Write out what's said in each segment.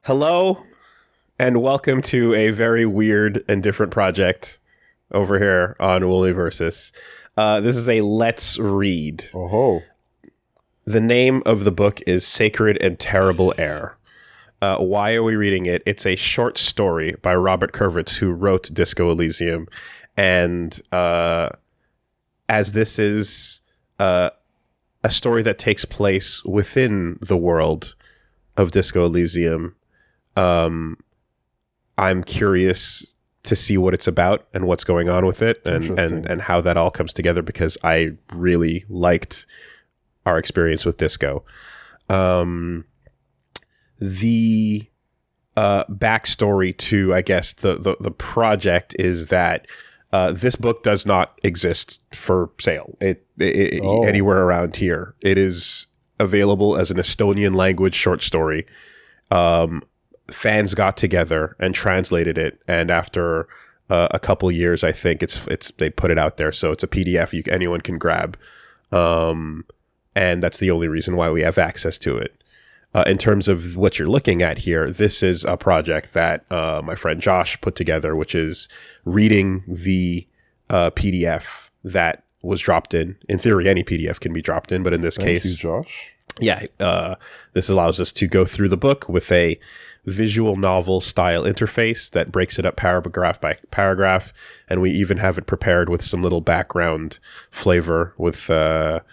Hello, and welcome to a very weird and different project over here on WoolieVersus. This is a Let's Read. Oh. The name of the book is Sacred and Terrible Air. Why are we reading it? It's a short story by Robert Kurvitz, who wrote Disco Elysium. And as this is a story that takes place within the world of Disco Elysium, I'm curious to see what it's about and what's going on with it and how that all comes together, because I really liked our experience with Disco. The backstory to, I guess, the project is that this book does not exist for sale anywhere around here. It is available as an Estonian language short story. Fans got together and translated it, and after a couple years, I think they put it out there, so it's a PDF anyone can grab, and that's the only reason why we have access to it. In terms of what you're looking at here, this is a project that my friend Josh put together, which is reading the PDF that was dropped in. In theory, any PDF can be dropped in, but in this case, thank you, Josh. Yeah, this allows us to go through the book with a visual novel style interface that breaks it up paragraph by paragraph, and we even have it prepared with some little background flavor with the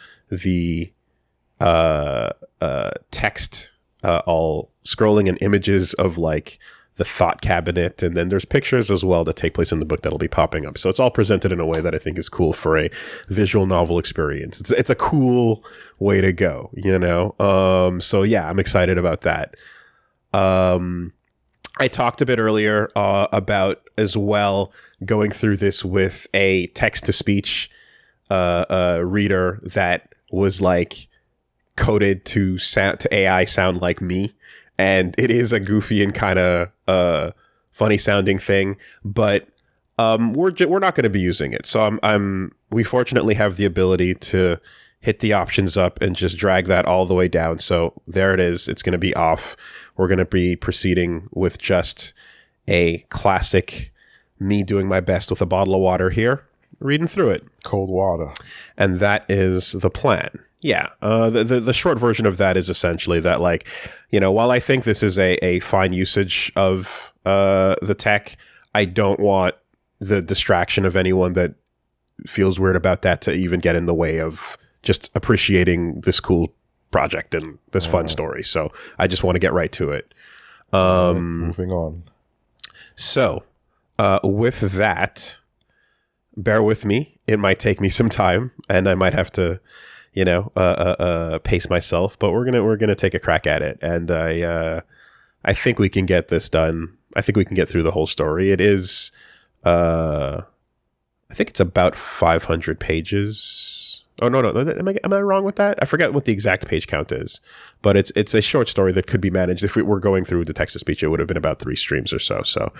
text all scrolling and images of like the thought cabinet, and then there's pictures as well that take place in the book that'll be popping up. So it's all presented in a way that I think is cool for a visual novel experience. It's a cool way to go, you know? So yeah, I'm excited about that. I talked a bit earlier about as well going through this with a text-to-speech reader that was like coded to AI sound like me. And it is a goofy and kind of funny sounding thing, but we're not going to be using it. So we fortunately have the ability to hit the options up and just drag that all the way down. So there it is. It's going to be off. We're going to be proceeding with just a classic me doing my best with a bottle of water here, reading through it. Cold water. And that is the plan. Yeah, the short version of that is essentially that, like, you know, while I think this is a fine usage of the tech, I don't want the distraction of anyone that feels weird about that to even get in the way of just appreciating this cool project and this fun story. So I just want to get right to it. Moving on. So with that, bear with me. It might take me some time, and I might have to, you know, pace myself, but we're gonna take a crack at it, and I think we can get this done. I think we can get through the whole story. It is, I think it's about 500 pages. Oh no, am I wrong with that? I forget what the exact page count is, but it's a short story that could be managed. If we were going through the text to speech, it would have been about 3 streams or so. So,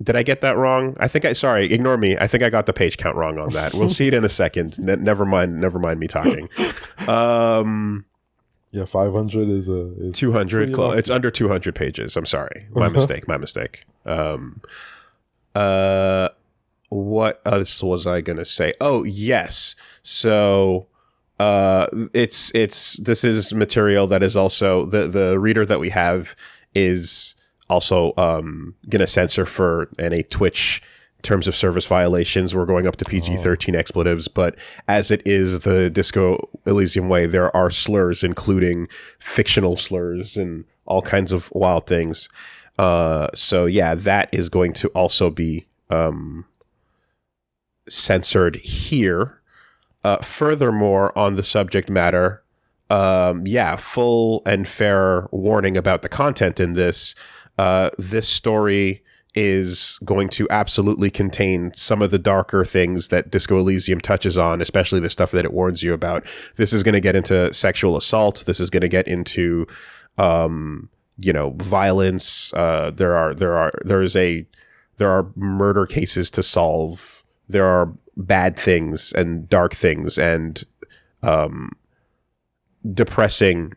did I get that wrong? Sorry, ignore me. I think I got the page count wrong on that. We'll see it in a second. Never mind me talking. Yeah, 500 is 200. It's under 200 pages. I'm sorry. My mistake. What else was I going to say? Oh, yes. So this is material that is also the reader that we have is also going to censor for any Twitch terms of service violations. We're going up to PG-13 expletives, but as it is the Disco Elysium way, there are slurs, including fictional slurs and all kinds of wild things. So yeah, that is going to also be censored here. Furthermore, on the subject matter, full and fair warning about the content in this. This story is going to absolutely contain some of the darker things that Disco Elysium touches on, especially the stuff that it warns you about. This is going to get into sexual assault. This is going to get into, violence. There are murder cases to solve. There are bad things and dark things and depressing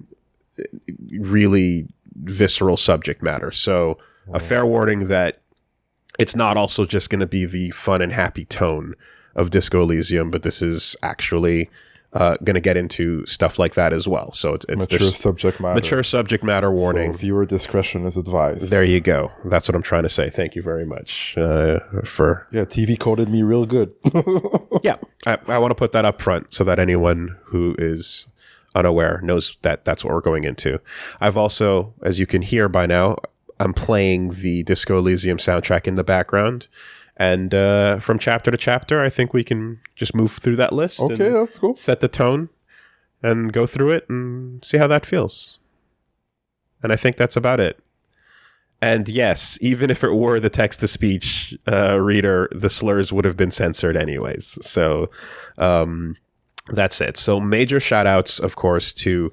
really visceral subject matter. So a fair warning that it's not also just going to be the fun and happy tone of Disco Elysium, but this is actually going to get into stuff like that as well. So it's mature this subject matter. Mature subject matter warning. So viewer discretion is advised. There you go. That's what I'm trying to say. Thank you very much for... Yeah, TV coded me real good. Yeah, I want to put that up front so that anyone who is unaware knows that that's what we're going into. I've also, as you can hear by now, I'm playing the Disco Elysium soundtrack in the background. And from chapter to chapter, I think we can just move through that list. Okay, that's cool. Set the tone and go through it and see how that feels. And I think that's about it. And yes, even if it were the text-to-speech reader, the slurs would have been censored anyways. So that's it. So major shout-outs, of course, to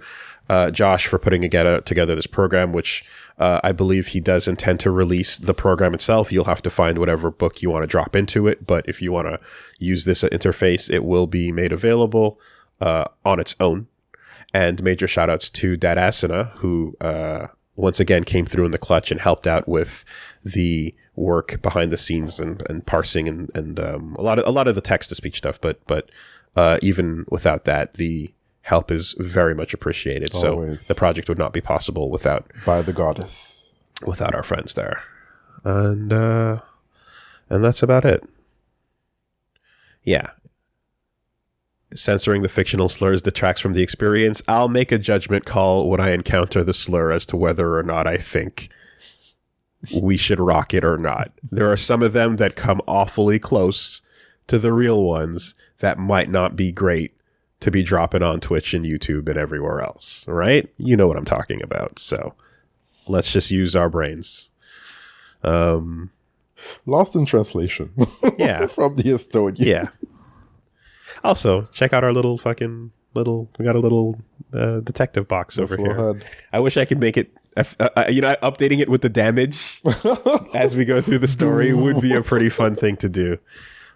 Josh for putting together this program, which I believe he does intend to release the program itself. You'll have to find whatever book you want to drop into it. But if you want to use this interface, it will be made available on its own. And major shout-outs to Dad Asana, who once again came through in the clutch and helped out with the work behind the scenes and parsing and a lot of the text-to-speech stuff. But even without that, the help is very much appreciated. Always. So the project would not be possible without the goddess, without our friends there. And that's about it. Yeah. Censoring the fictional slurs detracts from the experience. I'll make a judgment call when I encounter the slur as to whether or not I think we should rock it or not. There are some of them that come awfully close to the real ones that might not be great to be dropping on Twitch and YouTube and everywhere else, right? You know what I'm talking about. So let's just use our brains. Lost in translation. Yeah. From the Estonian. Yeah. Also, check out our we got a little detective box over here. I wish I could make it, updating it with the damage as we go through the story would be a pretty fun thing to do.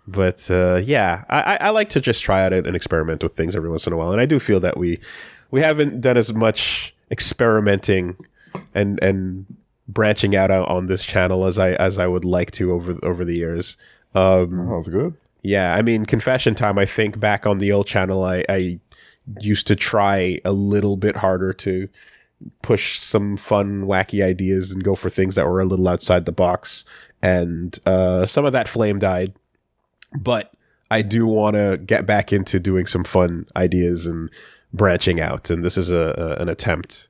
But yeah, I like to just try out and experiment with things every once in a while. And I do feel that we haven't done as much experimenting and branching out on this channel as I would like to over the years. That's good. Yeah, I mean, confession time, I think back on the old channel, I used to try a little bit harder to push some fun, wacky ideas and go for things that were a little outside the box. And some of that flame died. But I do want to get back into doing some fun ideas and branching out. And this is an attempt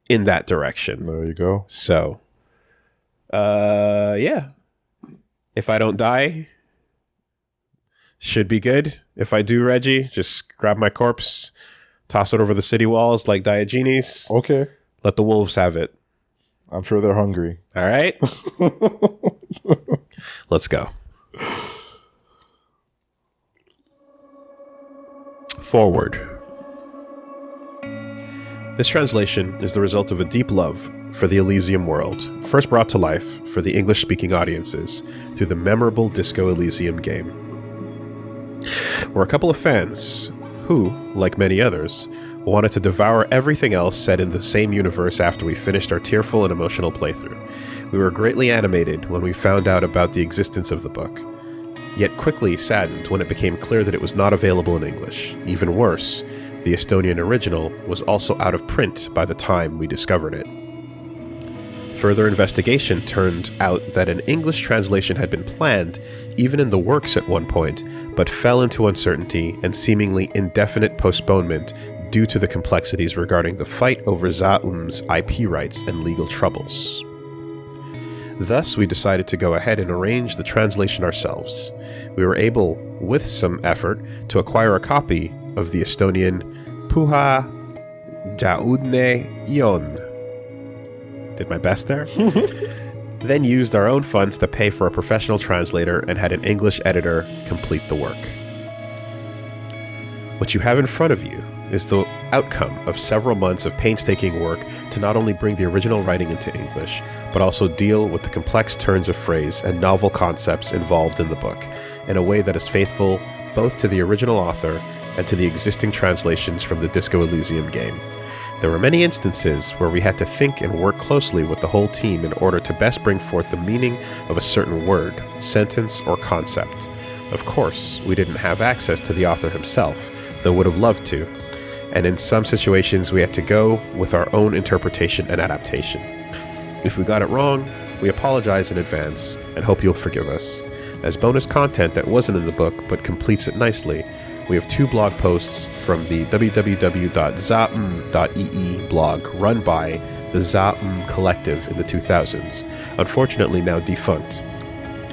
in that direction. There you go. So, yeah. If I don't die, should be good. If I do, Reggie, just grab my corpse, toss it over the city walls like Diogenes. Okay. Let the wolves have it. I'm sure they're hungry. All right. Let's go. Forward. This translation is the result of a deep love for the Elysium world, first brought to life for the English-speaking audiences through the memorable Disco Elysium game. We're a couple of fans who, like many others, wanted to devour everything else set in the same universe after we finished our tearful and emotional playthrough. We were greatly animated when we found out about the existence of the book, yet quickly saddened when it became clear that it was not available in English. Even worse, the Estonian original was also out of print by the time we discovered it. Further investigation turned out that an English translation had been planned, even in the works at one point, but fell into uncertainty and seemingly indefinite postponement due to the complexities regarding the fight over Zaum's IP rights and legal troubles. Thus, we decided to go ahead and arrange the translation ourselves. We were able, with some effort, to acquire a copy of the Estonian Puha Jaudne Ion. Did my best there. Then used our own funds to pay for a professional translator and had an English editor complete the work. What you have in front of you is the outcome of several months of painstaking work to not only bring the original writing into English, but also deal with the complex turns of phrase and novel concepts involved in the book in a way that is faithful both to the original author and to the existing translations from the Disco Elysium game. There were many instances where we had to think and work closely with the whole team in order to best bring forth the meaning of a certain word, sentence, or concept. Of course, we didn't have access to the author himself, though would have loved to, and in some situations we had to go with our own interpretation and adaptation. If we got it wrong, we apologize in advance and hope you'll forgive us. As bonus content that wasn't in the book but completes it nicely, we have 2 blog posts from the www.zaum.ee blog run by the Zaum Collective in the 2000s, unfortunately now defunct.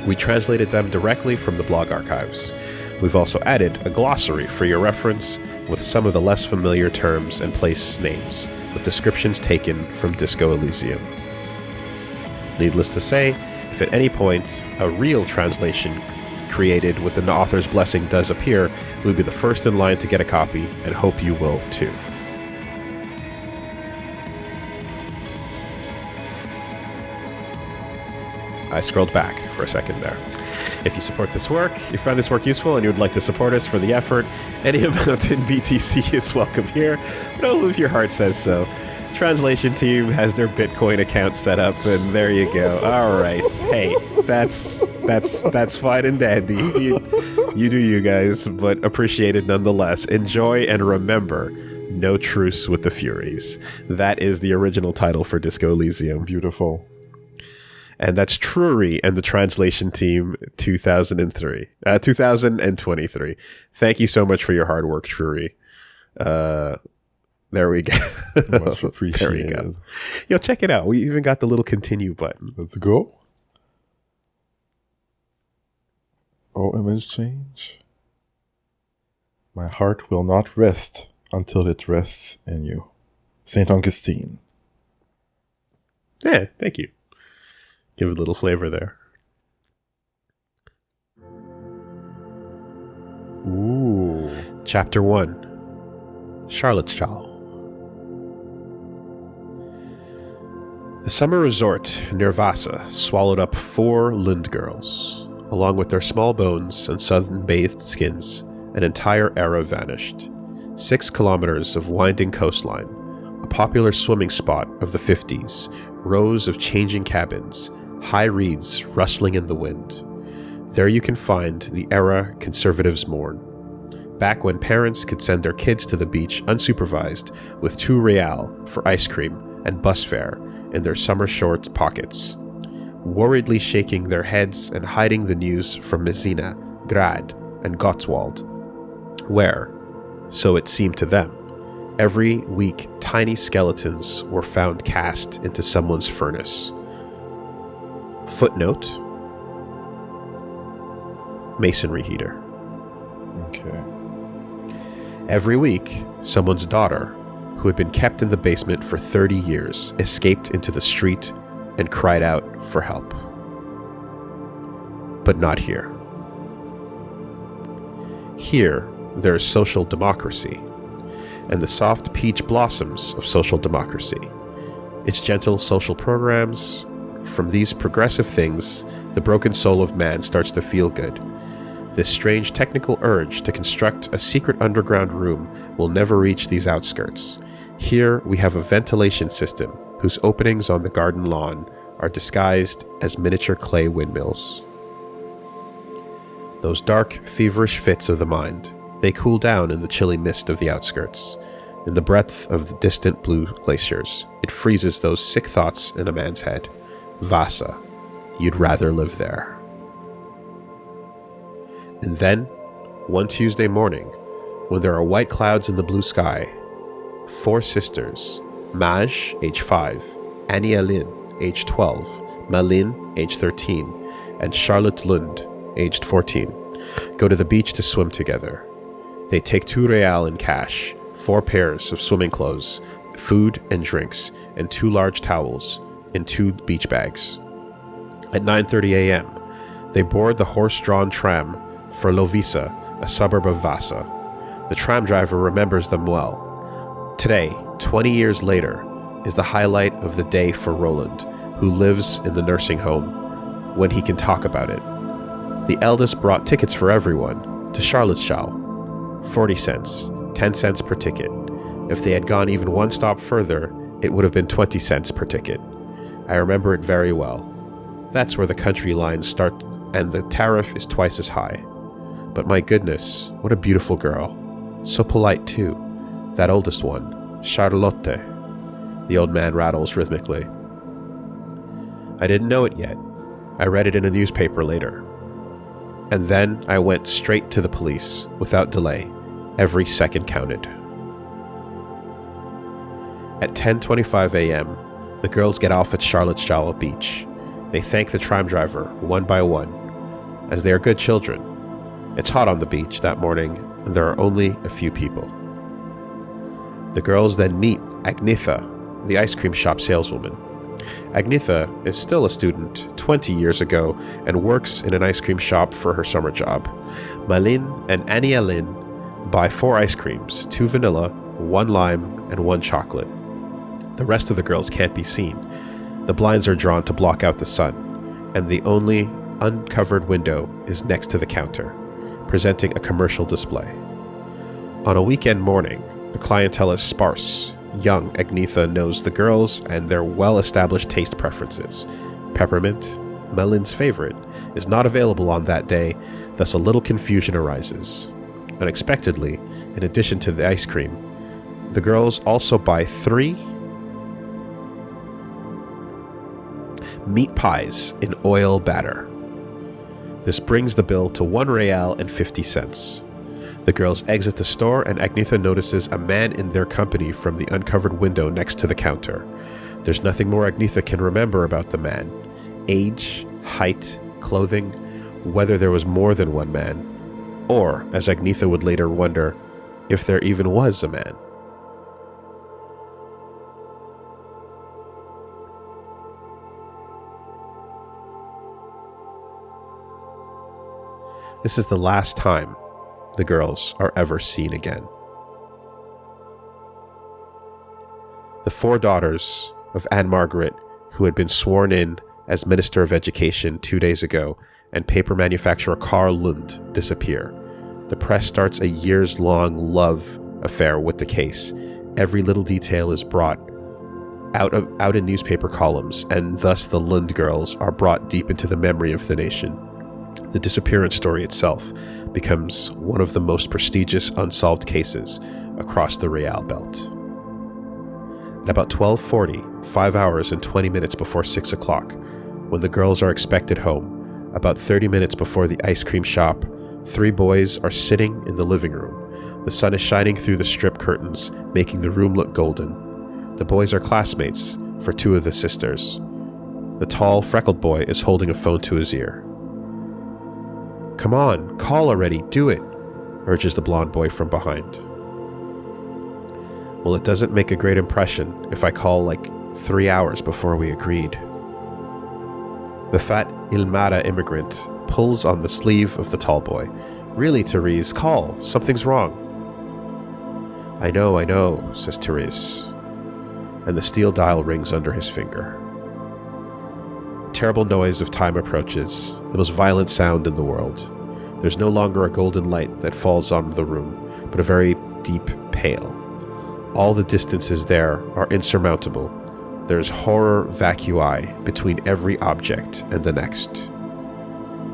We translated them directly from the blog archives. We've also added a glossary for your reference with some of the less familiar terms and place names, with descriptions taken from Disco Elysium. Needless to say, if at any point a real translation created with the author's blessing does appear, we'll be the first in line to get a copy, and hope you will too. I scrolled back for a second there. If you support this work, you found this work useful, and you would like to support us for the effort, any amount in BTC is welcome here, but only if your heart says so. Translation team has their Bitcoin account set up, and there you go. All right. Hey, that's fine and dandy. You do you guys, but appreciate it nonetheless. Enjoy, and remember, no truce with the Furies. That is the original title for Disco Elysium. Beautiful. And that's Trury and the translation team 2023. Thank you so much for your hard work, Trury. There we go. Much appreciated. There we go. Yo, check it out. We even got the little continue button. Let's go. Oh, image change. My heart will not rest until it rests in you. St. Augustine. Yeah, thank you. Give it a little flavor there. Ooh. Chapter 1. CHARLOTTEJAL. The summer resort near Vasa swallowed up 4 Lund girls. Along with their small bones and sun-bathed skins, an entire era vanished. 6 kilometers of winding coastline, a popular swimming spot of the 50s, rows of changing cabins, high reeds rustling in the wind. There you can find the era conservatives mourn. Back when parents could send their kids to the beach unsupervised with 2 real for ice cream and bus fare in their summer shorts pockets, worriedly shaking their heads and hiding the news from Messina, Grad, and Gottwald, where, so it seemed to them, every week tiny skeletons were found cast into someone's furnace. Footnote: masonry heater. Okay. Every week, someone's daughter, who had been kept in the basement for 30 years, escaped into the street and cried out for help. But not here. Here, there is social democracy, and the soft peach blossoms of social democracy. Its gentle social programs. From these progressive things, the broken soul of man starts to feel good. This strange technical urge to construct a secret underground room will never reach these outskirts. Here we have a ventilation system whose openings on the garden lawn are disguised as miniature clay windmills. Those dark, feverish fits of the mind, they cool down in the chilly mist of the outskirts. In the breadth of the distant blue glaciers, it freezes those sick thoughts in a man's head. Vasa, you'd rather live there. And then, one Tuesday morning, when there are white clouds in the blue sky, 4 sisters, Maj, age 5, Annie Alin, age 12, Malin, age 13, and Charlotte Lund, aged 14, go to the beach to swim together. They take 2 real in cash, 4 pairs of swimming clothes, food and drinks, and 2 large towels in 2 beach bags. At 9:30 a.m., they board the horse-drawn tram for Lovisa, a suburb of Vasa. The tram driver remembers them well. Today, 20 years later, is the highlight of the day for Roland, who lives in the nursing home, when he can talk about it. The eldest brought tickets for everyone to CHARLOTTEJAL. 40 cents, 10 cents per ticket. If they had gone even one stop further, it would have been 20 cents per ticket. I remember it very well. That's where the country lines start, and the tariff is twice as high. But my goodness, what a beautiful girl. So polite too. That oldest one, Charlotte. The old man rattles rhythmically. I didn't know it yet. I read it in a newspaper later. And then I went straight to the police, without delay. Every second counted. At 10:25 a.m., the girls get off at CHARLOTTESJAL beach. They thank the tram driver, one by one, as they are good children. It's hot on the beach that morning, and there are only a few people. The girls then meet Agnetha, the ice cream shop saleswoman. Agnetha is still a student 20 years ago and works in an ice cream shop for her summer job. Malin and Annie Alin buy 4 ice creams, 2 vanilla, 1 lime, and 1 chocolate. The rest of the girls can't be seen. The blinds are drawn to block out the sun, and the only uncovered window is next to the counter, presenting a commercial display. On a weekend morning, the clientele is sparse. Young Agnetha knows the girls and their well-established taste preferences. Peppermint, Malin's favorite, is not available on that day, thus a little confusion arises. Unexpectedly, in addition to the ice cream, the girls also buy 3 meat pies in oil batter. This brings the bill to 1 real and 50 cents. The girls exit the store and Agnetha notices a man in their company from the uncovered window next to the counter. There's nothing more Agnetha can remember about the man. Age, height, clothing, whether there was more than one man, or, as Agnetha would later wonder, if there even was a man. This is the last time the girls are ever seen again. The 4 daughters of Anne Margaret, who had been sworn in as Minister of Education 2 days ago, and paper manufacturer Carl Lund disappear. The press starts a years-long love affair with the case. Every little detail is brought out in newspaper columns, and thus the Lund girls are brought deep into the memory of the nation. The disappearance story itself becomes one of the most prestigious unsolved cases across the Real Belt. At about 12:40, 5 hours and 20 minutes before 6 o'clock, when the girls are expected home, about 30 minutes before the ice cream shop, 3 boys are sitting in the living room. The sun is shining through the strip curtains, making the room look golden. The boys are classmates for 2 of the sisters. The tall, freckled boy is holding a phone to his ear. "Come on, call already, do it," urges the blonde boy from behind. "Well, it doesn't make a great impression if I call like 3 hours before we agreed." The fat Ilmara immigrant pulls on the sleeve of the tall boy. "Really, Therese, call. Something's wrong." I know, says Therese. And the steel dial rings under his finger. The terrible noise of time approaches, the most violent sound in the world. There's no longer a golden light that falls on the room, but a very deep pale. All the distances there are insurmountable. There's horror vacui between every object and the next.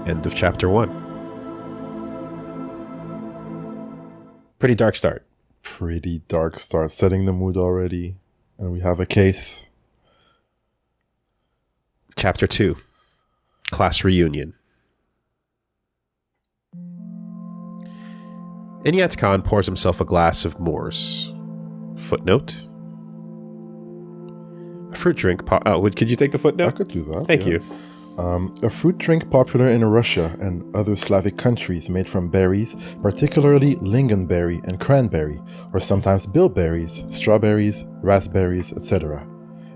End of chapter 1. Pretty dark start. Pretty dark start, setting the mood already. And we have a case. Chapter 2. Class Reunion. Inyat Khan pours himself a glass of Moors. Footnote. A fruit drink. Could you take the footnote? I could do that. Thank you. A fruit drink popular in Russia and other Slavic countries made from berries, particularly lingonberry and cranberry, or sometimes bilberries, strawberries, raspberries, etc.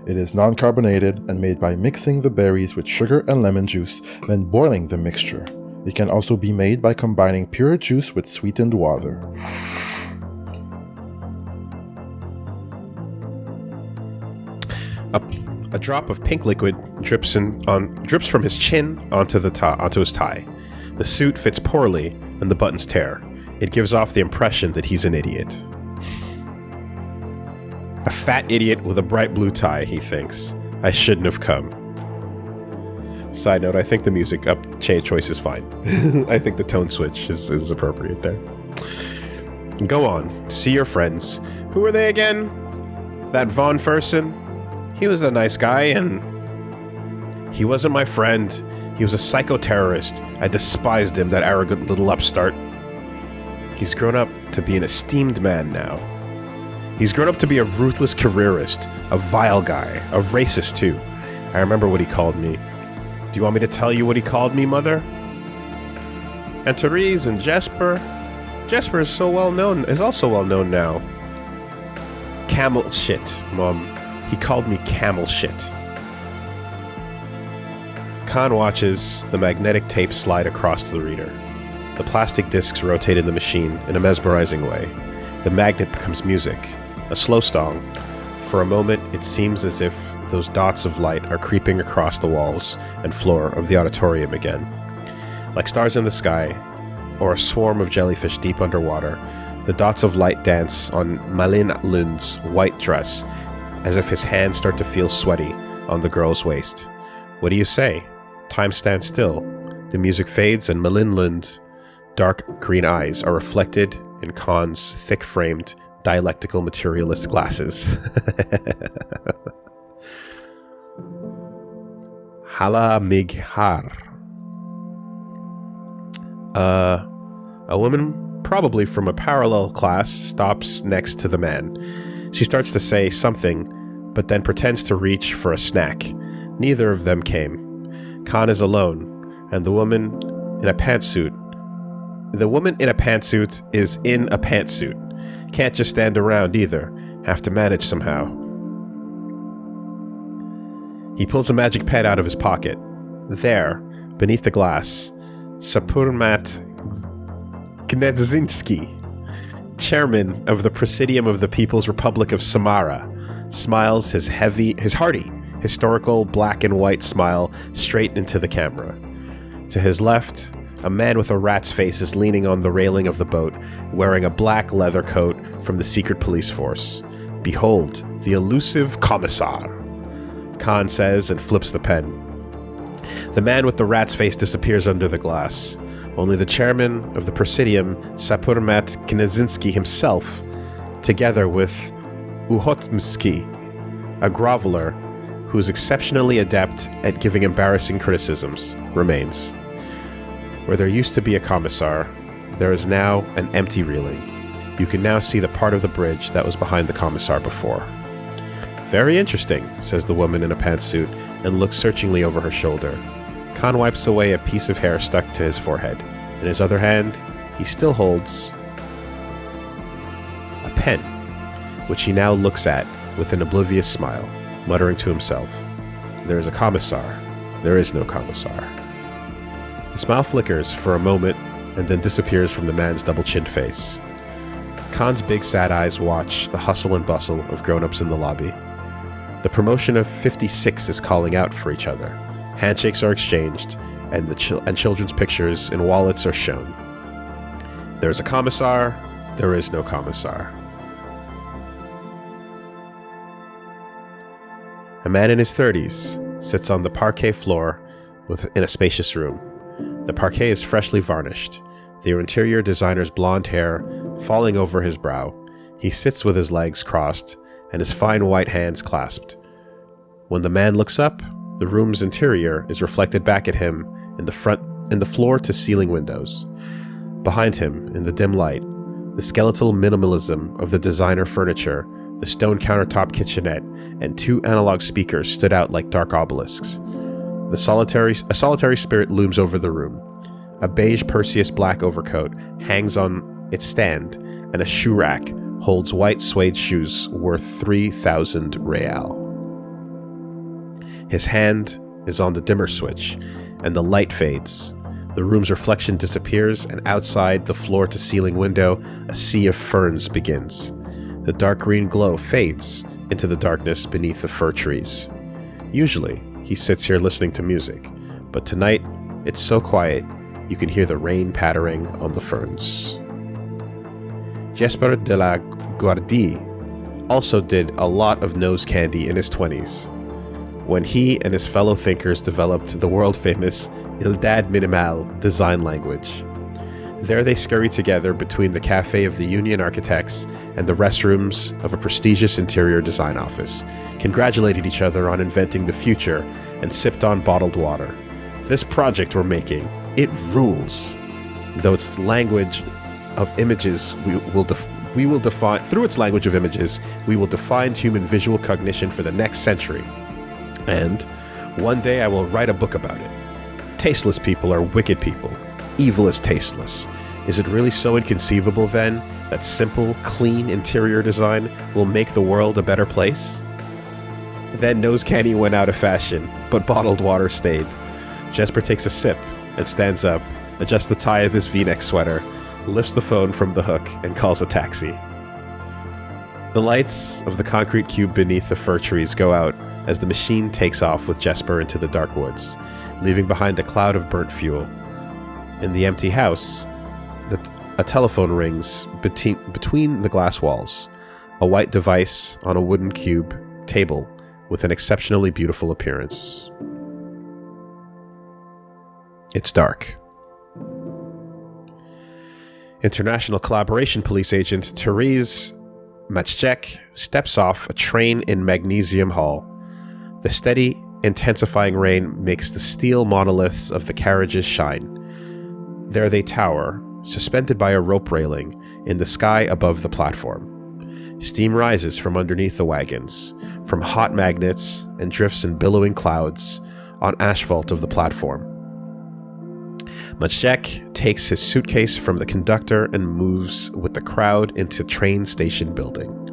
It is non-carbonated and made by mixing the berries with sugar and lemon juice, then boiling the mixture. It can also be made by combining pure juice with sweetened water. A drop of pink liquid drips from his chin onto his tie. The suit fits poorly, and the buttons tear. It gives off the impression that he's an idiot. A fat idiot with a bright blue tie, he thinks. I shouldn't have come. Side note, I think the music choice is fine. I think the tone switch is appropriate there. Go on, see your friends. Who are they again? That Von Fersen? He was a nice guy, and... He wasn't my friend. He was a psycho-terrorist. I despised him, that arrogant little upstart. He's grown up to be an esteemed man now. He's grown up to be a ruthless careerist, a vile guy, a racist too. I remember what he called me. Do you want me to tell you what he called me, Mother? And Therese and Jesper. Jesper is also well known now. Camel shit, Mom. He called me camel shit. Khan watches the magnetic tape slide across the reader. The plastic discs rotate in the machine in a mesmerizing way. The magnet becomes music, a slow song. For a moment, it seems as if those dots of light are creeping across the walls and floor of the auditorium again. Like stars in the sky, or a swarm of jellyfish deep underwater, the dots of light dance on Malin Lund's white dress, as if his hands start to feel sweaty on the girl's waist. What do you say? Time stands still. The music fades, and Malin Lund's dark green eyes are reflected in Khan's thick-framed, dialectical materialist glasses. Hala Mighar. A woman, probably from a parallel class, stops next to the man. She starts to say something, but then pretends to reach for a snack. Neither of them came. Khan is alone, and the woman in a pantsuit. The woman in a pantsuit is in a pantsuit. Can't just stand around either. Have to manage somehow. He pulls a magic pen out of his pocket. There, beneath the glass, Sapurmat Gnedzinski, chairman of the Presidium of the People's Republic of Samara, smiles his hearty, historical black and white smile straight into the camera. To his left, a man with a rat's face is leaning on the railing of the boat, wearing a black leather coat from the secret police force. Behold, the elusive Commissar, Khan says and flips the pen. The man with the rat's face disappears under the glass. Only the chairman of the Presidium, Sapurmat Knezinski himself, together with Uhotmsky, a groveler who is exceptionally adept at giving embarrassing criticisms, remains. Where there used to be a commissar, there is now an empty railing. You can now see the part of the bridge that was behind the commissar before. Very interesting, says the woman in a pantsuit and looks searchingly over her shoulder. Khan wipes away a piece of hair stuck to his forehead. In his other hand, he still holds a pen, which he now looks at with an oblivious smile, muttering to himself, "There is a commissar. There is no commissar." The smile flickers for a moment and then disappears from the man's double-chinned face. Khan's big sad eyes watch the hustle and bustle of grown-ups in the lobby. The promotion of 56 is calling out for each other. Handshakes are exchanged, and children's pictures in wallets are shown. There is a commissar. There is no commissar. A man in his 30s sits on the parquet floor in a spacious room. The parquet is freshly varnished, the interior designer's blonde hair falling over his brow. He sits with his legs crossed and his fine white hands clasped. When the man looks up, the room's interior is reflected back at him in the floor-to-ceiling windows. Behind him, in the dim light, the skeletal minimalism of the designer furniture, the stone countertop kitchenette, and two analog speakers stood out like dark obelisks. A solitary spirit looms over the room. A beige Perseus black overcoat hangs on its stand, and a shoe rack holds white suede shoes worth 3,000 real. His hand is on the dimmer switch, and the light fades. The room's reflection disappears, and outside the floor-to-ceiling window, a sea of ferns begins. The dark green glow fades into the darkness beneath the fir trees. Usually, he sits here listening to music, but tonight, it's so quiet, you can hear the rain pattering on the ferns. Jesper de la Guardie, also did a lot of nose candy in his 20s, when he and his fellow thinkers developed the world-famous Ildad Minimal design language. There they scurried together between the cafe of the Union Architects and the restrooms of a prestigious interior design office, congratulated each other on inventing the future, and sipped on bottled water. This project we're making, it rules. Though its language of images we will define through its language of images, we will define human visual cognition for the next century. And one day I will write a book about it. Tasteless people are wicked people. Evil is tasteless. Is it really so inconceivable, then, that simple, clean interior design will make the world a better place? Then nose candy went out of fashion, but bottled water stayed. Jesper takes a sip and stands up, adjusts the tie of his V-neck sweater, lifts the phone from the hook, and calls a taxi. The lights of the concrete cube beneath the fir trees go out as the machine takes off with Jesper into the dark woods, leaving behind a cloud of burnt fuel. In the empty house, a telephone rings between the glass walls, a white device on a wooden cube table with an exceptionally beautiful appearance. It's dark. International Collaboration Police Agent Therese Matschek steps off a train in Magnesium Hall. The steady, intensifying rain makes the steel monoliths of the carriages shine. There they tower, suspended by a rope railing, in the sky above the platform. Steam rises from underneath the wagons, from hot magnets, and drifts in billowing clouds on asphalt of the platform. Matschek takes his suitcase from the conductor and moves with the crowd into the train station building.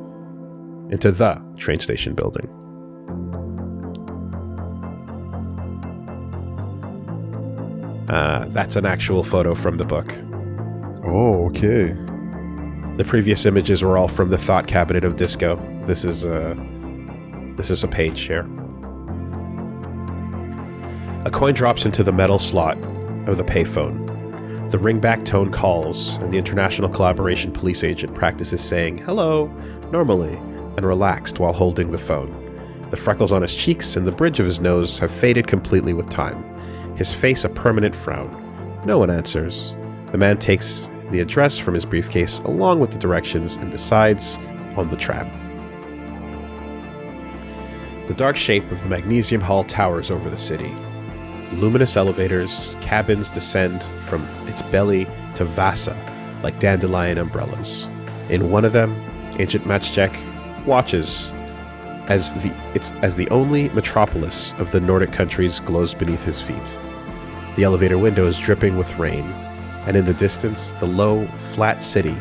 That's an actual photo from the book. Oh, okay. The previous images were all from the Thought Cabinet of Disco. This is a page here. A coin drops into the metal slot of the payphone. The ringback tone calls, and the International Collaboration Police Agent practices saying hello normally and relaxed while holding the phone. The freckles on his cheeks and the bridge of his nose have faded completely with time. His face a permanent frown. No one answers. The man takes the address from his briefcase along with the directions and decides on the tram. The dark shape of the Magnesium Hall towers over the city. Luminous elevators, cabins descend from its belly to Vasa like dandelion umbrellas. In one of them, Agent Matschek watches as the only metropolis of the Nordic countries glows beneath his feet. The elevator window is dripping with rain, and in the distance, the low, flat city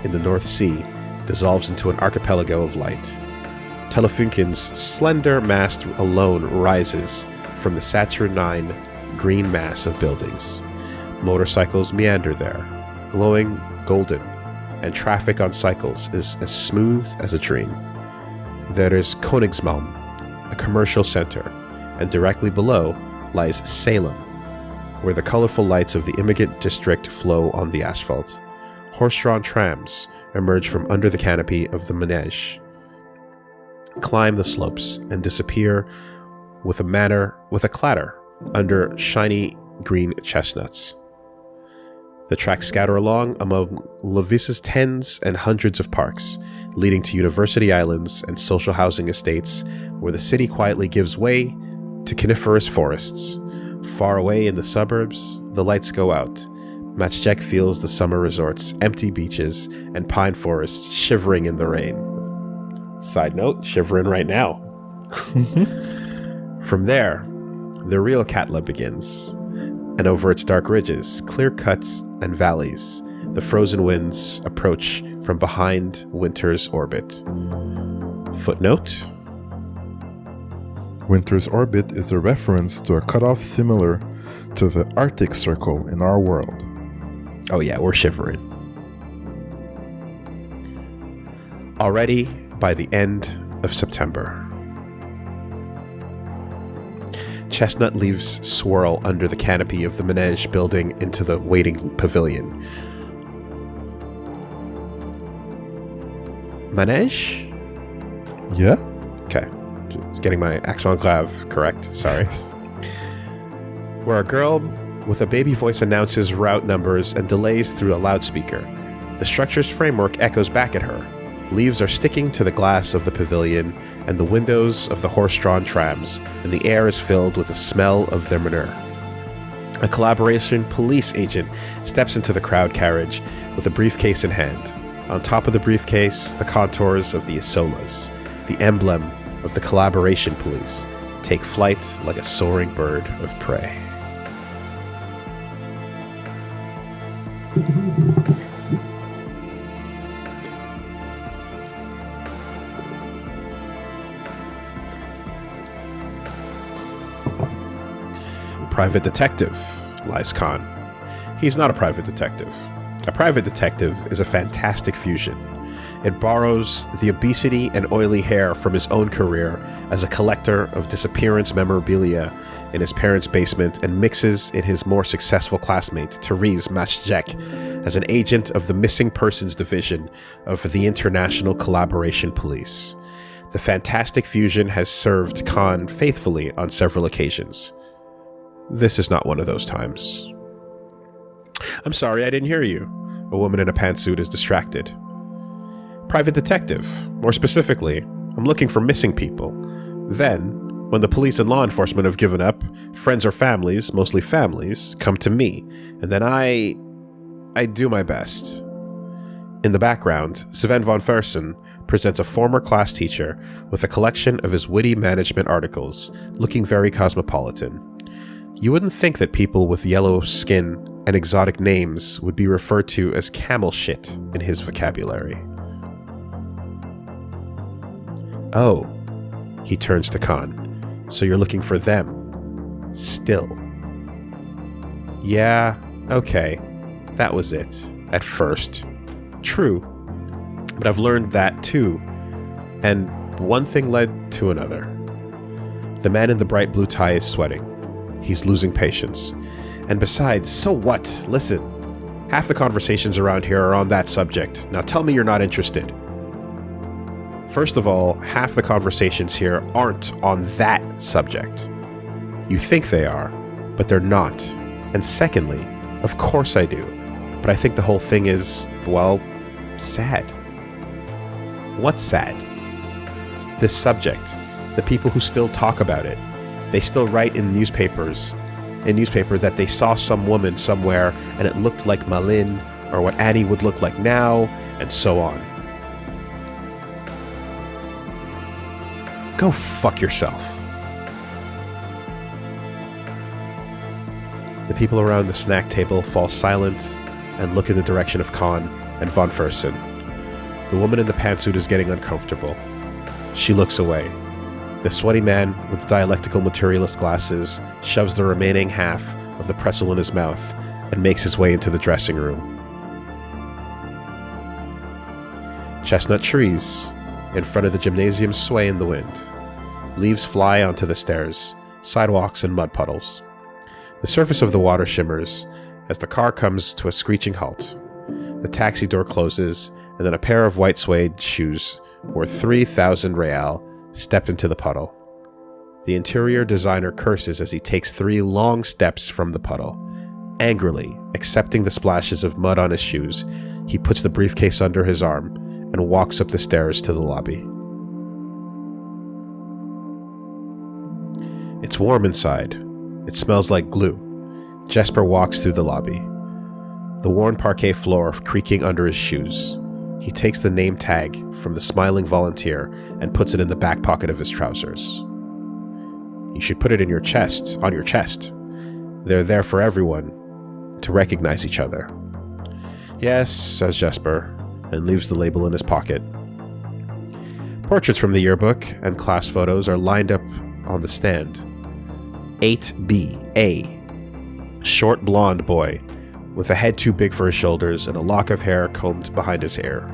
in the North Sea dissolves into an archipelago of light. Telefunken's slender mast alone rises from the saturnine green mass of buildings. Motorcycles meander there, glowing golden, and traffic on cycles is as smooth as a dream. There is Königsmalm, a commercial center, and directly below lies Salem, where the colorful lights of the immigrant district flow on the asphalt. Horse-drawn trams emerge from under the canopy of the manege, climb the slopes, and disappear with a clatter under shiny green chestnuts. The tracks scatter along among Lovisa's tens and hundreds of parks, leading to university islands and social housing estates where the city quietly gives way to coniferous forests. Far away in the suburbs, the lights go out. Matschek feels the summer resorts, empty beaches, and pine forests shivering in the rain. Side note, shivering right now. From there, the real Katla begins, and over its dark ridges, clear cuts, and valleys, the frozen winds approach from behind winter's orbit. Footnote: Winter's orbit is a reference to a cutoff similar to the Arctic Circle in our world. Oh yeah, we're shivering. Already by the end of September. Chestnut leaves swirl under the canopy of the manege building into the waiting pavilion. Manege? Yeah? Okay. Just getting my accent grave correct. Sorry. Where a girl with a baby voice announces route numbers and delays through a loudspeaker. The structure's framework echoes back at her. Leaves are sticking to the glass of the pavilion and the windows of the horse-drawn trams, and the air is filled with the smell of their manure. A collaboration police agent steps into the crowd carriage with a briefcase in hand. On top of the briefcase, the contours of the Isolas, the emblem of the collaboration police, take flight like a soaring bird of prey. Private detective, lies Khan. He's not a private detective. A private detective is a fantastic fusion. It borrows the obesity and oily hair from his own career as a collector of disappearance memorabilia in his parents' basement and mixes in his more successful classmate, Therese Machjek, as an agent of the Missing Persons Division of the International Collaboration Police. The fantastic fusion has served Khan faithfully on several occasions. This is not one of those times. I'm sorry, I didn't hear you. A woman in a pantsuit is distracted. Private detective. More specifically, I'm looking for missing people. Then, when the police and law enforcement have given up, friends or families, mostly families, come to me, and then I do my best. In the background, Sven von Fersen presents a former class teacher with a collection of his witty management articles, looking very cosmopolitan. You wouldn't think that people with yellow skin and exotic names would be referred to as camel shit in his vocabulary. Oh, he turns to Khan. So you're looking for them. Still. Yeah, okay. That was it. At first. True. But I've learned that too. And one thing led to another. The man in the bright blue tie is sweating. He's losing patience. And besides, so what? Listen. Half the conversations around here are on that subject. Now tell me you're not interested. First of all, half the conversations here aren't on that subject. You think they are, but they're not. And secondly, of course I do. But I think the whole thing is, well, sad. What's sad? This subject. The people who still talk about it. They still write in newspaper that they saw some woman somewhere and it looked like Malin, or what Annie would look like now, and so on. Go fuck yourself. The people around the snack table fall silent and look in the direction of Khan and von Fersen. The woman in the pantsuit is getting uncomfortable. She looks away. The sweaty man with the dialectical materialist glasses shoves the remaining half of the pretzel in his mouth and makes his way into the dressing room. Chestnut trees in front of the gymnasium sway in the wind. Leaves fly onto the stairs, sidewalks and mud puddles. The surface of the water shimmers as the car comes to a screeching halt. The taxi door closes, and then a pair of white suede shoes worth 3,000 real step into the puddle. The interior designer curses as he takes 3 long steps from the puddle. Angrily, accepting the splashes of mud on his shoes, he puts the briefcase under his arm and walks up the stairs to the lobby. It's warm inside. It smells like glue. Jesper walks through the lobby. The worn parquet floor creaking under his shoes. He takes the name tag from the smiling volunteer and puts it in the back pocket of his trousers. You should put it in your chest, on your chest. They're there for everyone to recognize each other. Yes, says Jesper, and leaves the label in his pocket. Portraits from the yearbook and class photos are lined up on the stand. 8B, A. Short blonde boy, with a head too big for his shoulders and a lock of hair combed behind his ear.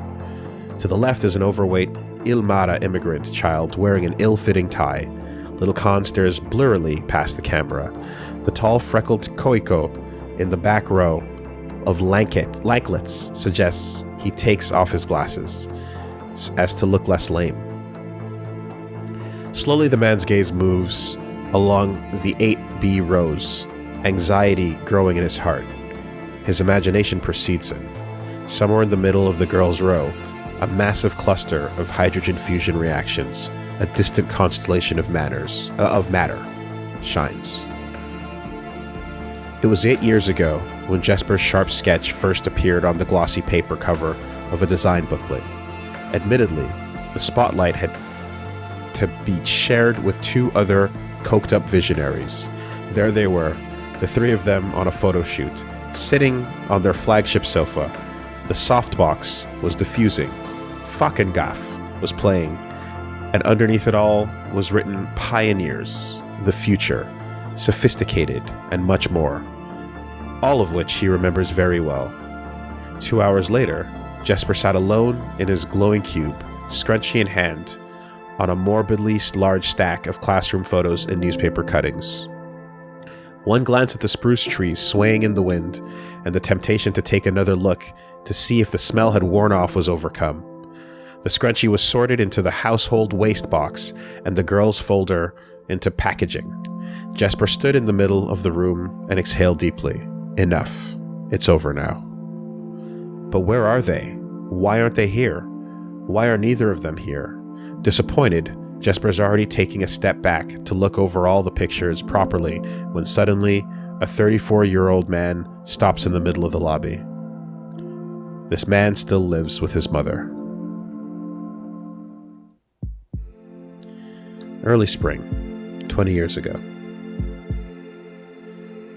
To the left is an overweight Ilmara immigrant child wearing an ill-fitting tie. Little Khan stares blurrily past the camera. The tall, freckled Koiko in the back row of lanklets suggests he takes off his glasses, as to look less lame. Slowly the man's gaze moves along the 8B rows, anxiety growing in his heart. His imagination precedes him. Somewhere in the middle of the girl's row, a massive cluster of hydrogen fusion reactions, a distant constellation of matter, shines. It was 8 years ago when Jesper's sharp sketch first appeared on the glossy paper cover of a design booklet. Admittedly, the spotlight had to be shared with 2 other coked-up visionaries. There they were, the 3 of them on a photo shoot, sitting on their flagship sofa. The softbox was diffusing. Fucking Gaff was playing. And underneath it all was written Pioneers, the future, sophisticated, and much more. All of which he remembers very well. 2 hours later, Jesper sat alone in his glowing cube, scrunchie in hand, on a morbidly large stack of classroom photos and newspaper cuttings. One glance at the spruce trees swaying in the wind, and the temptation to take another look to see if the smell had worn off was overcome. The scrunchie was sorted into the household waste box, and the girl's folder into packaging. Jesper stood in the middle of the room and exhaled deeply. Enough. It's over now. But where are they? Why aren't they here? Why are neither of them here? Disappointed, Jesper's already taking a step back to look over all the pictures properly when suddenly a 34-year-old man stops in the middle of the lobby. This man still lives with his mother. Early spring, 20 years ago.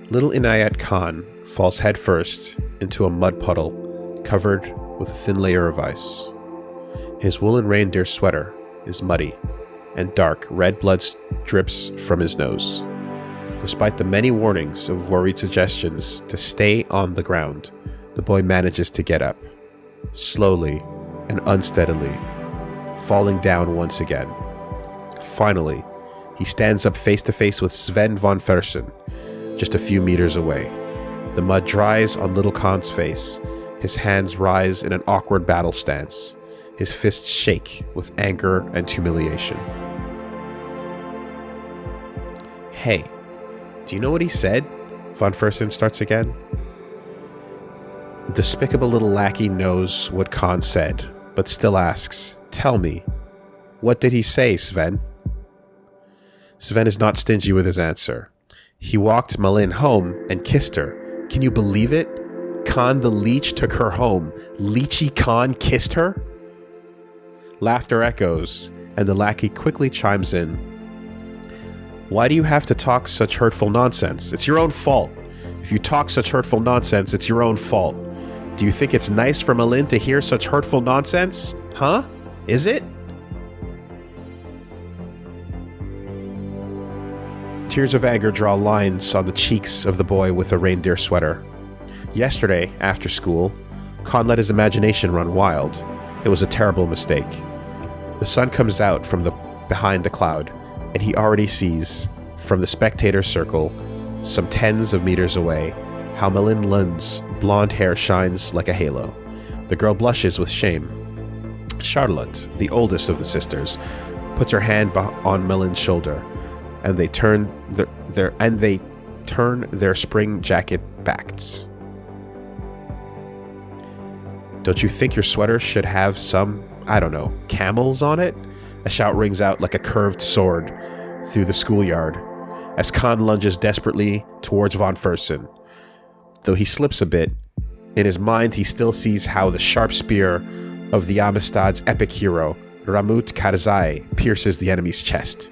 Little Inayat Khan falls headfirst into a mud puddle covered with a thin layer of ice. His woolen reindeer sweater is muddy, and dark red blood drips from his nose. Despite the many warnings of worried suggestions to stay on the ground, the boy manages to get up, slowly and unsteadily, falling down once again. Finally, he stands up face to face with Sven von Fersen, just a few meters away. The mud dries on little Khan's face. His hands rise in an awkward battle stance. His fists shake with anger and humiliation. Hey, do you know what he said? Von Fersen starts again. The despicable little lackey knows what Khan said, but still asks, "Tell me, what did he say, Sven?" Sven is not stingy with his answer. He walked Malin home and kissed her. Can you believe it? Khan the leech took her home. Leechy Khan kissed her? Laughter echoes, and the lackey quickly chimes in. Why do you have to talk such hurtful nonsense? It's your own fault. If you talk such hurtful nonsense, it's your own fault. Do you think it's nice for Malin to hear such hurtful nonsense? Huh? Is it? Tears of anger draw lines on the cheeks of the boy with the reindeer sweater. Yesterday, after school, Khan let his imagination run wild. It was a terrible mistake. The sun comes out from behind the cloud, and he already sees, from the spectator circle, some tens of meters away, how Malin Lund's blonde hair shines like a halo. The girl blushes with shame. Charlotte, the oldest of the sisters, puts her hand on Malin's shoulder, and they turn their spring jacket backs. Don't you think your sweater should have some, I don't know, camels on it? A shout rings out like a curved sword through the schoolyard as Khan lunges desperately towards von Fersen. Though he slips a bit, in his mind he still sees how the sharp spear of the Amistad's epic hero, Ramut Karzai, pierces the enemy's chest.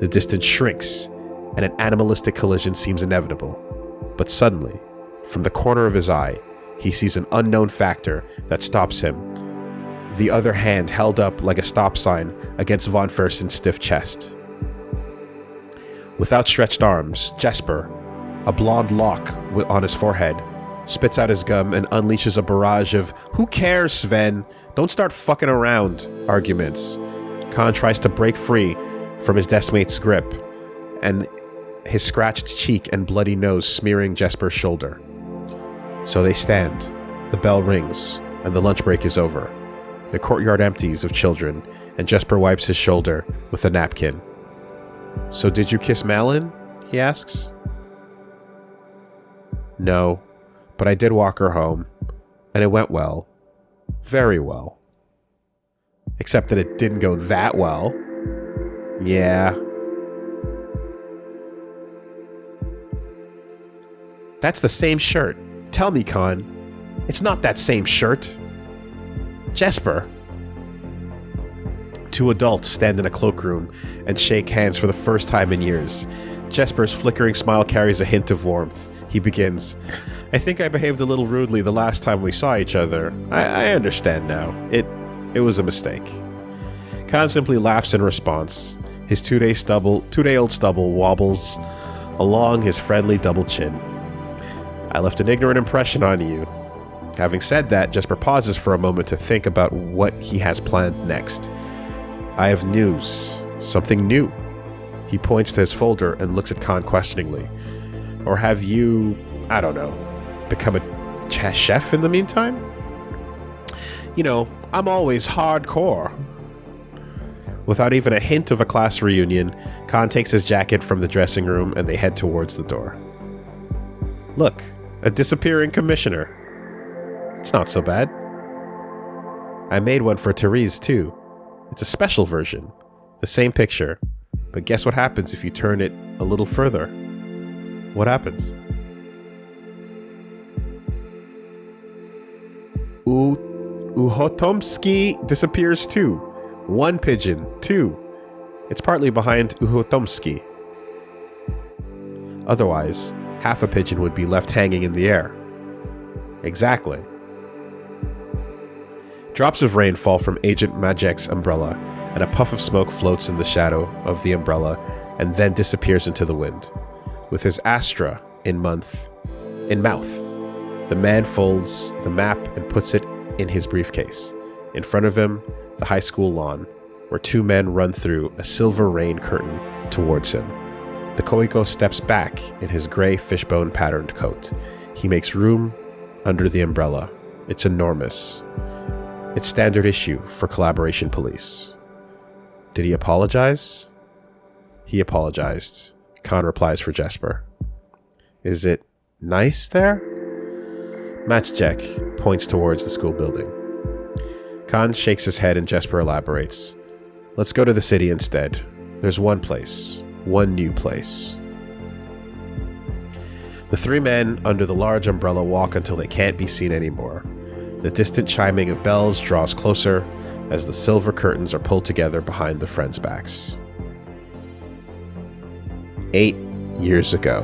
The distance shrinks, and an animalistic collision seems inevitable. But suddenly, from the corner of his eye, he sees an unknown factor that stops him, the other hand held up like a stop sign against von Fersen's stiff chest. With outstretched arms, Jesper, a blonde lock on his forehead, spits out his gum and unleashes a barrage of "Who cares, Sven? Don't start fucking around" arguments. Khan tries to break free from his deskmate's grip, and his scratched cheek and bloody nose smearing Jesper's shoulder. So they stand. The bell rings, and the lunch break is over. The courtyard empties of children, and Jesper wipes his shoulder with a napkin. So did you kiss Malin? He asks. No, but I did walk her home, and it went well. Very well. Except that it didn't go that well. Yeah. That's the same shirt. Tell me, Con. It's not that same shirt. Jesper. Two adults stand in a cloakroom and shake hands for the first time in years. Jesper's flickering smile carries a hint of warmth. He begins, I think I behaved a little rudely the last time we saw each other. I understand now. It was a mistake. Khan simply laughs in response. His two-day-old stubble wobbles along his friendly double chin. I left an ignorant impression on you. Having said that, Jesper pauses for a moment to think about what he has planned next. I have news. Something new. He points to his folder and looks at Khan questioningly. Or have you, I don't know, become a chef in the meantime? You know, I'm always hardcore. Without even a hint of a class reunion, Khan takes his jacket from the dressing room and they head towards the door. Look, a disappearing commissioner. It's not so bad. I made one for Therese too. It's a special version. The same picture. But guess what happens if you turn it a little further? What happens? Uhotomsky disappears too. One pigeon, two. It's partly behind Uhotomsky. Otherwise, half a pigeon would be left hanging in the air. Exactly. Drops of rain fall from Agent Majek's umbrella, and a puff of smoke floats in the shadow of the umbrella and then disappears into the wind. With his Astra in mouth, the man folds the map and puts it in his briefcase. In front of him, the high school lawn, where two men run through a silver rain curtain towards him. The Koiko steps back in his gray fishbone-patterned coat. He makes room under the umbrella. It's enormous. It's standard issue for Collaboration Police. Did he apologize? He apologized. Khan replies for Jesper. Is it nice there? Matchjack points towards the school building. Khan shakes his head and Jesper elaborates. Let's go to the city instead. There's one place. One new place. The three men under the large umbrella walk until they can't be seen anymore. The distant chiming of bells draws closer as the silver curtains are pulled together behind the friends' backs. 8 years ago.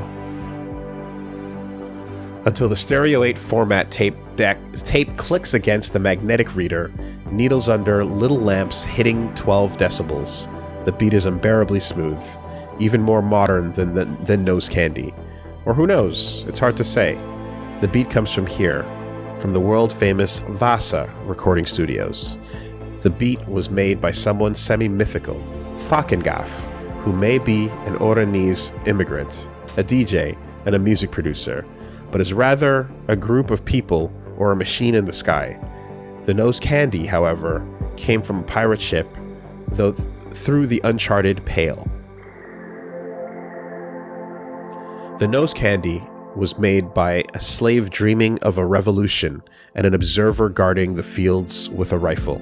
Until the Stereo 8 format tape clicks against the magnetic reader, needles under little lamps hitting 12 decibels. The beat is unbearably smooth, even more modern than Nose Candy. Or who knows? It's hard to say. The beat comes from here, from the world-famous Vasa recording studios. The beat was made by someone semi-mythical, Fakengaf, who may be an Oranese immigrant, a DJ, and a music producer, but is rather a group of people or a machine in the sky. The Nose Candy, however, came from a pirate ship, though through the uncharted Pale. The Nose Candy was made by a slave dreaming of a revolution and an observer guarding the fields with a rifle.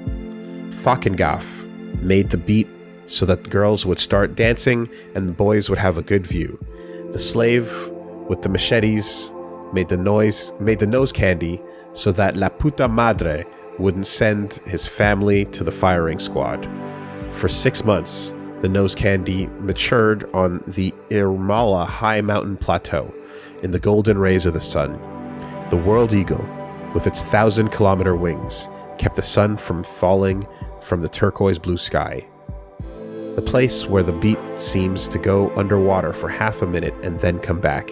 Fakengaf made the beat so that the girls would start dancing and the boys would have a good view. The slave with the machetes made the Nose Candy so that La Puta Madre wouldn't send his family to the firing squad. For 6 months, the Nose Candy matured on the Irmala high mountain plateau in the golden rays of the sun. The World Eagle, with its 1,000-kilometer wings, kept the sun from falling from the turquoise blue sky. The place where the beat seems to go underwater for half a minute and then come back.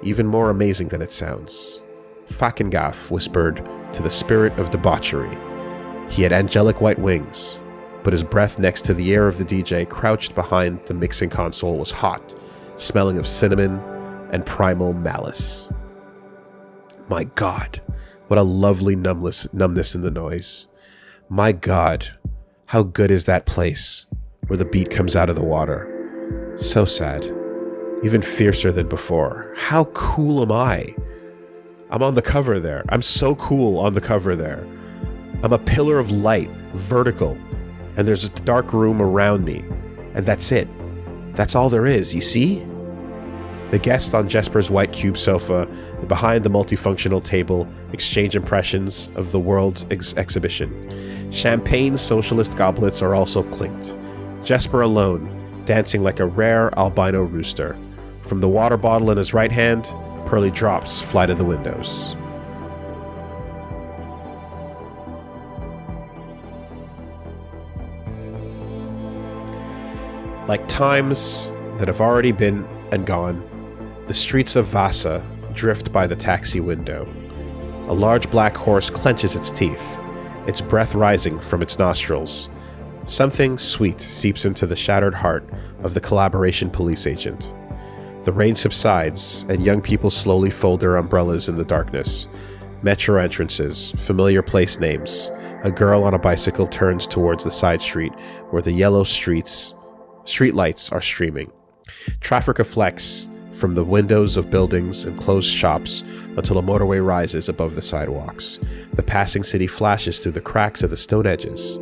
Even more amazing than it sounds. Fakengaf whispered to the spirit of debauchery. He had angelic white wings, but his breath next to the ear of the DJ crouched behind the mixing console was hot, smelling of cinnamon and primal malice. My God, what a lovely numbness in the noise. My God, How good is that place where the beat comes out of the water? So sad. Even fiercer than before. How cool am I? I'm on the cover there. I'm so cool on the cover there. I'm a pillar of light, vertical, and there's a dark room around me. And that's it. That's all there is, you see? The guests on Jesper's white cube sofa and behind the multifunctional table exchange impressions of the world's exhibition. Champagne socialist goblets are also clinked. Jesper alone, dancing like a rare albino rooster. From the water bottle in his right hand, pearly drops fly to the windows. Like times that have already been and gone, the streets of Vasa drift by the taxi window. A large black horse clenches its teeth, its breath rising from its nostrils. Something sweet seeps into the shattered heart of the collaboration police agent. The rain subsides, and young people slowly fold their umbrellas in the darkness. Metro entrances, familiar place names. A girl on a bicycle turns towards the side street where the yellow streetlights are streaming. Traffic reflects from the windows of buildings and closed shops until a motorway rises above the sidewalks. The passing city flashes through the cracks of the stone edges,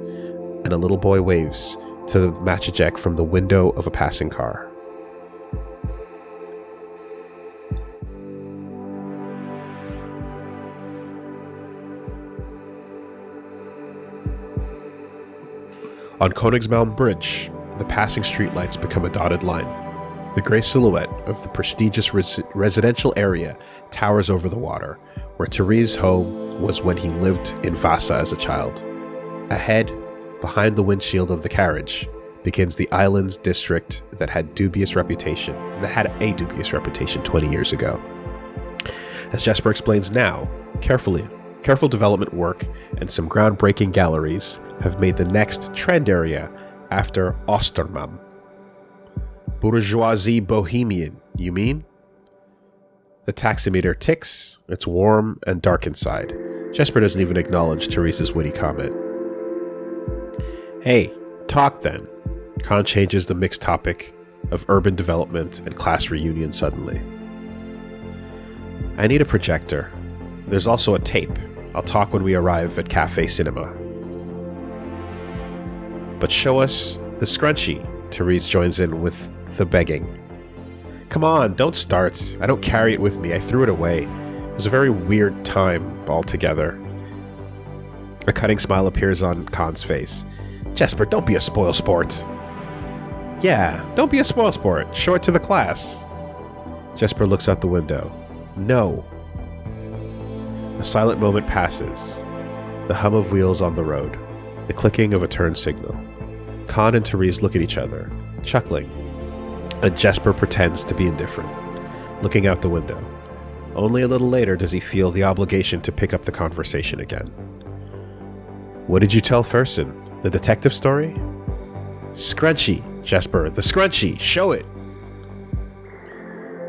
and a little boy waves to the matchajek from the window of a passing car. On Königsmalm Bridge, the passing streetlights become a dotted line. The gray silhouette of the prestigious residential area towers over the water, where Therese's home was when he lived in Vasa as a child. Ahead, behind the windshield of the carriage, begins the island's district that had a dubious reputation 20 years ago. As Jesper explains now, careful development work and some groundbreaking galleries have made the next trend area after Osterman. Bourgeoisie bohemian, you mean? The taximeter ticks, it's warm and dark inside. Jesper doesn't even acknowledge Therese's witty comment. Hey, talk then. Khan changes the mixed topic of urban development and class reunion suddenly. I need a projector. There's also a tape. I'll talk when we arrive at Cafe Cinema. But show us the scrunchie, Therese joins in with the begging. Come on, don't start. I don't carry it with me. I threw it away. It was a very weird time altogether. A cutting smile appears on Khan's face. Jesper, don't be a spoilsport. Yeah, don't be a spoilsport. Show it to the class. Jesper looks out the window. No. A silent moment passes. The hum of wheels on the road. The clicking of a turn signal. Khan and Therese look at each other, chuckling. And Jesper pretends to be indifferent, looking out the window. Only a little later does he feel the obligation to pick up the conversation again. What did you tell Fersen? The detective story? Scrunchie, Jesper, the scrunchie, show it!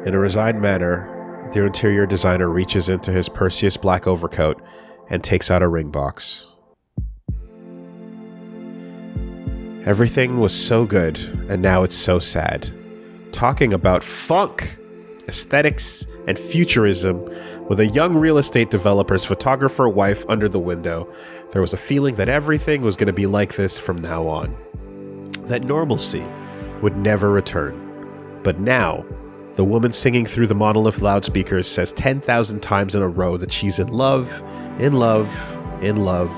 In a resigned manner, the interior designer reaches into his Perseus black overcoat and takes out a ring box. Everything was so good, and now it's so sad. Talking about funk, aesthetics, and futurism with a young real estate developer's photographer wife under the window, there was a feeling that everything was going to be like this from now on. That normalcy would never return. But now, the woman singing through the monolith loudspeakers says 10,000 times in a row that she's in love, in love, in love.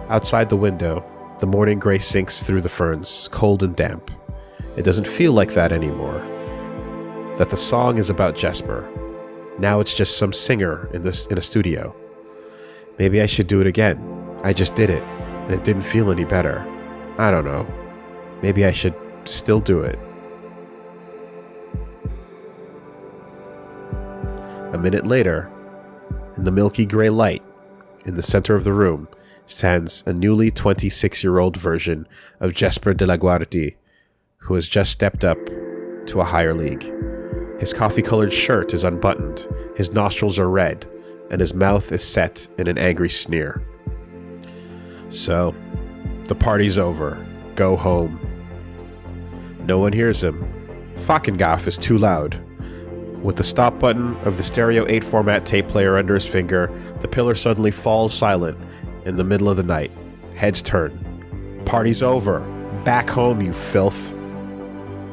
Outside the window, the morning gray sinks through the ferns, cold and damp. It doesn't feel like that anymore. That the song is about Jesper. Now it's just some singer in a studio. Maybe I should do it again. I just did it, and it didn't feel any better. I don't know. Maybe I should still do it. A minute later, in the milky gray light, in the center of the room, stands a newly 26-year-old version of Jesper de la Guardi, who has just stepped up to a higher league. His coffee-colored shirt is unbuttoned, his nostrils are red, and his mouth is set in an angry sneer. So, The party's over. Go home. No one hears him. Fakengaf is too loud. With the stop button of the Stereo 8 format tape player under his finger, the pillar suddenly falls silent in the middle of the night. Heads turn. Party's over. Back home, you filth.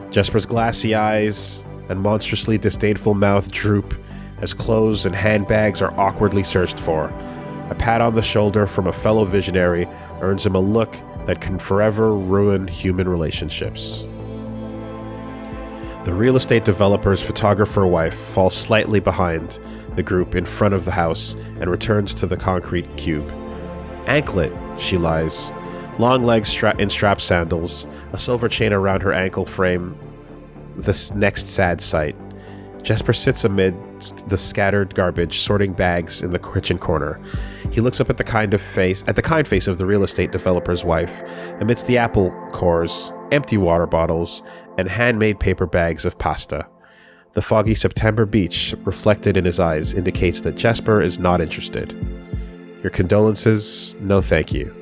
Jesper's glassy eyes and monstrously disdainful mouth droop as clothes and handbags are awkwardly searched for. A pat on the shoulder from a fellow visionary earns him a look that can forever ruin human relationships. The real estate developer's photographer wife falls slightly behind the group in front of the house and returns to the concrete cube. Anklet, she lies, long legs in strap sandals, a silver chain around her ankle frame, this next sad sight. Jesper sits amid the scattered garbage, sorting bags in the kitchen corner. He looks up at the kind face of the real estate developer's wife, amidst the apple cores, empty water bottles, and handmade paper bags of pasta. The foggy September beach reflected in his eyes indicates that Jesper is not interested. Your condolences? No thank you.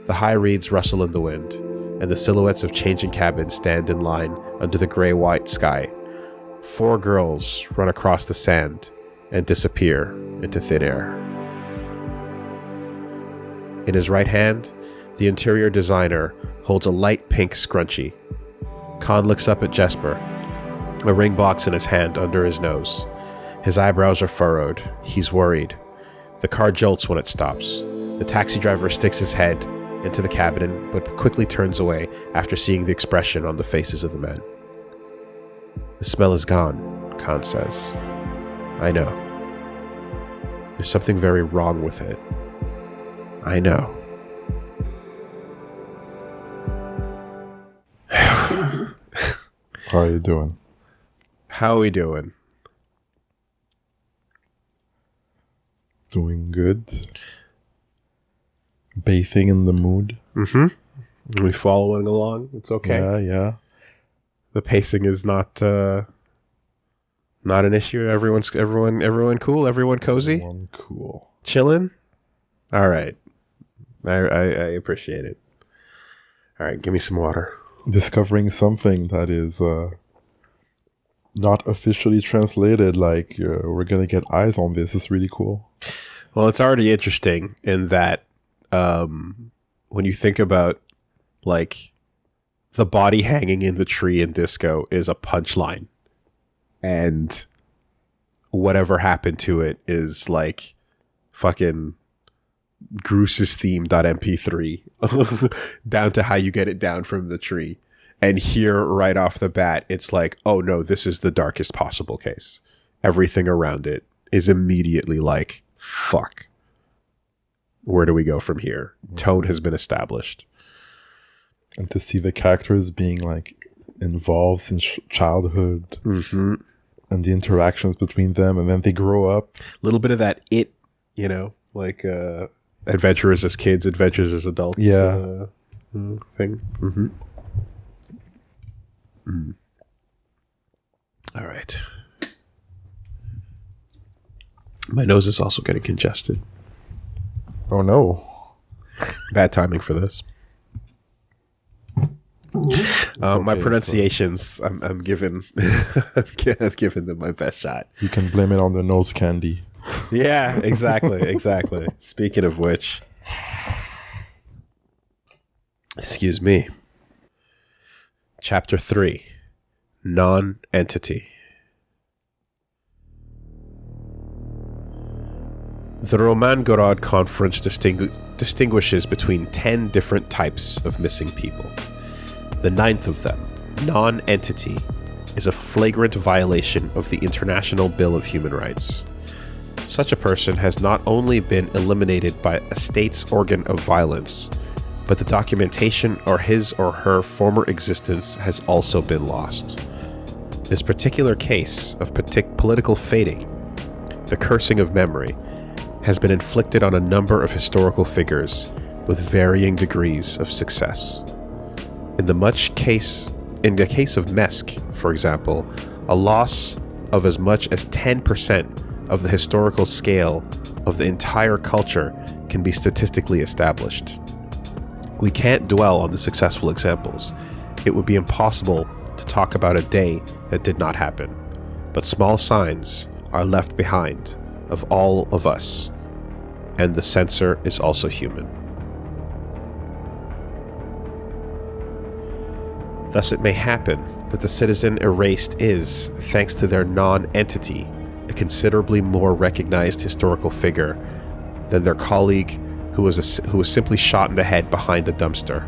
The high reeds rustle in the wind, and the silhouettes of changing cabins stand in line under the gray-white sky. 4 girls run across the sand and disappear into thin air. In his right hand, the interior designer holds a light pink scrunchie. Khan looks up at Jesper, a ring box in his hand under his nose. His eyebrows are furrowed. He's worried. The car jolts when it stops. The taxi driver sticks his head into the cabin, but quickly turns away after seeing the expression on the faces of the men. The smell is gone, Khan says. I know. There's something very wrong with it. I know. How are you doing? How are we doing? Doing good. Bathing in the mood. Mm-hmm. We following along. It's okay. Yeah. The pacing is not an issue. Everyone cool. Everyone cozy. Everyone cool. Chilling. All right. I appreciate it. All right, give me some water. Discovering something that is not officially translated. Like we're gonna get eyes on this. Is really cool. Well, it's already interesting in that when you think about like the body hanging in the tree in Disco is a punchline, and whatever happened to it is like fucking Gruce's theme.mp3 down to how you get it down from the tree. And here right off the bat, it's like, oh no, this is the darkest possible case. Everything around it is immediately like, fuck. Where do we go from here? Tone has been established. And to see the characters being like involved in childhood and the interactions between them, and then they grow up. A little bit of that like adventures as kids, adventures as adults. Yeah. Thing. All right. My nose is also getting congested. Oh no. Bad timing for this. My pronunciations, I'm giving I've given them my best shot. You can blame it on the nose candy. Yeah, exactly. Speaking of which, excuse me. Chapter 3, Non-Entity. The Roman-Gorod Conference distinguishes between 10 different types of missing people. The 9th of them, non-entity, is a flagrant violation of the International Bill of Human Rights. Such a person has not only been eliminated by a state's organ of violence, but the documentation of his or her former existence has also been lost. This particular case of political fading, the cursing of memory, has been inflicted on a number of historical figures with varying degrees of success. In the case of Mesk, for example, a loss of as much as 10% of the historical scale of the entire culture can be statistically established. We can't dwell on the successful examples. It would be impossible to talk about a day that did not happen. But small signs are left behind of all of us, and the censor is also human. Thus it may happen that the citizen erased is, thanks to their non-entity, a considerably more recognized historical figure than their colleague who was simply shot in the head behind a dumpster.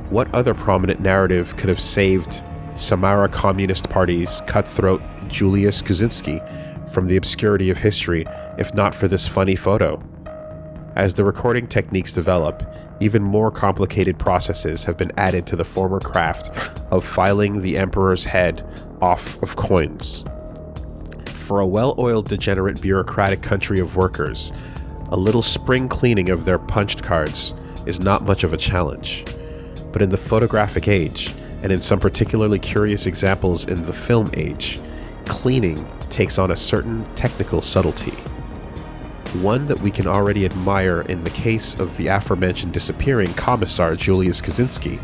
What other prominent narrative could have saved Samara Communist Party's cutthroat Julius Kuczynski from the obscurity of history if not for this funny photo? As the recording techniques develop, even more complicated processes have been added to the former craft of filing the emperor's head off of coins. For a well-oiled, degenerate, bureaucratic country of workers, a little spring cleaning of their punched cards is not much of a challenge. But in the photographic age, and in some particularly curious examples in the film age, cleaning takes on a certain technical subtlety. One that we can already admire in the case of the aforementioned disappearing Commissar Julius Kuczynski,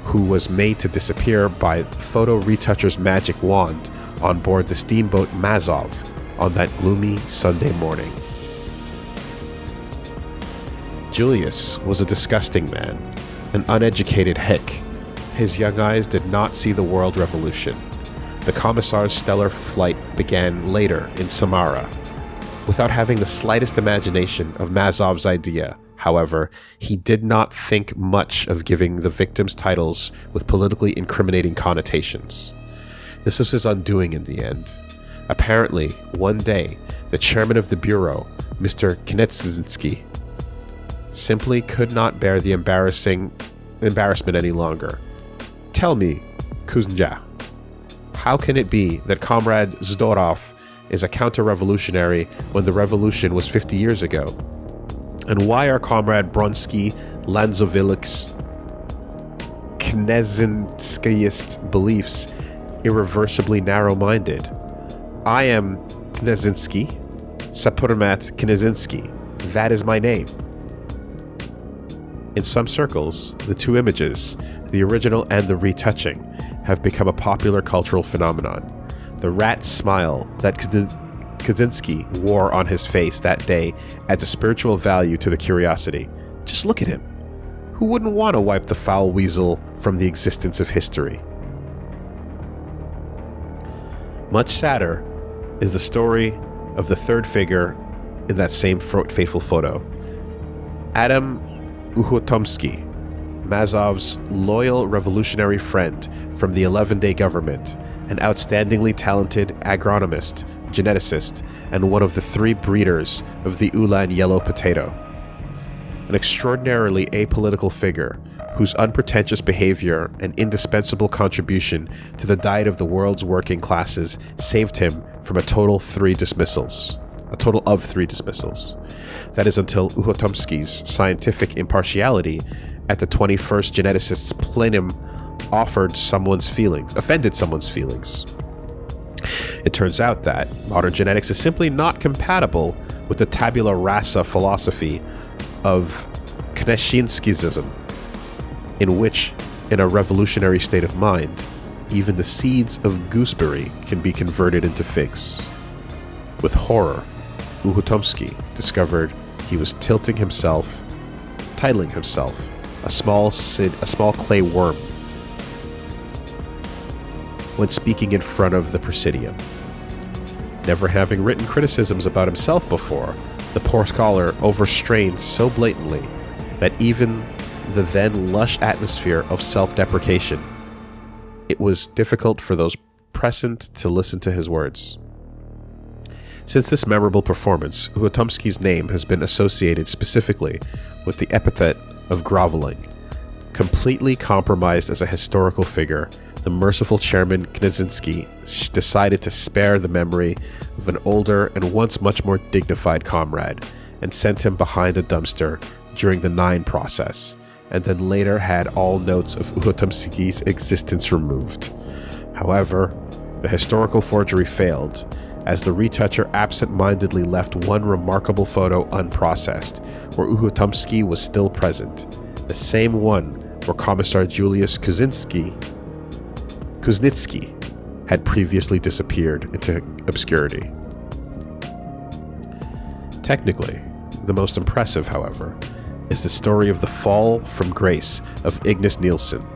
who was made to disappear by photo retoucher's magic wand on board the steamboat Mazov on that gloomy Sunday morning. Julius was a disgusting man, an uneducated hick. His young eyes did not see the world revolution. The Commissar's stellar flight began later in Samara. Without having the slightest imagination of Mazov's idea, however, he did not think much of giving the victims titles with politically incriminating connotations. This was his undoing in the end. Apparently, one day, the chairman of the bureau, Mr. Knetzinski, simply could not bear the embarrassment any longer. Tell me, Kuznja, how can it be that Comrade Zdorov is a counter-revolutionary when the revolution was 50 years ago? And why are Comrade Bronsky Lanzovilik's Knezinskiist beliefs irreversibly narrow-minded? I am Knezinski, Sapurmat Knezinski. That is my name. In some circles, the two images, the original and the retouching, have become a popular cultural phenomenon. The rat smile that Kuczynski wore on his face that day adds a spiritual value to the curiosity. Just look at him. Who wouldn't want to wipe the foul weasel from the existence of history? Much sadder is the story of the third figure in that same faithful photo. Adam Uhotomsky, Mazov's loyal revolutionary friend from the 11-day government, an outstandingly talented agronomist, geneticist, and one of the 3 breeders of the Ulan yellow potato. An extraordinarily apolitical figure whose unpretentious behavior and indispensable contribution to the diet of the world's working classes saved him from a total of 3 dismissals. That is until Uhotomsky's scientific impartiality at the 21st Geneticists' Plenum offended someone's feelings. It turns out that modern genetics is simply not compatible with the tabula rasa philosophy of Kneshinskism, in which, in a revolutionary state of mind, even the seeds of gooseberry can be converted into figs. With horror, Uhotomsky discovered he was titling himself a small clay worm when speaking in front of the Presidium. Never having written criticisms about himself before, the poor scholar overstrained so blatantly that even the then lush atmosphere of self-deprecation, it was difficult for those present to listen to his words. Since this memorable performance, Uhotomsky's name has been associated specifically with the epithet of groveling. Completely compromised as a historical figure, the merciful chairman Knedzinski decided to spare the memory of an older and once much more dignified comrade and sent him behind a dumpster during the 9 process, and then later had all notes of Uhotomsky's existence removed. However, the historical forgery failed, as the retoucher absent-mindedly left one remarkable photo unprocessed, where Uhutomsky was still present, the same one where Commissar Julius Kuznitsky had previously disappeared into obscurity. Technically, the most impressive, however, is the story of the fall from grace of Ignace Nielsen,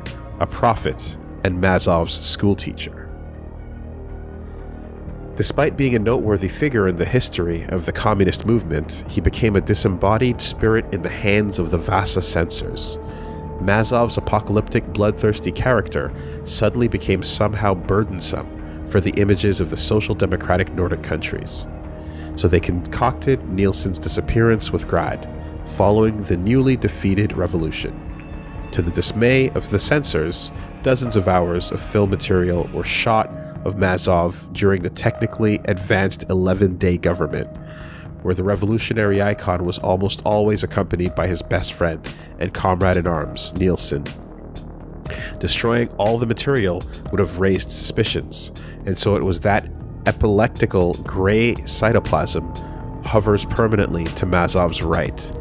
a prophet and Mazov's schoolteacher. Despite being a noteworthy figure in the history of the communist movement, he became a disembodied spirit in the hands of the Vasa censors. Mazov's apocalyptic, bloodthirsty character suddenly became somehow burdensome for the images of the social democratic Nordic countries. So they concocted Nielsen's disappearance with Grad, following the newly defeated revolution. To the dismay of the censors, dozens of hours of film material were shot of Mazov during the technically advanced 11-day government, where the revolutionary icon was almost always accompanied by his best friend and comrade-in-arms, Nielsen. Destroying all the material would have raised suspicions, and so it was that epileptical gray cytoplasm hovers permanently to Mazov's right.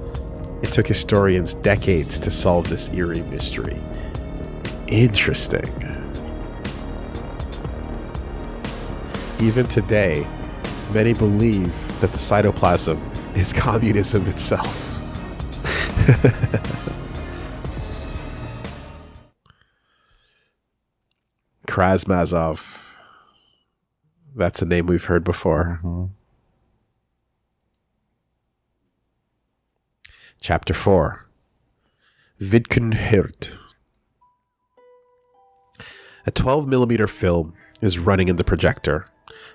It took historians decades to solve this eerie mystery. Interesting. Even today, many believe that the cytoplasm is communism itself. Krasmazov. That's a name we've heard before. Mm-hmm. Chapter 4. VIDKUN hört. A 12mm film is running in the projector.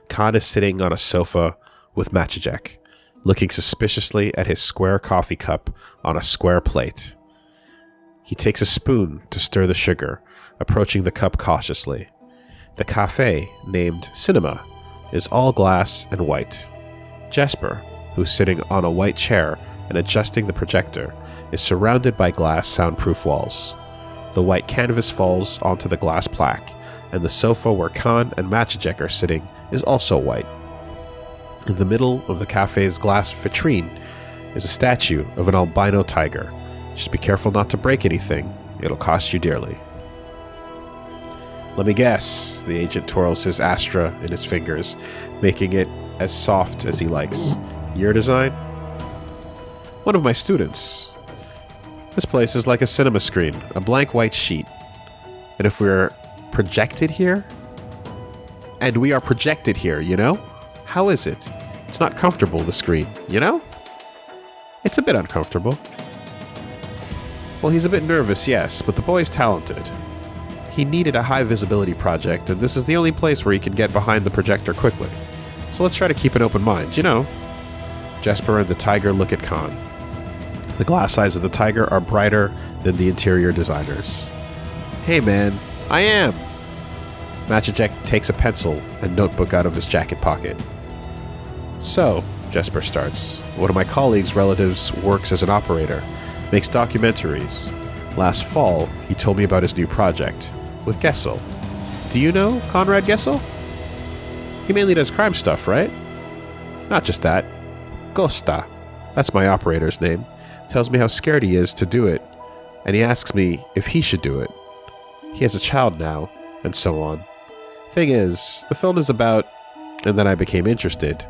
Khan is sitting on a sofa with Matchajek, looking suspiciously at his square coffee cup on a square plate. He takes a spoon to stir the sugar, approaching the cup cautiously. The cafe, named Cinema, is all glass and white. Jesper, who's sitting on a white chair and adjusting the projector, is surrounded by glass soundproof walls. The white canvas falls onto the glass plaque, and the sofa where Khan and Matchajek are sitting is also white. In the middle of the cafe's glass vitrine is a statue of an albino tiger. Just be careful not to break anything. It'll cost you dearly. Let me guess. The agent twirls his Astra in his fingers, making it as soft as he likes. Your design? One of my students. This place is like a cinema screen, a blank white sheet. And if we're projected here? And we are projected here, you know? How is it? It's not comfortable, the screen, you know? It's a bit uncomfortable. Well, he's a bit nervous, yes, but the boy's talented. He needed a high visibility project, and this is the only place where he can get behind the projector quickly. So let's try to keep an open mind, you know? Jesper and the tiger look at Khan. The glass eyes of the tiger are brighter than the interior designers. Hey man, I am! Matchajek takes a pencil and notebook out of his jacket pocket. So, Jesper starts, one of my colleagues' relatives works as an operator, makes documentaries. Last fall, he told me about his new project, with Gessel. Do you know Konrad Gessel? He mainly does crime stuff, right? Not just that. Gosta, that's my operator's name, tells me how scared he is to do it, and he asks me if he should do it. He has a child now, and so on. Thing is, the film is about, and then I became interested,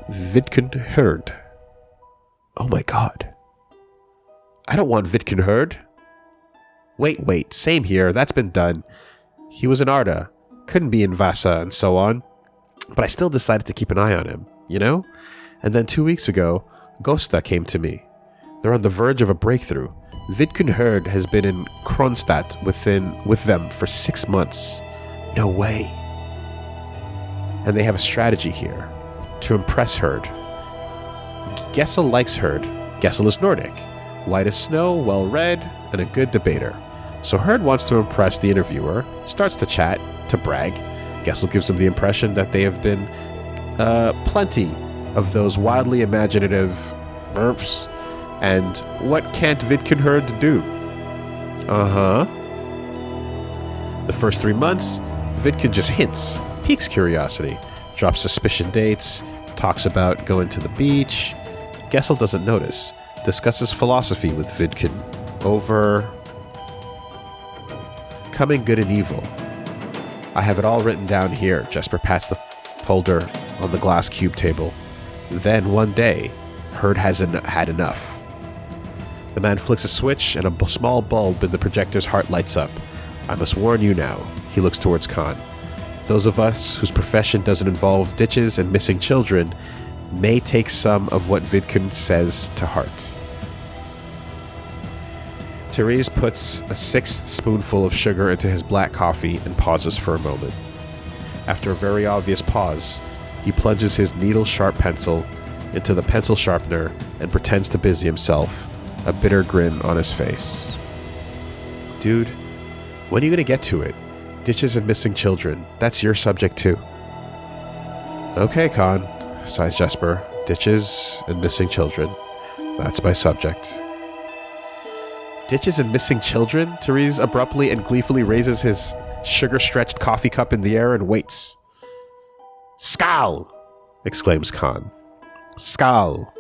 VIDKUN hört. Oh my god. I don't want VIDKUN hört. Wait, same here, that's been done. He was in Arda, couldn't be in Vasa, and so on. But I still decided to keep an eye on him, you know? And then 2 weeks ago, Gosta came to me. They're on the verge of a breakthrough. VIDKUN hört has been in Kronstadt with them for 6 months. No way. And they have a strategy here. To impress Herd. Gessel likes Herd. Gessel is Nordic. White as snow, well-read, and a good debater. So Herd wants to impress the interviewer, starts to chat, to brag. Gessel gives him the impression that they have been plenty of those wildly imaginative burps. And what can't VIDKUN hört do? The first 3 months, VIDKUN just hints, piques curiosity. drops suspicion dates, talks about going to the beach. Gessel doesn't notice, discusses philosophy with Vidkun over coming good and evil. I have it all written down here. Jesper pats the folder on the glass cube table. Then one day, Herd has had enough. The man flicks a switch and a small bulb in the projector's heart lights up. I must warn you now. He looks towards Khan. Those of us whose profession doesn't involve ditches and missing children may take some of what Vidkun says to heart. Therese puts a 6th spoonful of sugar into his black coffee and pauses for a moment. After a very obvious pause, he plunges his needle-sharp pencil into the pencil sharpener and pretends to busy himself, a bitter grin on his face. Dude, when are you gonna get to it? Ditches and missing children, that's your subject too. Okay, Khan, sighs Jesper. Ditches and missing children, that's my subject. Ditches and missing children? Therese abruptly and gleefully raises his sugar-stretched coffee cup in the air and waits. Skal! Exclaims Khan. Skal,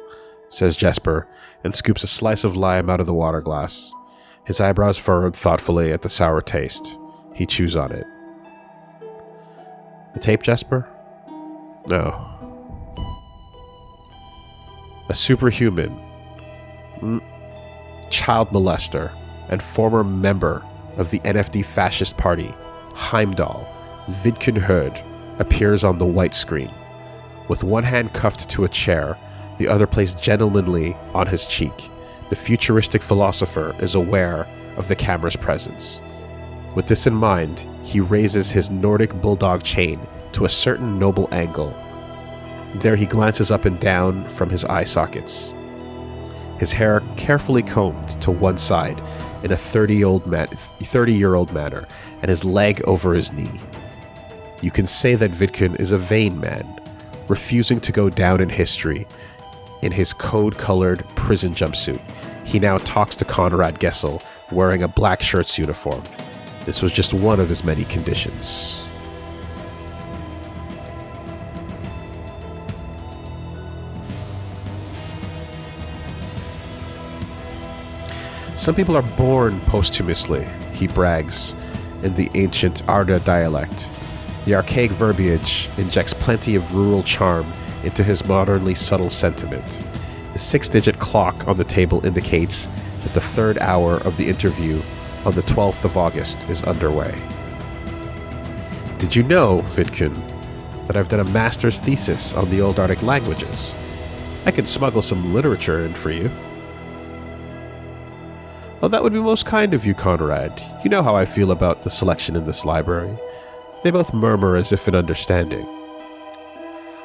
says Jesper, and scoops a slice of lime out of the water glass. His eyebrows furrowed thoughtfully at the sour taste. He chews on it. The tape, Jesper? No. A superhuman, child molester, and former member of the NFD fascist party, Heimdall, Vidkun Herd, appears on the white screen. With one hand cuffed to a chair, the other placed gentlemanly on his cheek, the futuristic philosopher is aware of the camera's presence. With this in mind, he raises his Nordic bulldog chain to a certain noble angle. There he glances up and down from his eye sockets. His hair carefully combed to one side in a 30-year-old manner, and his leg over his knee. You can say that Vidkun is a vain man, refusing to go down in history. In his code-colored prison jumpsuit, he now talks to Conrad Gessel, wearing a black shirt's uniform. This was just one of his many conditions. Some people are born posthumously, he brags, in the ancient Arda dialect. The archaic verbiage injects plenty of rural charm into his modernly subtle sentiment. The 6-digit clock on the table indicates that the 3rd hour of the interview on the 12th of August is underway. Did you know, Vidkun, that I've done a master's thesis on the old Arctic languages? I can smuggle some literature in for you. Well, that would be most kind of you, Conrad. You know how I feel about the selection in this library. They both murmur as if in understanding.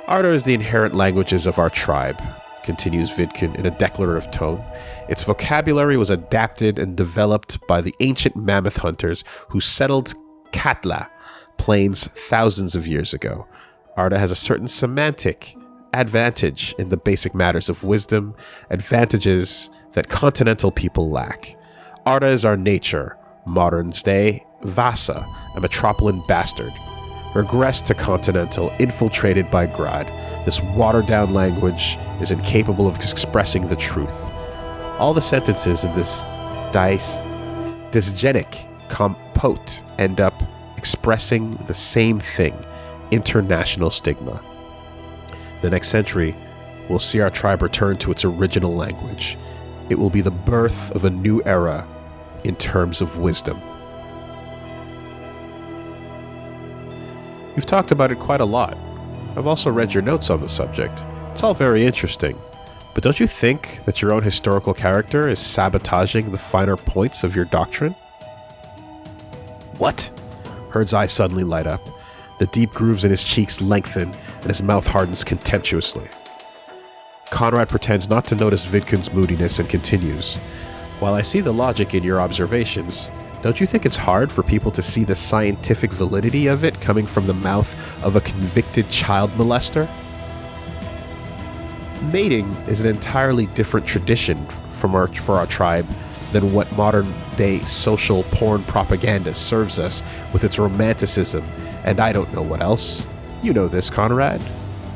Arda is the inherent languages of our tribe, continues Vidkun in a declarative tone. Its vocabulary was adapted and developed by the ancient mammoth hunters who settled Katla plains thousands of years ago. Arda has a certain semantic advantage in the basic matters of wisdom, advantages that continental people lack. Arda is our nature, modern's day Vasa, a metropolitan bastard. Regressed to continental, infiltrated by Grad, this watered-down language is incapable of expressing the truth. All the sentences in this dysgenic compote end up expressing the same thing, international stigma. The next century will see our tribe return to its original language. It will be the birth of a new era in terms of wisdom. You've talked about it quite a lot. I've also read your notes on the subject. It's all very interesting. But don't you think that your own historical character is sabotaging the finer points of your doctrine? What? Herd's eyes suddenly light up. The deep grooves in his cheeks lengthen, and his mouth hardens contemptuously. Conrad pretends not to notice Vidkun's moodiness and continues. While I see the logic in your observations, don't you think it's hard for people to see the scientific validity of it coming from the mouth of a convicted child molester? Mating is an entirely different tradition for our tribe than what modern-day social porn propaganda serves us with its romanticism, and I don't know what else. You know this, Conrad.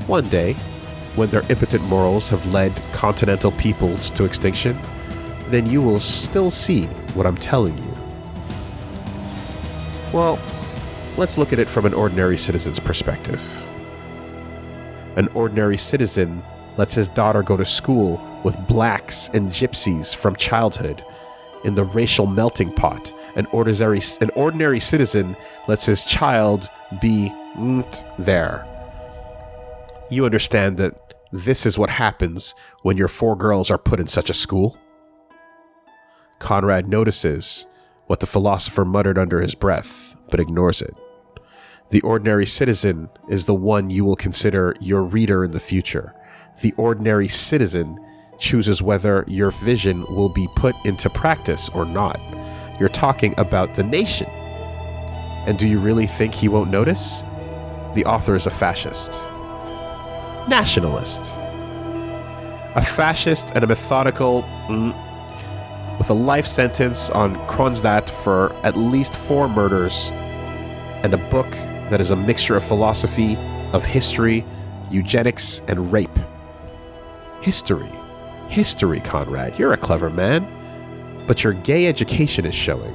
One day, when their impotent morals have led continental peoples to extinction, then you will still see what I'm telling you. Well, let's look at it from an ordinary citizen's perspective. An ordinary citizen lets his daughter go to school with blacks and gypsies from childhood in the racial melting pot. An ordinary citizen lets his child be there. You understand that this is what happens when your 4 girls are put in such a school? Conrad notices what the philosopher muttered under his breath, but ignores it. The ordinary citizen is the one you will consider your reader in the future. The ordinary citizen chooses whether your vision will be put into practice or not. You're talking about the nation. And do you really think he won't notice? The author is a fascist. Nationalist. A fascist and a methodical with a life sentence on Kronstadt for at least 4 murders, and a book that is a mixture of philosophy, of history, eugenics, and rape. History, Conrad. You're a clever man. But your gay education is showing.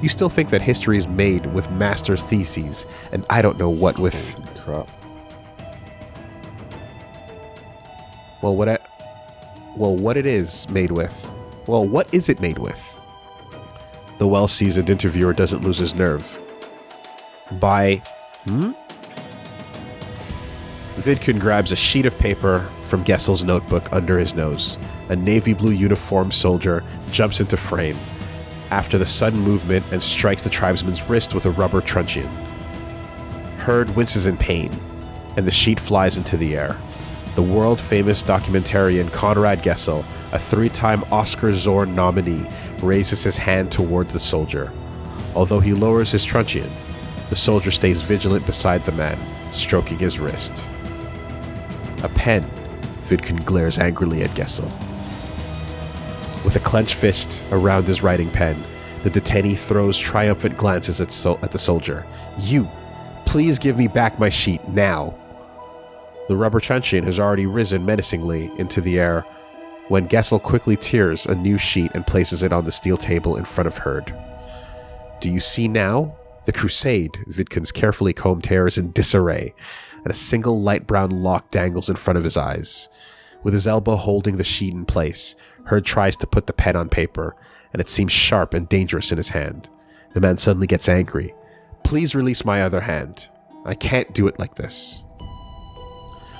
You still think that history is made with master's theses, and I don't know what with... Crap. What it is made with? Well, what is it made with? The well-seasoned interviewer doesn't lose his nerve. By... Vidkun grabs a sheet of paper from Gessel's notebook under his nose. A navy blue uniformed soldier jumps into frame after the sudden movement and strikes the tribesman's wrist with a rubber truncheon. Hurd winces in pain, and the sheet flies into the air. The world-famous documentarian Conrad Gessel, a 3-time Oscar Zorn nominee, raises his hand toward the soldier. Although he lowers his truncheon, the soldier stays vigilant beside the man, stroking his wrist. A pen. Vidkun glares angrily at Gessel. With a clenched fist around his writing pen, the detainee throws triumphant glances at the soldier. You! Please give me back my sheet, now! The rubber truncheon has already risen menacingly into the air when Gessel quickly tears a new sheet and places it on the steel table in front of Hurd. Do you see now? The crusade, Vidkun's carefully combed hair is in disarray, and a single light brown lock dangles in front of his eyes. With his elbow holding the sheet in place, Hurd tries to put the pen on paper, and it seems sharp and dangerous in his hand. The man suddenly gets angry. Please release my other hand. I can't do it like this.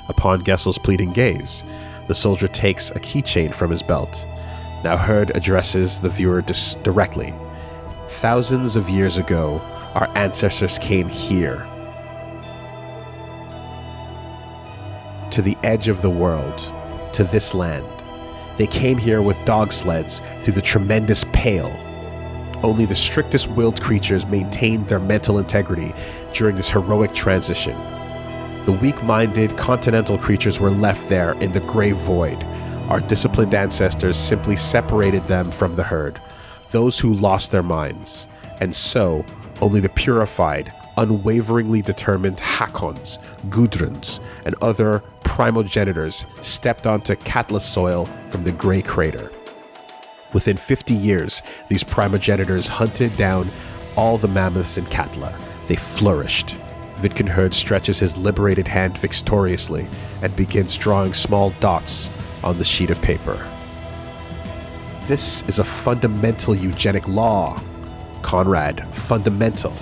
Upon Gessel's pleading gaze, the soldier takes a keychain from his belt. Now Hurd addresses the viewer directly. Thousands of years ago, our ancestors came here, to the edge of the world, to this land. They came here with dog sleds through the tremendous Pale. Only the strictest willed creatures maintained their mental integrity during this heroic transition. The weak-minded continental creatures were left there in the gray void. Our disciplined ancestors simply separated them from the herd, those who lost their minds. And so, only the purified, unwaveringly determined Hakons, Gudruns, and other primogenitors stepped onto Katla's soil from the Grey Crater. Within 50 years, these primogenitors hunted down all the mammoths in Katla. They flourished. Vidkun Hurd stretches his liberated hand victoriously and begins drawing small dots on the sheet of paper. This is a fundamental eugenic law. Conrad, fundamental.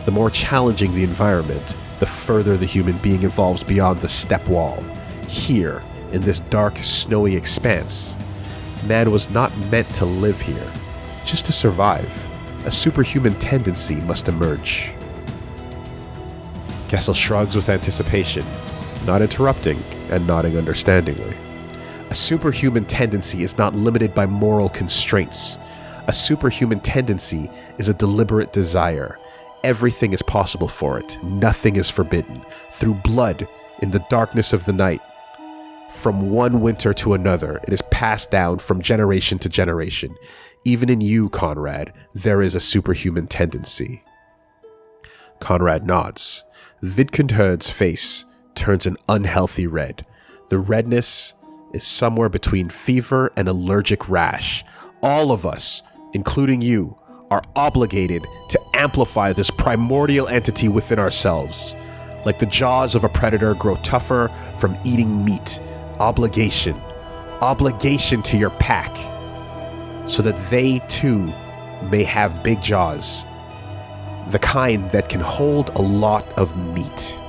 The more challenging the environment, the further the human being evolves beyond the steppe wall. Here, in this dark, snowy expanse, man was not meant to live here, just to survive. A superhuman tendency must emerge. Gessel shrugs with anticipation, not interrupting and nodding understandingly. A superhuman tendency is not limited by moral constraints. A superhuman tendency is a deliberate desire. Everything is possible for it. Nothing is forbidden. Through blood, in the darkness of the night, from one winter to another, it is passed down from generation to generation. Even in you, Conrad, there is a superhuman tendency. Conrad nods. Vidkun Herd's face turns an unhealthy red. The redness is somewhere between fever and allergic rash. All of us, including you, are obligated to amplify this primordial entity within ourselves. Like the jaws of a predator grow tougher from eating meat. Obligation to your pack, so that they too may have big jaws, the kind that can hold a lot of meat.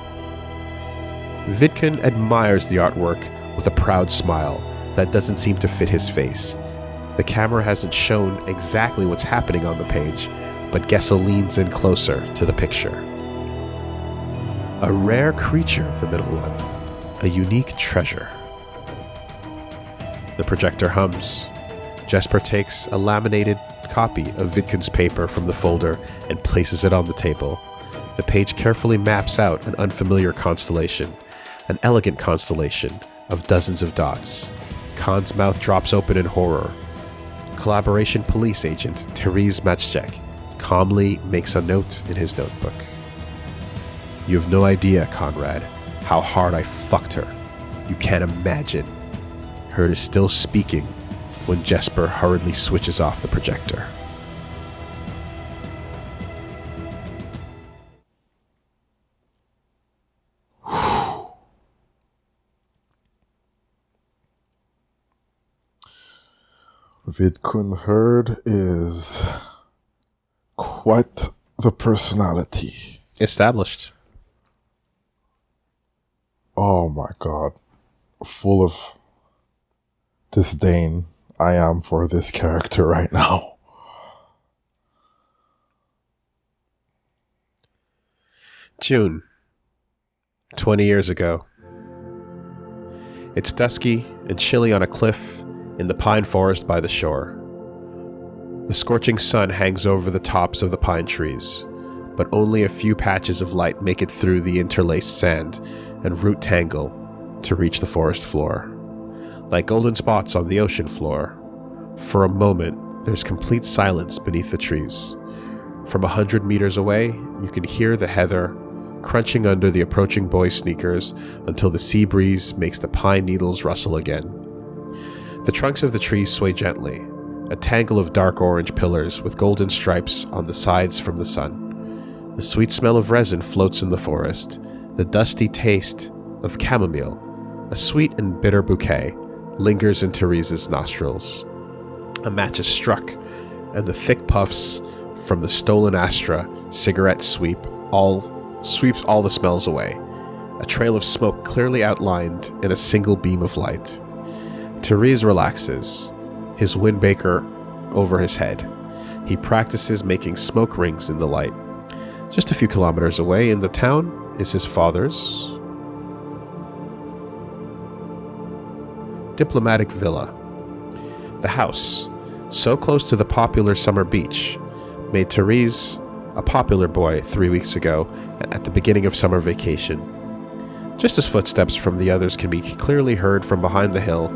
Vidkun admires the artwork with a proud smile that doesn't seem to fit his face. The camera hasn't shown exactly what's happening on the page, but Gessel leans in closer to the picture. A rare creature, the middle one. A unique treasure. The projector hums. Jesper takes a laminated copy of Vidkun's paper from the folder and places it on the table. The page carefully maps out an unfamiliar constellation, an elegant constellation of dozens of dots. Khan's mouth drops open in horror. Collaboration police agent Therese Matschek calmly makes a note in his notebook. You have no idea, Conrad, how hard I fucked her. You can't imagine. Herd is still speaking when Jesper hurriedly switches off the projector. Vidkun Herd is quite the personality. Established. Oh my god. Full of disdain I am for this character right now. June, 20 years ago. It's dusky and chilly on a cliff in the pine forest by the shore. The scorching sun hangs over the tops of the pine trees, but only a few patches of light make it through the interlaced sand and root tangle to reach the forest floor. Like golden spots on the ocean floor, for a moment, there's complete silence beneath the trees. From 100 meters away, you can hear the heather crunching under the approaching boy's sneakers until the sea breeze makes the pine needles rustle again. The trunks of the trees sway gently, a tangle of dark orange pillars with golden stripes on the sides from the sun. The sweet smell of resin floats in the forest, the dusty taste of chamomile, a sweet and bitter bouquet, lingers in Therese's nostrils. A match is struck, and the thick puffs from the stolen Astra cigarette sweeps all the smells away. A trail of smoke clearly outlined in a single beam of light. Therese relaxes, his windbreaker over his head. He practices making smoke rings in the light. Just a few kilometers away in the town is his father's diplomatic villa. The house, so close to the popular summer beach, made Therese a popular boy 3 weeks ago at the beginning of summer vacation. Just as footsteps from the others can be clearly heard from behind the hill,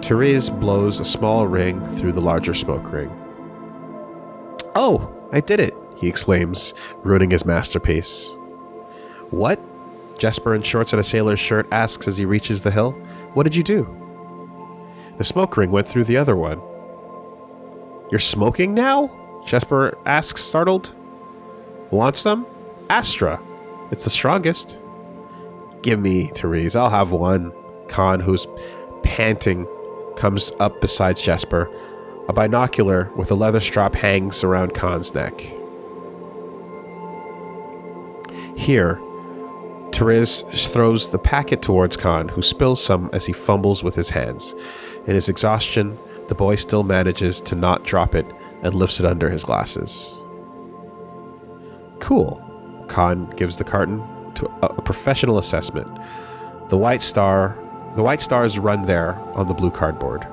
Therese blows a small ring through the larger smoke ring. "Oh, I did it," he exclaims, ruining his masterpiece. "What?" Jesper in shorts and a sailor's shirt asks as he reaches the hill. "What did you do?" "The smoke ring went through the other one." "You're smoking now?" Jesper asks, startled. "Want some?" "Astra. It's the strongest." "Give me, Therese. I'll have one." Khan, who's panting, comes up beside Jesper. A binocular with a leather strap hangs around Khan's neck. Here, Therese throws the packet towards Khan, who spills some as he fumbles with his hands. In his exhaustion, the boy still manages to not drop it and lifts it under his glasses. "Cool." Khan gives the carton to a professional assessment. The white stars run there on the blue cardboard.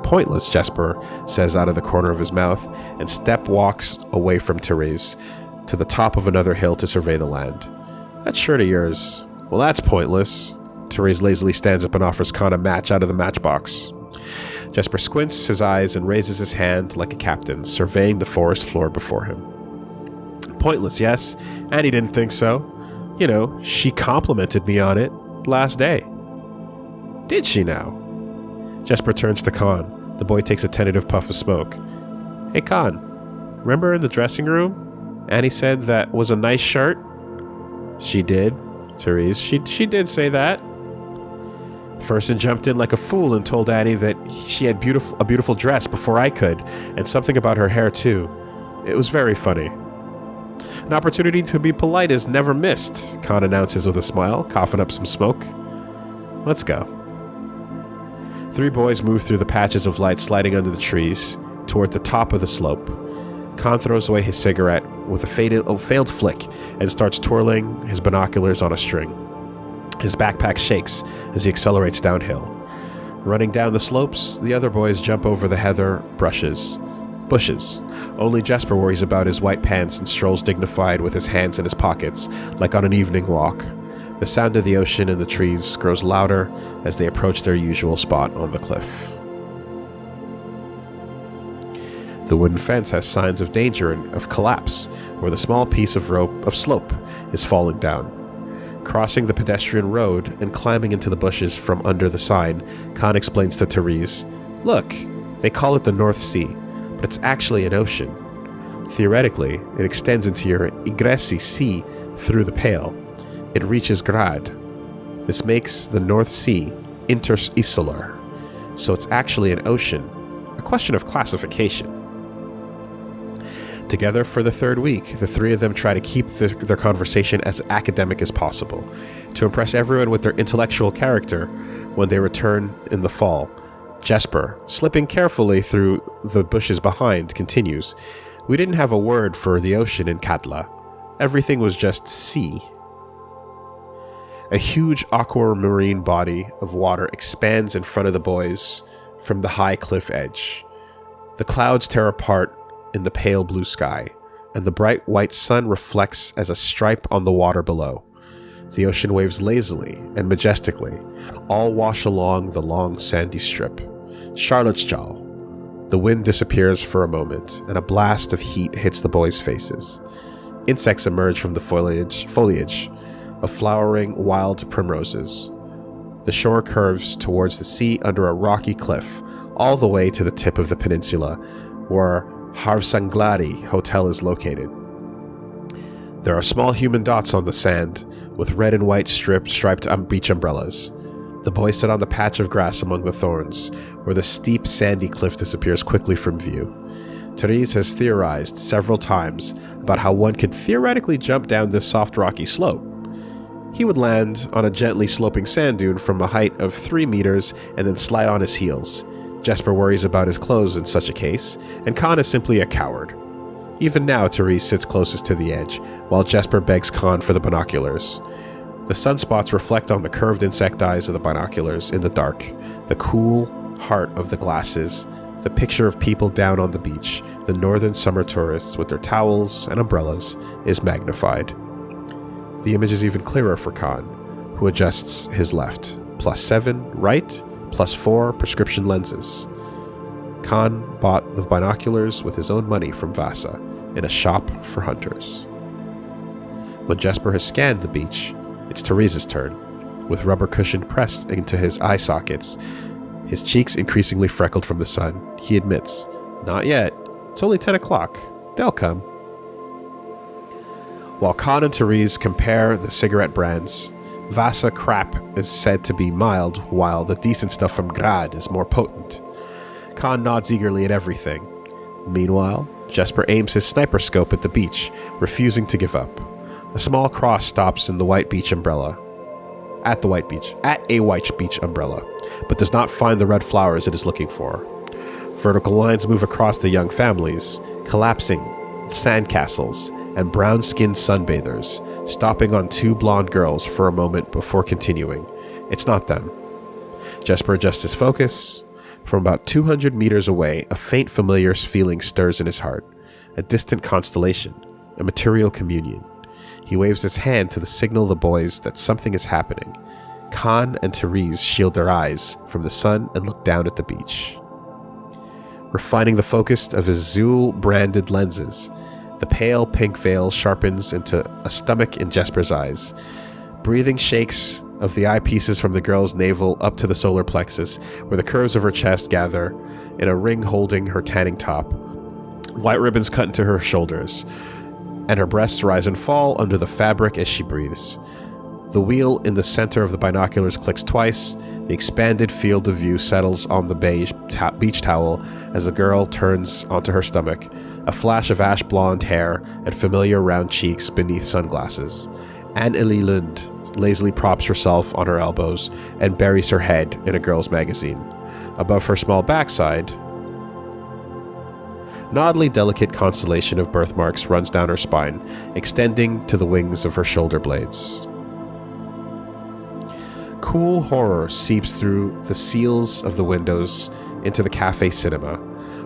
"Pointless," Jesper says out of the corner of his mouth, and walks away from Therese to the top of another hill to survey the land. "That shirt of yours, well, that's pointless." Therese lazily stands up and offers Khan a match out of the matchbox. Jesper squints his eyes and raises his hand like a captain, surveying the forest floor before him. Pointless, yes? Annie didn't think so. You know, she complimented me on it last day. Did she now? Jesper turns to Khan. The boy takes a tentative puff of smoke. Hey, Khan, remember in the dressing room? Annie said that was a nice shirt? She did, Therese. She did say that. Fersen jumped in like a fool and told Annie that she had a beautiful dress before I could, and something about her hair too. It was very funny. An opportunity to be polite is never missed, Khan announces with a smile, coughing up some smoke. Let's go. 3 boys move through the patches of light sliding under the trees toward the top of the slope. Khan throws away his cigarette with a failed flick and starts twirling his binoculars on a string. His backpack shakes as he accelerates downhill. Running down the slopes, the other boys jump over the heather bushes. Only Jesper worries about his white pants and strolls dignified with his hands in his pockets, like on an evening walk. The sound of the ocean and the trees grows louder as they approach their usual spot on the cliff. The wooden fence has signs of danger and of collapse, where the small piece of slope is falling down. Crossing the pedestrian road and climbing into the bushes from under the sign, Khan explains to Therese, "Look, they call it the North Sea, but it's actually an ocean. Theoretically, it extends into your Igressi Sea through the Pale. It reaches Grad. This makes the North Sea interinsular, so it's actually an ocean, a question of classification." Together for the 3rd week, the 3 of them try to keep their conversation as academic as possible, to impress everyone with their intellectual character when they return in the fall. Jesper, slipping carefully through the bushes behind, continues, "We didn't have a word for the ocean in Katla. Everything was just sea." A huge aquamarine body of water expands in front of the boys from the high cliff edge. The clouds tear apart in the pale blue sky, and the bright white sun reflects as a stripe on the water below. The ocean waves lazily and majestically, all wash along the long sandy strip. CHARLOTTESJAL. The wind disappears for a moment, and a blast of heat hits the boys' faces. Insects emerge from the foliage of flowering wild primroses. The shore curves towards the sea under a rocky cliff, all the way to the tip of the peninsula, where Harvsangladi Hotel is located. There are small human dots on the sand, with red and white striped beach umbrellas. The boys sit on the patch of grass among the thorns, where the steep sandy cliff disappears quickly from view. Therese has theorized several times about how one could theoretically jump down this soft rocky slope. He would land on a gently sloping sand dune from a height of 3 meters and then slide on his heels. Jesper worries about his clothes in such a case, and Khan is simply a coward. Even now, Therese sits closest to the edge, while Jesper begs Khan for the binoculars. The sunspots reflect on the curved insect eyes of the binoculars in the dark, the cool heart of the glasses, the picture of people down on the beach, the northern summer tourists with their towels and umbrellas, is magnified. The image is even clearer for Khan, who adjusts his left, +7 right, +4 prescription lenses. Khan bought the binoculars with his own money from Vasa in a shop for hunters. When Jesper has scanned the beach, it's Therese's turn. With rubber cushion pressed into his eye sockets, his cheeks increasingly freckled from the sun, he admits, "Not yet. It's only 10 o'clock. They'll come." While Khan and Therese compare the cigarette brands, Vasa crap is said to be mild, while the decent stuff from Grad is more potent. Khan nods eagerly at everything. Meanwhile, Jesper aims his sniper scope at the beach, refusing to give up. A small cross stops in the white beach umbrella. At a white beach umbrella, but does not find the red flowers it is looking for. Vertical lines move across the young families, collapsing sandcastles, and brown-skinned sunbathers, stopping on 2 blonde girls for a moment before continuing. It's not them. Jesper adjusts his focus. From about 200 meters away, a faint familiar feeling stirs in his heart. A distant constellation, a material communion. He waves his hand to signal the boys that something is happening. Khan and Therese shield their eyes from the sun and look down at the beach. Refining the focus of his Zool-branded lenses, The pale pink veil sharpens into a stomach in Jesper's eyes. Breathing shakes of the eyepieces from the girl's navel up to the solar plexus, where the curves of her chest gather in a ring holding her tanning top. White ribbons cut into her shoulders, and her breasts rise and fall under the fabric as she breathes. The wheel in the center of the binoculars clicks twice. The expanded field of view settles on the beige beach towel as the girl turns onto her stomach, a flash of ash blonde hair and familiar round cheeks beneath sunglasses. Anne-Elie Lund lazily props herself on her elbows and buries her head in a girl's magazine. Above her small backside, an oddly delicate constellation of birthmarks runs down her spine, extending to the wings of her shoulder blades. Cool horror seeps through the seals of the windows into the cafe cinema,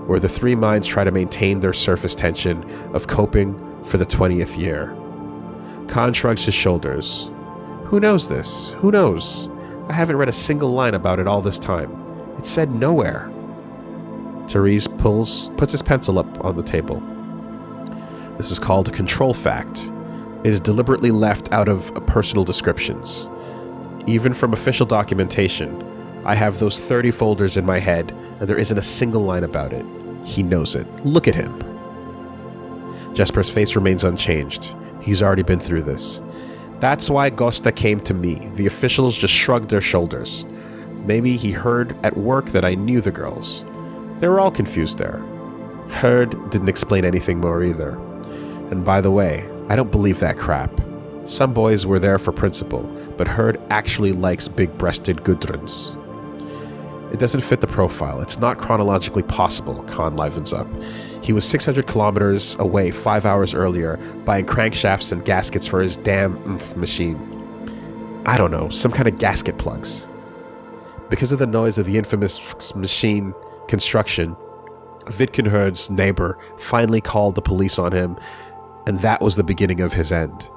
where the three minds try to maintain their surface tension of coping for the 20th year. Khan shrugs his shoulders. Who knows this? Who knows? I haven't read a single line about it all this time. It's said nowhere. Therese puts his pencil up on the table. This is called a control fact. It is deliberately left out of personal descriptions. Even from official documentation, I have those 30 folders in my head, and there isn't a single line about it. He knows it. Look at him. Jesper's face remains unchanged. He's already been through this. That's why Gosta came to me. The officials just shrugged their shoulders. Maybe he heard at work that I knew the girls. They were all confused there. Herd didn't explain anything more either. And by the way, I don't believe that crap. Some boys were there for principle, but Herd actually likes big-breasted Gudruns. It doesn't fit the profile. It's not chronologically possible, Khan livens up. He was 600 kilometers away 5 hours earlier, buying crankshafts and gaskets for his damn machine. I don't know, some kind of gasket plugs. Because of the noise of the infamous machine construction, VIDKUN Herd's neighbor finally called the police on him, and that was the beginning of his end.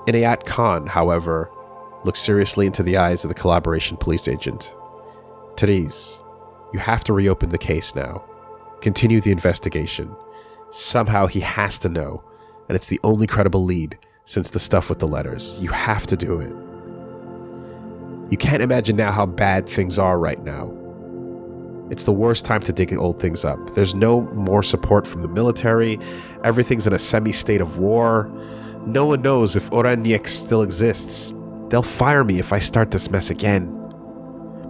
Inayat Khan, however, looked seriously into the eyes of the collaboration police agent. Therese, you have to reopen the case now. Continue the investigation. Somehow he has to know, and it's the only credible lead since the stuff with the letters. You have to do it. You can't imagine now how bad things are right now. It's the worst time to dig old things up. There's no more support from the military. Everything's in a semi-state of war. No one knows if Oraniek still exists. They'll fire me if I start this mess again.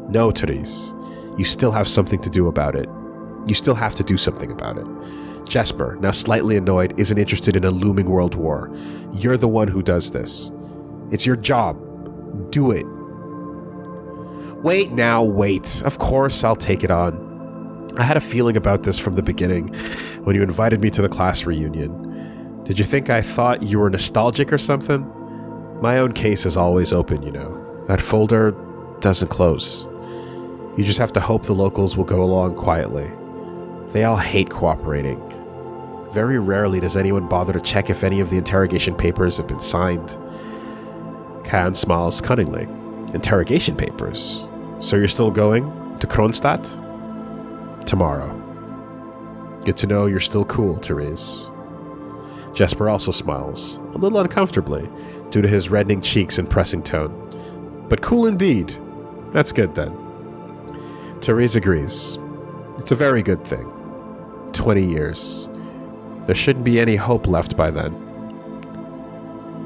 No, Therese. You still have something to do about it. You still have to do something about it. Jesper, now slightly annoyed, isn't interested in a looming world war. You're the one who does this. It's your job. Do it. Wait now, wait. Of course I'll take it on. I had a feeling about this from the beginning, when you invited me to the class reunion. Did you think I thought you were nostalgic or something? My own case is always open, you know. That folder doesn't close. You just have to hope the locals will go along quietly. They all hate cooperating. Very rarely does anyone bother to check if any of the interrogation papers have been signed. Khan smiles cunningly. Interrogation papers? So you're still going to Kronstadt? Tomorrow. Good to know you're still cool, Therese. Jesper also smiles, a little uncomfortably, due to his reddening cheeks and pressing tone. But cool indeed. That's good then. Therese agrees. It's a very good thing. 20 years. There shouldn't be any hope left by then.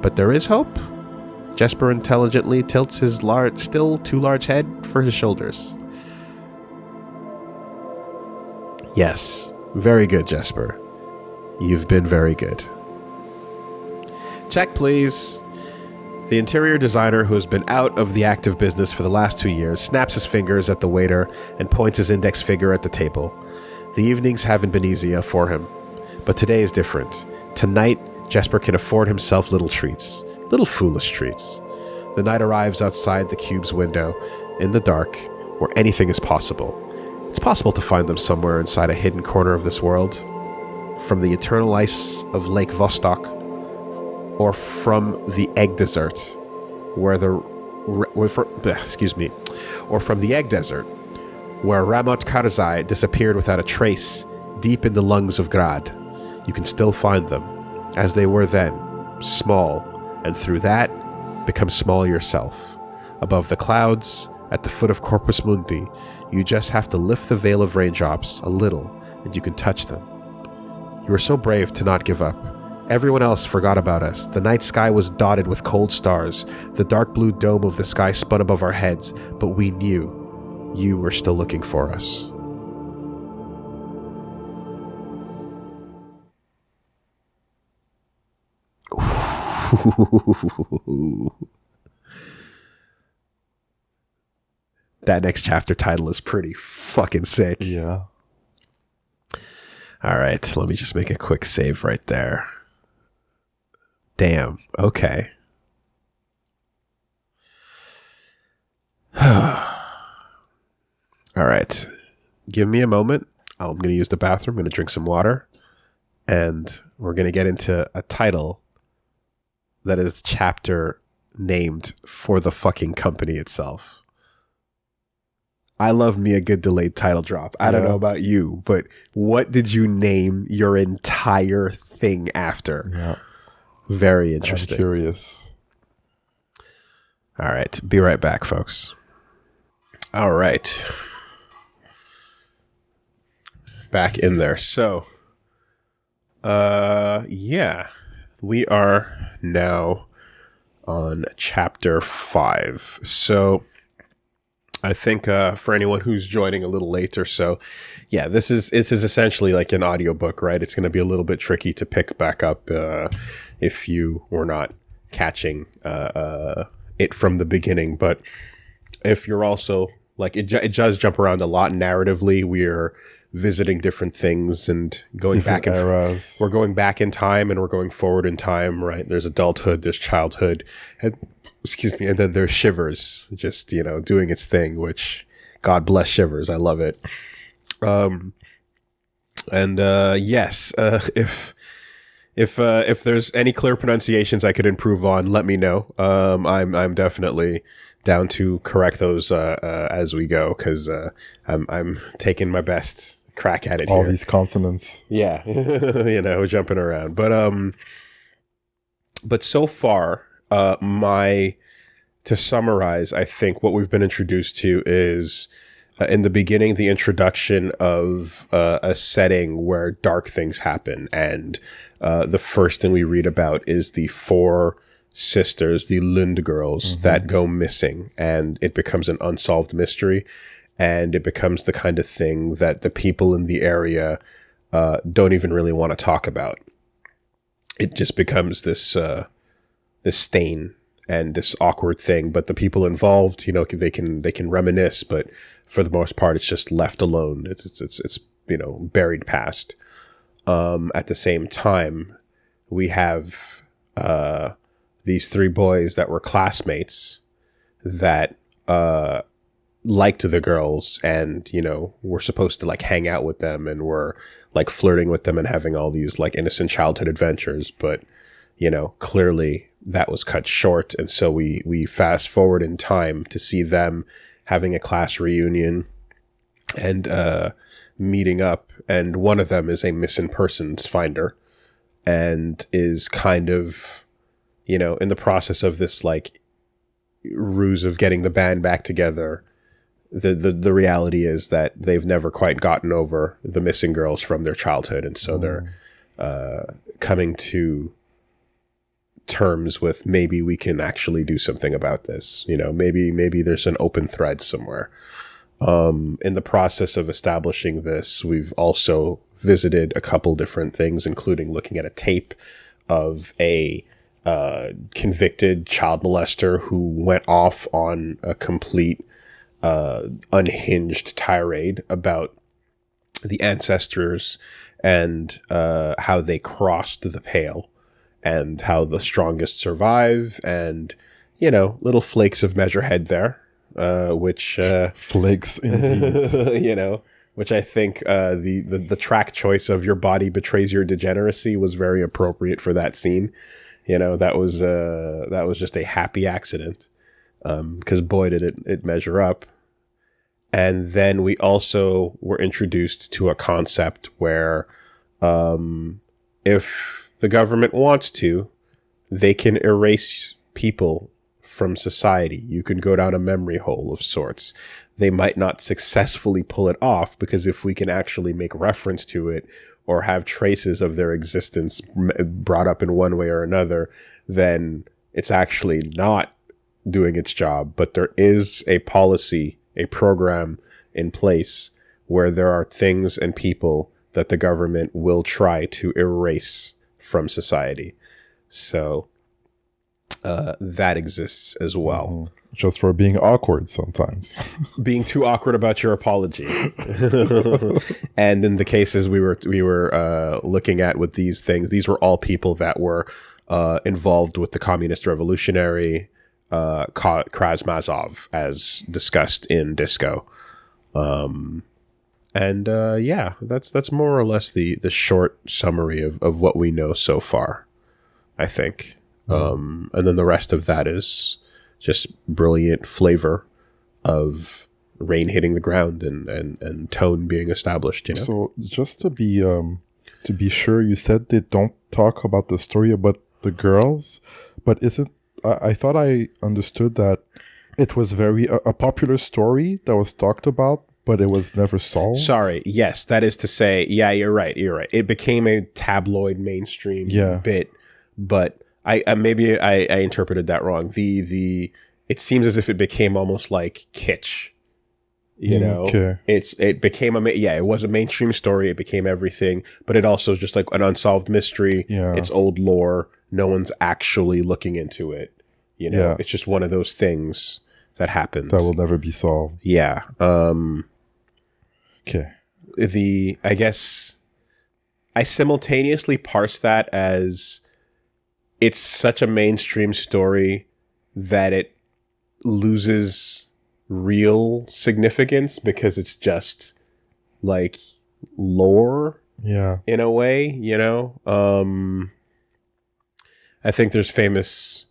But there is hope? Jesper intelligently tilts his still too large head for his shoulders. Yes, very good, Jesper. You've been very good. Check, please. The interior designer, who has been out of the active business for the last 2 years, snaps his fingers at the waiter and points his index finger at the table. The evenings haven't been easy for him, but today is different. Tonight, Jesper can afford himself little treats. Little foolish treats. The night arrives outside the cube's window, in the dark, where anything is possible. It's possible to find them somewhere inside a hidden corner of this world. From the eternal ice of Lake Vostok, or from the egg desert, or from the egg desert, where Ramot Karzai disappeared without a trace, deep in the lungs of Grad. You can still find them. as they were then, small, and through that, become small yourself. Above the clouds, at the foot of Corpus Mundi, you just have to lift the veil of raindrops a little, and you can touch them. You were so brave to not give up. Everyone else forgot about us. The night sky was dotted with cold stars. The dark blue dome of the sky spun above our heads, but we knew you were still looking for us. That next chapter title is pretty fucking sick. Yeah. All right, let me just make a quick save right there. Damn. Okay. All right. Give me a moment. I'm going to use the bathroom. I'm going to drink some water. And we're going to get into a title that is chapter named for the fucking company itself. I love me a good delayed title drop. I don't know about you, but what did you name your entire thing after? Yeah. Very interesting. I'm curious. All right. Be right back, folks. All right. Back in there. So, yeah. We are now on chapter 5. So, I think for anyone who's joining a little late or so, yeah, this is essentially like an audiobook, right? It's going to be a little bit tricky to pick back up if you were not catching it from the beginning. But if you're also like, it does jump around a lot narratively. We're visiting different things and going different back eras. We're going back in time and we're going forward in time, right? There's adulthood, there's childhood, and and then there's Shivers, just, doing its thing, which God bless Shivers. I love it. Yes, if there's any clear pronunciations I could improve on, let me know. I'm definitely down to correct those as we go, because I'm taking my best crack at it. All here. These consonants. Yeah, jumping around. But so far, to summarize, I think what we've been introduced to is in the beginning, the introduction of a setting where dark things happen. And the first thing we read about is the 4 sisters, the Lund girls, that go missing, and it becomes an unsolved mystery. And it becomes the kind of thing that the people in the area don't even really want to talk about. It just becomes this stain and this awkward thing. But the people involved, they can reminisce, but for the most part, it's just left alone. It's buried past. At the same time, we have these 3 boys that were classmates that liked the girls, and we're supposed to like hang out with them, and we're like flirting with them and having all these like innocent childhood adventures, but clearly that was cut short. And so we fast forward in time to see them having a class reunion and meeting up, and one of them is a missing persons finder and is kind of in the process of this like ruse of getting the band back together. The reality is that they've never quite gotten over the missing girls from their childhood, and so they're coming to terms with, maybe we can actually do something about this. Maybe there's an open thread somewhere. In the process of establishing this, we've also visited a couple different things, including looking at a tape of a convicted child molester who went off on a complete unhinged tirade about the ancestors and how they crossed the pale and how the strongest survive, and little flakes of Measurehead there, which flakes indeed. Which I think the track choice of "Your Body Betrays Your Degeneracy" was very appropriate for that scene. That was just a happy accident, because boy did it measure up. And then we also were introduced to a concept where if the government wants to, they can erase people from society. You can go down a memory hole of sorts. They might not successfully pull it off, because if we can actually make reference to it or have traces of their existence brought up in one way or another, then it's actually not doing its job. But there is a policy, a program in place where there are things and people that the government will try to erase from society. So that exists as well. Mm-hmm. Just for being awkward sometimes. Being too awkward about your apology. And in the cases we were looking at with these things, these were all people that were involved with the communist revolutionary Krasmazov, as discussed in Disco. Yeah, that's more or less the short summary of what we know so far, I think. And then the rest of that is just brilliant flavor of rain hitting the ground and tone being established, you know? So just to be sure, you said they don't talk about the story about the girls, but isn't, I thought I understood that it was a popular story that was talked about, but it was never solved? Sorry, yes, that is to say, yeah, you're right. It became a tabloid mainstream bit, but I maybe I interpreted that wrong. It seems as if it became almost like kitsch. You know, okay. It became it was a mainstream story. It became everything, but it also just like an unsolved mystery. Yeah. It's old lore. No one's actually looking into it. You know, It's just one of those things that happens that will never be solved. Yeah. Okay. I guess I simultaneously parse that as it's such a mainstream story that it loses real significance because it's just like lore in a way, you know? I think there's famous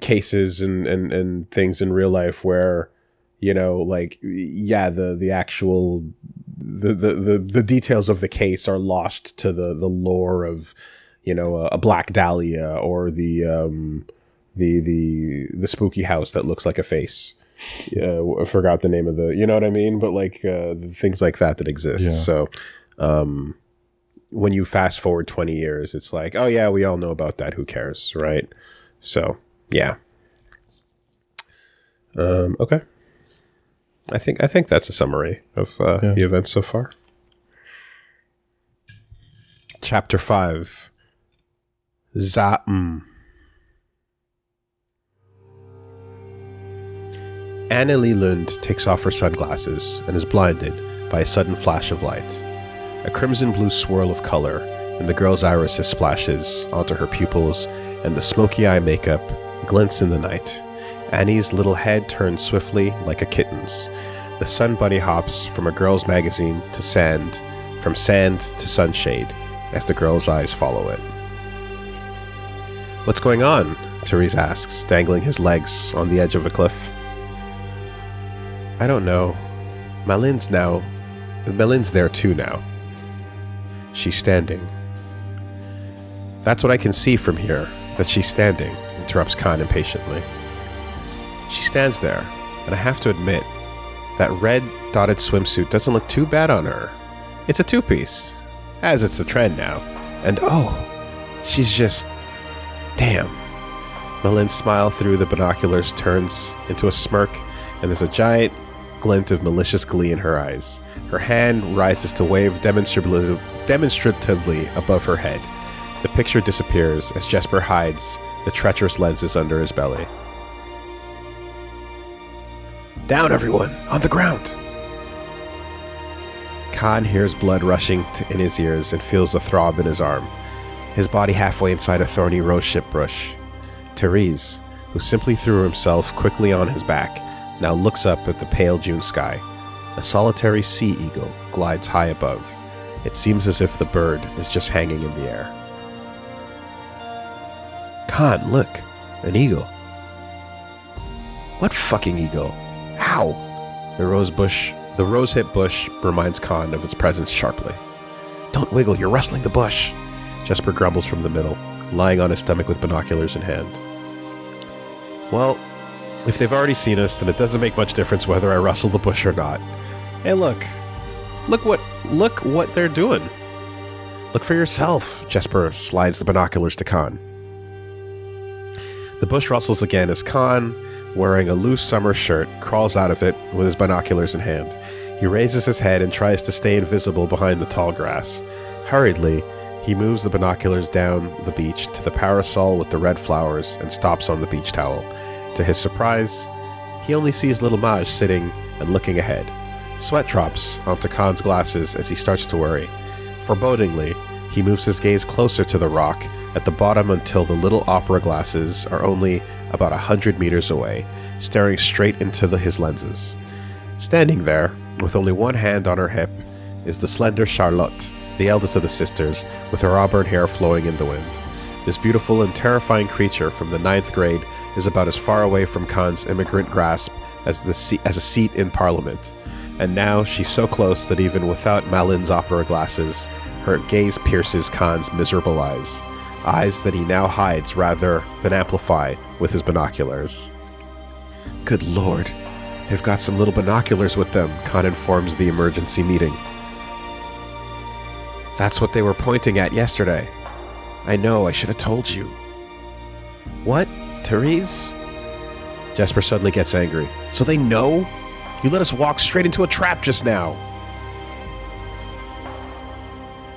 cases and things in real life where, you know, like, the actual the details of the case are lost to the lore of, you know, a Black Dahlia or the spooky house that looks like a face. I forgot the name of you know what I mean? But like things like that exist. Yeah. So when you fast forward 20 years, it's like, oh yeah, we all know about that. Who cares, right? So yeah. Okay. I think that's a summary of the events so far. Chapter 5. Za'm. Annelie Lund takes off her sunglasses and is blinded by a sudden flash of light. A crimson-blue swirl of color, and the girl's irises splashes onto her pupils, and the smoky eye makeup glints in the night. Annie's little head turns swiftly like a kitten's. The sun bunny hops from a girl's magazine to sand, from sand to sunshade, as the girl's eyes follow it. "What's going on?" Therese asks, dangling his legs on the edge of a cliff. "I don't know. Malin's there too now." "She's standing." "That's what I can see from here, that she's standing," interrupts Khan impatiently. "She stands there, and I have to admit, that red dotted swimsuit doesn't look too bad on her. It's a two-piece, as it's the trend now. And oh, she's just... damn." Malin's smile through the binoculars turns into a smirk, and there's a giant glint of malicious glee in her eyes. Her hand rises to wave demonstratively above her head. The picture disappears as Jesper hides the treacherous lenses under his belly. "Down, everyone! On the ground!" Khan hears blood rushing in his ears and feels a throb in his arm, his body halfway inside a thorny rosehip bush. Therese, who simply threw himself quickly on his back, now looks up at the pale June sky. A solitary sea eagle glides high above. It seems as if the bird is just hanging in the air. "Khan, look! An eagle." "What fucking eagle? Ow!" The rosehip bush reminds Khan of its presence sharply. "Don't wiggle, you're rustling the bush." Jesper grumbles from the middle, lying on his stomach with binoculars in hand. Well, if they've already seen us, then it doesn't make much difference whether I rustle the bush or not. Hey, look what they're doing. Look for yourself. Jesper slides the binoculars to Khan. The bush rustles again as Khan, wearing a loose summer shirt, crawls out of it with his binoculars in hand. He raises his head and tries to stay invisible behind the tall grass. Hurriedly, he moves the binoculars down the beach to the parasol with the red flowers and stops on the beach towel. To his surprise, he only sees little Maj sitting and looking ahead. Sweat drops onto Khan's glasses as he starts to worry. Forebodingly, he moves his gaze closer to the rock at the bottom until the little opera glasses are only about 100 meters away, staring straight into his lenses. Standing there, with only one hand on her hip, is the slender Charlotte, the eldest of the sisters, with her auburn hair flowing in the wind. This beautiful and terrifying creature from the 9th grade is about as far away from Khan's immigrant grasp as a seat in Parliament. And now she's so close that even without Malin's opera glasses, her gaze pierces Khan's miserable eyes. Eyes that he now hides rather than amplify with his binoculars. Good lord, they've got some little binoculars with them, Khan informs the emergency meeting. That's what they were pointing at yesterday. I know, I should have told you. What? Therese? Jesper suddenly gets angry. So they know? You let us walk straight into a trap just now.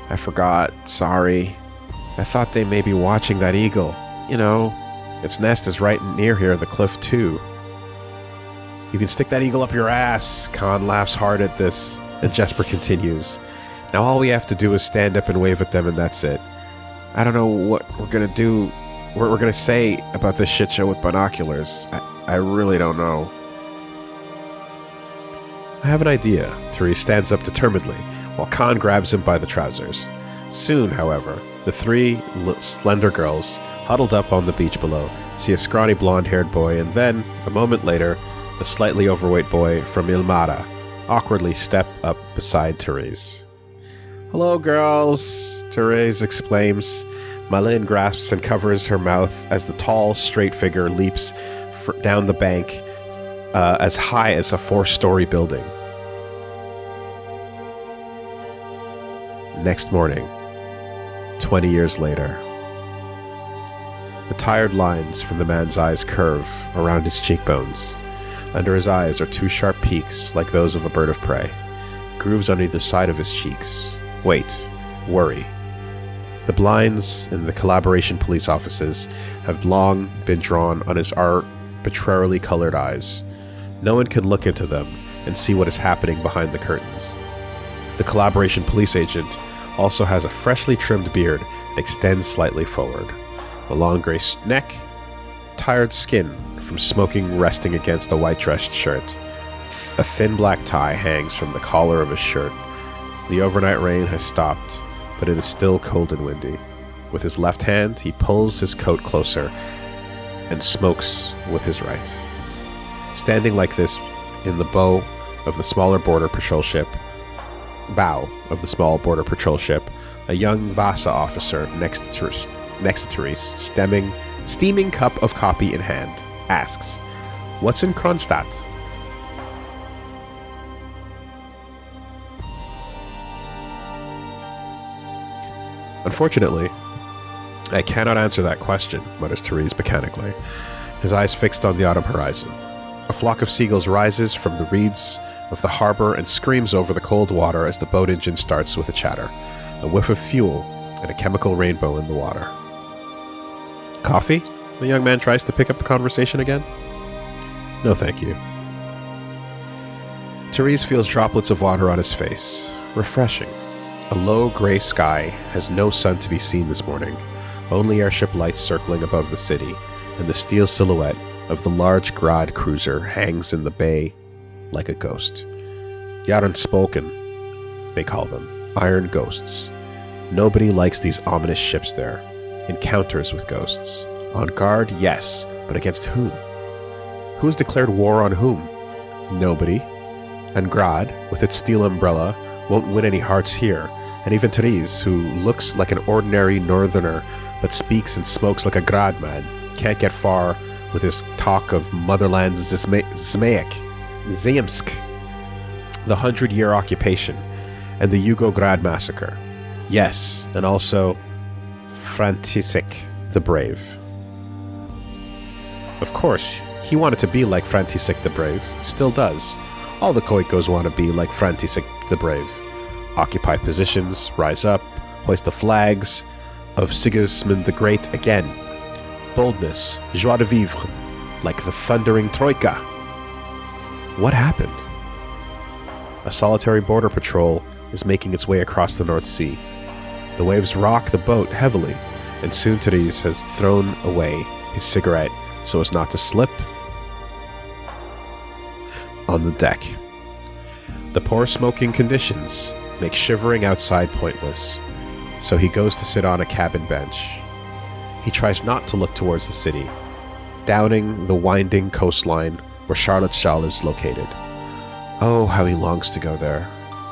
I forgot. Sorry. I thought they may be watching that eagle. You know, its nest is right near here, the cliff too. You can stick that eagle up your ass. Khan laughs hard at this, and Jesper continues. Now all we have to do is stand up and wave at them and that's it. I don't know what we're gonna do, what we're gonna say about this shit show with binoculars. I really don't know. I have an idea. Therese stands up determinedly, while Khan grabs him by the trousers. Soon, however, the three slender girls, huddled up on the beach below, see a scrawny blonde-haired boy, and then, a moment later, a slightly overweight boy from Ilmara awkwardly step up beside Therese. Hello, girls, Therese exclaims. Malin grasps and covers her mouth as the tall, straight figure leaps down the bank as high as a 4-story building. Next morning, 20 years later. The tired lines from the man's eyes curve around his cheekbones. Under his eyes are 2 sharp peaks like those of a bird of prey. Grooves on either side of his cheeks. Wait. Worry. The blinds in the collaboration police offices have long been drawn on his arbitrarily colored eyes. No one can look into them and see what is happening behind the curtains. The collaboration police agent also has a freshly trimmed beard that extends slightly forward. A long gray neck, tired skin from smoking resting against a white-dressed shirt. A thin black tie hangs from the collar of his shirt. The overnight rain has stopped, but it is still cold and windy. With his left hand, he pulls his coat closer and smokes with his right. Standing like this in the bow of the small border patrol ship, a young Vasa officer next to Therese, steaming cup of coffee in hand, asks, "What's in Kronstadt?" Unfortunately, I cannot answer that question, mutters Therese mechanically, his eyes fixed on the autumn horizon. A flock of seagulls rises from the reeds of the harbor and screams over the cold water as the boat engine starts with a chatter, a whiff of fuel, and a chemical rainbow in the water. Coffee? The young man tries to pick up the conversation again. No, thank you. Therese feels droplets of water on his face. Refreshing. A low gray sky has no sun to be seen this morning, only airship lights circling above the city, and the steel silhouette of the large Grad cruiser hangs in the bay like a ghost. Jarnspoken, they call them, iron ghosts. Nobody likes these ominous ships there. Encounters with ghosts. On guard, yes, but against whom? Who has declared war on whom? Nobody. And Grad, with its steel umbrella, won't win any hearts here, And even Therese, who looks like an ordinary northerner but speaks and smokes like a grad man, can't get far with his talk of motherland Zemsk, the 100-year occupation, and the Yugograd massacre. Yes, and also Franticeek the Brave. Of course, he wanted to be like Franticeek the Brave, still does. All the Khoikos want to be like Franticeek the Brave. Occupy positions, rise up, hoist the flags of Sigismund the Great again. Boldness, joie de vivre, like the thundering Troika. What happened? A solitary border patrol is making its way across the North Sea. The waves rock the boat heavily, and soon Therese has thrown away his cigarette so as not to slip on the deck. The poor smoking conditions make shivering outside pointless, so he goes to sit on a cabin bench. He tries not to look towards the city, downing the winding coastline where CHARLOTTEJAL is located. Oh, how he longs to go there.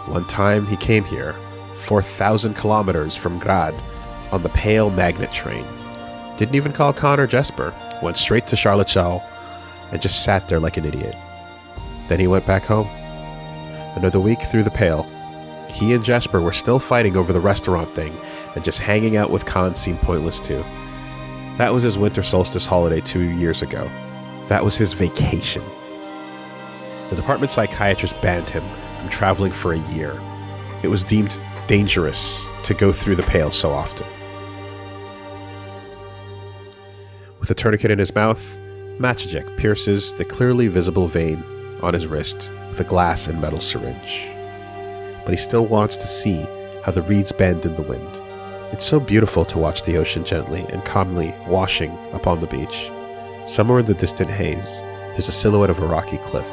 One time he came here, 4,000 kilometers from Grad, on the pale magnet train. Didn't even call Con or Jesper, went straight to CHARLOTTEJAL, and just sat there like an idiot. Then he went back home. Another week through the pale. He and Jesper were still fighting over the restaurant thing, and just hanging out with Con seemed pointless too. That was his winter solstice holiday 2 years ago. That was his vacation. The department psychiatrist banned him from traveling for a year. It was deemed dangerous to go through the pale so often. With a tourniquet in his mouth, Matchajek pierces the clearly visible vein on his wrist with a glass and metal syringe. But he still wants to see how the reeds bend in the wind. It's so beautiful to watch the ocean gently and calmly washing upon the beach. Somewhere in the distant haze, there's a silhouette of a rocky cliff.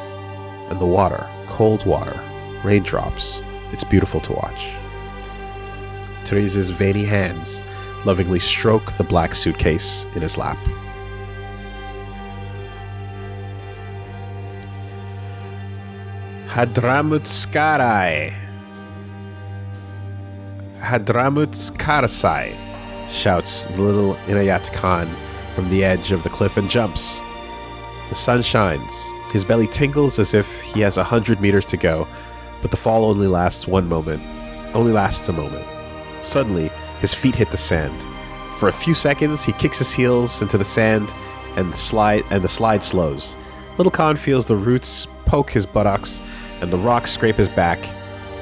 And the water, cold water, raindrops, it's beautiful to watch. Therese's veiny hands lovingly stroke the black suitcase in his lap. Hadramutskarai. Hadramutskarsai, shouts the little Inayat Khan from the edge of the cliff and jumps. The sun shines. His belly tingles as if he has 100 meters to go, but the fall only lasts a moment. Suddenly, his feet hit the sand. For a few seconds, he kicks his heels into the sand, and the slide slows. Little Khan feels the roots poke his buttocks, and the rocks scrape his back,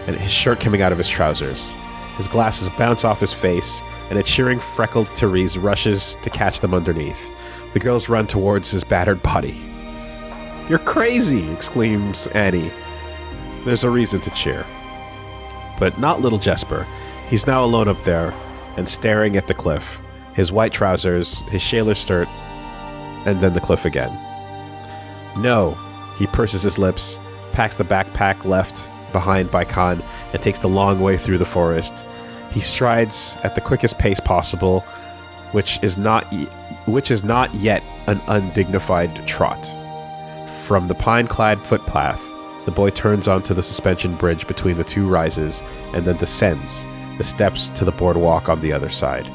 and his shirt coming out of his trousers. His glasses bounce off his face, and a cheering freckled Therese rushes to catch them underneath. The girls run towards his battered body. "You're crazy!" exclaims Annie. There's a reason to cheer. But not little Jesper. He's now alone up there, and staring at the cliff. His white trousers, his shaler shirt, and then the cliff again. No, he purses his lips, packs the backpack left behind by Khan, and takes the long way through the forest. He strides at the quickest pace possible, which is not yet an undignified trot. From the pine-clad footpath, the boy turns onto the suspension bridge between the two rises and then descends the steps to the boardwalk on the other side.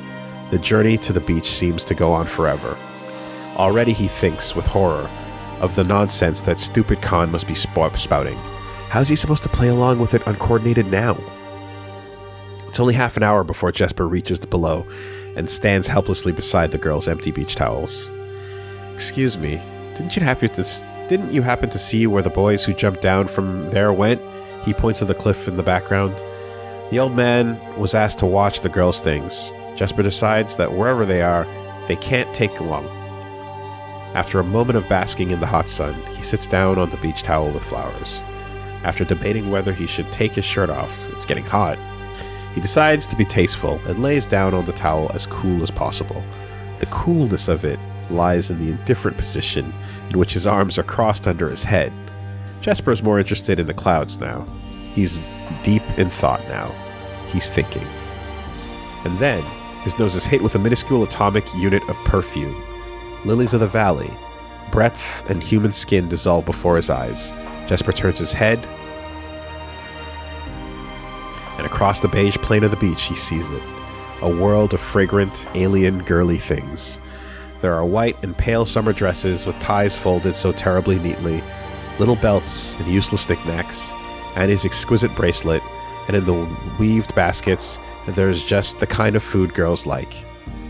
The journey to the beach seems to go on forever. Already he thinks with horror of the nonsense that stupid Khan must be spouting. How's he supposed to play along with it uncoordinated now? It's only half an hour before Jesper reaches below and stands helplessly beside the girl's empty beach towels. "Excuse me, didn't you happen to see where the boys who jumped down from there went?" He points to the cliff in the background. The old man was asked to watch the girls' things. Jesper decides that wherever they are, they can't take long. After a moment of basking in the hot sun, he sits down on the beach towel with flowers. After debating whether he should take his shirt off, it's getting hot, he decides to be tasteful and lays down on the towel as cool as possible. The coolness of it lies in the indifferent position in which his arms are crossed under his head. Jesper is more interested in the clouds now. He's deep in thought now. He's thinking. And then, his nose is hit with a minuscule atomic unit of perfume. Lilies of the valley. Breath and human skin dissolve before his eyes. Jesper turns his head, and Across the beige plain of the beach, he sees it. A world of fragrant, alien, girly things. There are white and pale summer dresses with ties folded so terribly neatly, little belts and useless knickknacks, and his exquisite bracelet, and in the weaved baskets, there's just the kind of food girls like.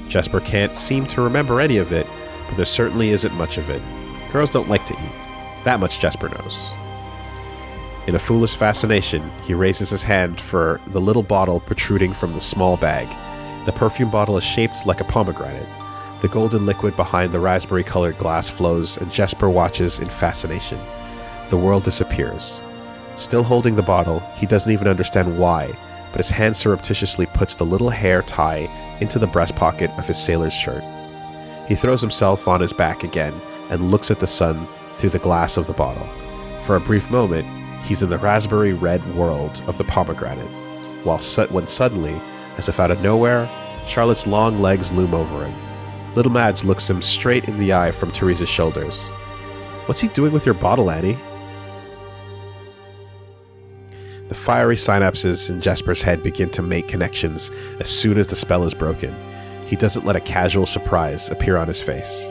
Jesper can't seem to remember any of it, but there certainly isn't much of it. Girls don't like to eat. That much Jesper knows. In a foolish fascination, he raises his hand for the little bottle protruding from the small bag. The perfume bottle is shaped like a pomegranate. The golden liquid behind the raspberry-colored glass flows, and Jesper watches in fascination. The world disappears. Still holding the bottle, he doesn't even understand why, but his hand surreptitiously puts the little hair tie into the breast pocket of his sailor's shirt. He throws himself on his back again and looks at the sun through the glass of the bottle. For a brief moment, he's in the raspberry red world of the pomegranate, when suddenly, as if out of nowhere, Charlotte's long legs loom over him. Little Madge looks him straight in the eye from Teresa's shoulders. "What's he doing with your bottle, Annie?" The fiery synapses in Jesper's head begin to make connections as soon as the spell is broken. He doesn't let a casual surprise appear on his face.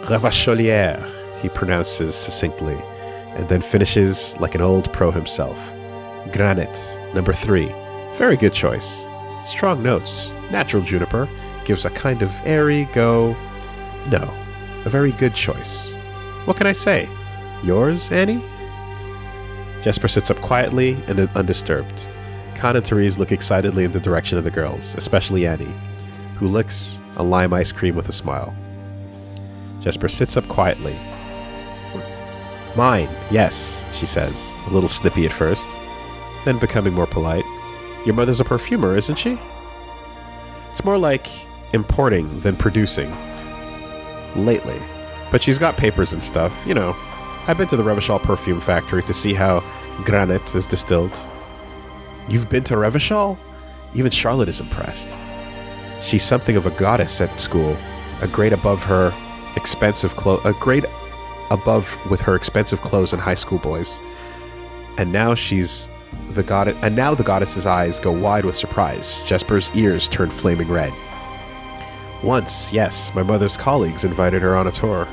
"Ravacholière," he pronounces succinctly, and then finishes like an old pro himself. "Granite, number 3. Very good choice. Strong notes. Natural juniper. Gives a kind of airy go. No, a very good choice. What can I say? Yours, Annie?" Jesper sits up quietly and undisturbed. Khan and Therese look excitedly in the direction of the girls, especially Annie, who licks a lime ice cream with a smile. Jesper sits up quietly. "Mine, yes," she says, a little snippy at first, then becoming more polite. "Your mother's a perfumer, isn't she?" It's more like importing than producing. Lately. But she's got papers and stuff, you know. I've been to the Revachol perfume factory to see how granite is distilled. You've been to Revachol? Even Charlotte is impressed. She's something of a goddess at school, a grade above with her expensive clothes and high school boys. And now the goddess's eyes go wide with surprise. Jesper's ears turn flaming red. Once, yes, my mother's colleagues invited her on a tour.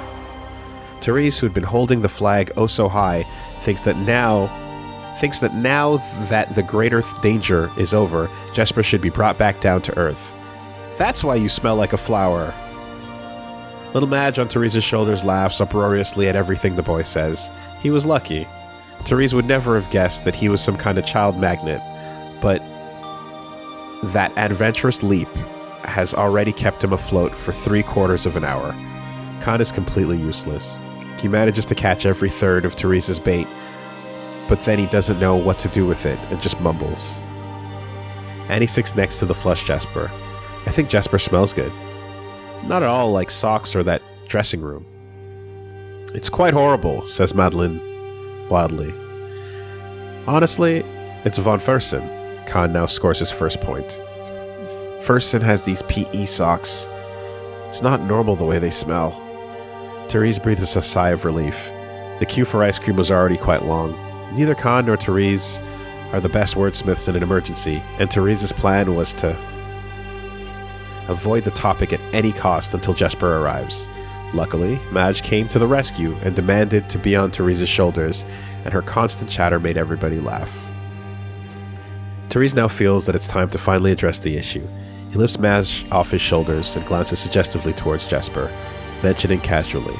Therese, who had been holding the flag oh so high, thinks that now that the greater danger is over, Jesper should be brought back down to earth. "That's why you smell like a flower." Little Madge on Therese's shoulders laughs uproariously at everything the boy says. He was lucky. Therese would never have guessed that he was some kind of child magnet, but that adventurous leap has already kept him afloat for 3/4 of an hour. Khan is completely useless. He manages to catch every third of Therese's bait, but then he doesn't know what to do with it and just mumbles. Annie sits next to the flushed Jesper. I think Jesper smells good. Not at all like socks or that dressing room. "It's quite horrible," says Madeline wildly. "Honestly, it's von Fersen." Khan now scores his first point. "Fersen has these PE socks. It's not normal the way they smell." Therese breathes a sigh of relief. The queue for ice cream was already quite long. Neither Khan nor Therese are the best wordsmiths in an emergency, and Therese's plan was to avoid the topic at any cost until Jesper arrives. Luckily, Madge came to the rescue and demanded to be on Therese's shoulders, and her constant chatter made everybody laugh. Therese now feels that it's time to finally address the issue. He lifts Madge off his shoulders and glances suggestively towards Jesper, mentioning casually,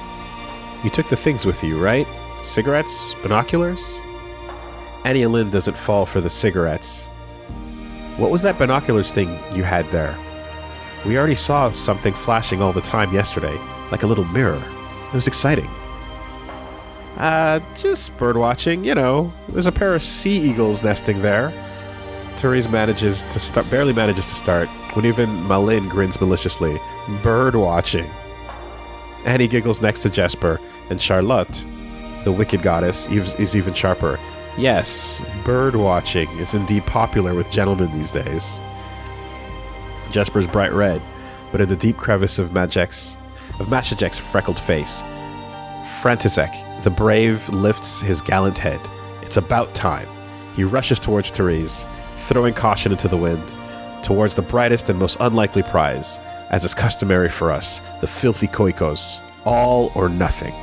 "You took the things with you, right? Cigarettes? Binoculars?" Annie Lynn doesn't fall for the cigarettes. "What was that binoculars thing you had there? We already saw something flashing all the time yesterday, like a little mirror. It was exciting." Just bird watching, you know. There's a pair of sea eagles nesting there." Therese barely manages to start, when even Malin grins maliciously. "Bird watching." Annie giggles next to Jesper, and Charlotte, the wicked goddess, is even sharper. Yes, bird watching is indeed popular with gentlemen these days. Jesper's bright red, but in the deep crevice of Mashajek's freckled face. Franticek, the brave, lifts his gallant head. It's about time. He rushes towards Therese, throwing caution into the wind, towards the brightest and most unlikely prize, as is customary for us, the filthy koikos, all or nothing.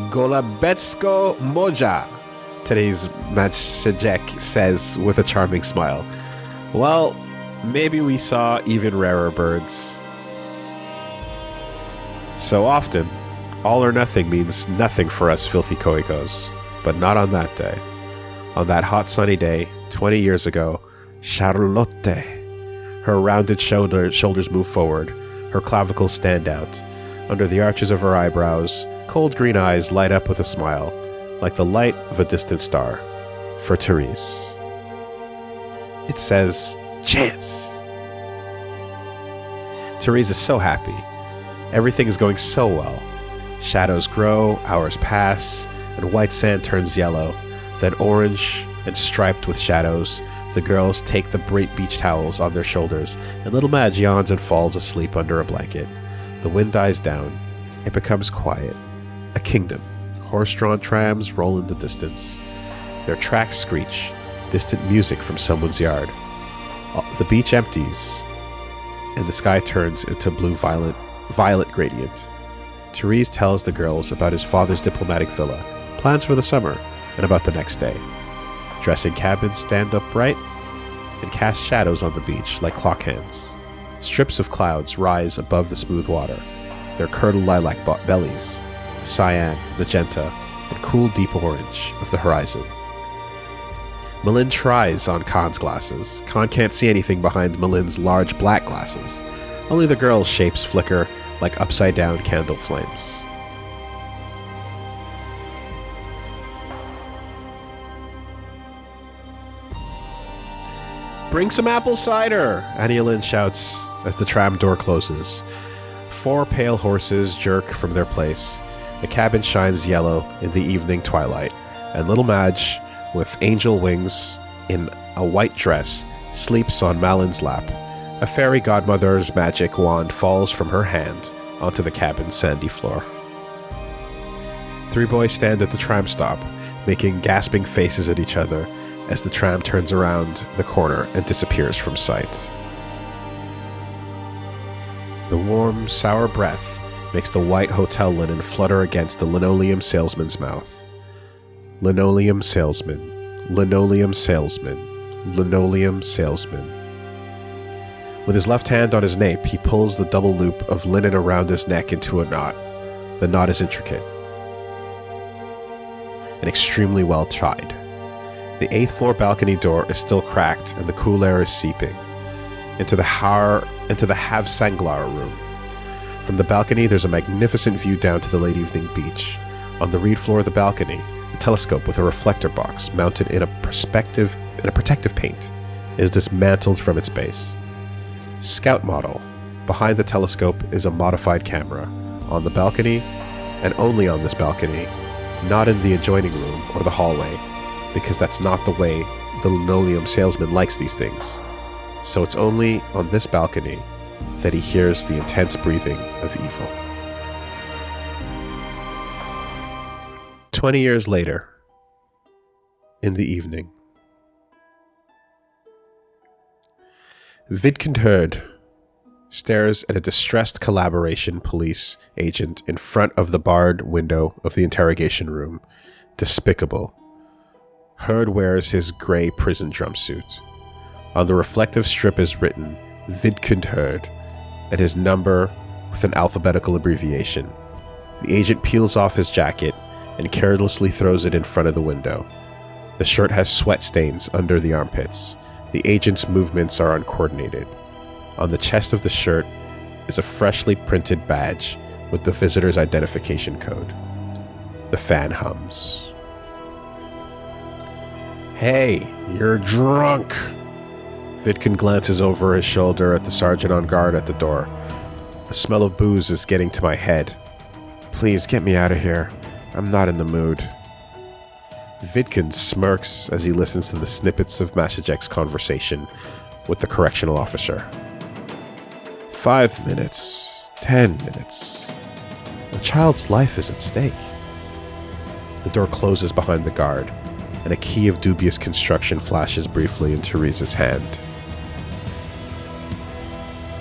Golabetsko moja, today's Matchajek says with a charming smile. Well, maybe we saw even rarer birds. So often, all or nothing means nothing for us filthy koikos, but not on that day. On that hot sunny day, 20 years ago, Charlotte. Her rounded shoulders move forward, her clavicles stand out. Under the arches of her eyebrows, cold green eyes light up with a smile, like the light of a distant star. For Therese. It says, chance! Therese is so happy. Everything is going so well. Shadows grow, hours pass, and white sand turns yellow. Then orange and striped with shadows, the girls take the bright beach towels on their shoulders, and little Madge yawns and falls asleep under a blanket. The wind dies down. It becomes quiet. A kingdom. Horse-drawn trams roll in the distance. Their tracks screech. Distant music from someone's yard. The beach empties, and the sky turns into blue-violet gradient. Therese tells the girls about his father's diplomatic villa, plans for the summer, and about the next day. Dressing cabins stand upright and cast shadows on the beach like clock hands. Strips of clouds rise above the smooth water, their curdled lilac bellies, cyan, magenta, and cool deep orange of the horizon. Malin tries on Khan's glasses. Khan can't see anything behind Malin's large black glasses. Only the girl's shapes flicker like upside-down candle flames. Bring some apple cider, Anielin shouts as the tram door closes. 4 pale horses jerk from their place. The cabin shines yellow in the evening twilight, and little Madge, with angel wings in a white dress, sleeps on Malin's lap. A fairy godmother's magic wand falls from her hand onto the cabin's sandy floor. 3 boys stand at the tram stop, making gasping faces at each other as the tram turns around the corner and disappears from sight. The warm, sour breath makes the white hotel linen flutter against the linoleum salesman's mouth. Linoleum salesman, linoleum salesman, linoleum salesman. With his left hand on his nape, he pulls the double loop of linen around his neck into a knot. The knot is intricate and extremely well tied. The 8th floor balcony door is still cracked, and the cool air is seeping into the Havsanglar room. From the balcony, there's a magnificent view down to the late evening beach. On the reed floor of the balcony, a telescope with a reflector box mounted in a protective paint is dismantled from its base. Scout model. Behind the telescope is a modified camera. On the balcony, and only on this balcony, not in the adjoining room or the hallway, because that's not the way the linoleum salesman likes these things. So it's only on this balcony that he hears the intense breathing of evil. 20 years later, in the evening, VIDKUN stares at a distressed collaboration police agent in front of the barred window of the interrogation room. Despicable. Hurd wears his gray prison jumpsuit. On the reflective strip is written, VIDKUN, and his number with an alphabetical abbreviation. The agent peels off his jacket and carelessly throws it in front of the window. The shirt has sweat stains under the armpits. The agent's movements are uncoordinated. On the chest of the shirt is a freshly printed badge with the visitor's identification code. The fan hums. Hey, you're drunk! VIDKUN glances over his shoulder at the sergeant on guard at the door. The smell of booze is getting to my head. Please get me out of here. I'm not in the mood. VIDKUN smirks as he listens to the snippets of Matchajek's conversation with the correctional officer. 5 minutes. 10 minutes. The child's life is at stake. The door closes behind the guard, and a key of dubious construction flashes briefly in Teresa's hand.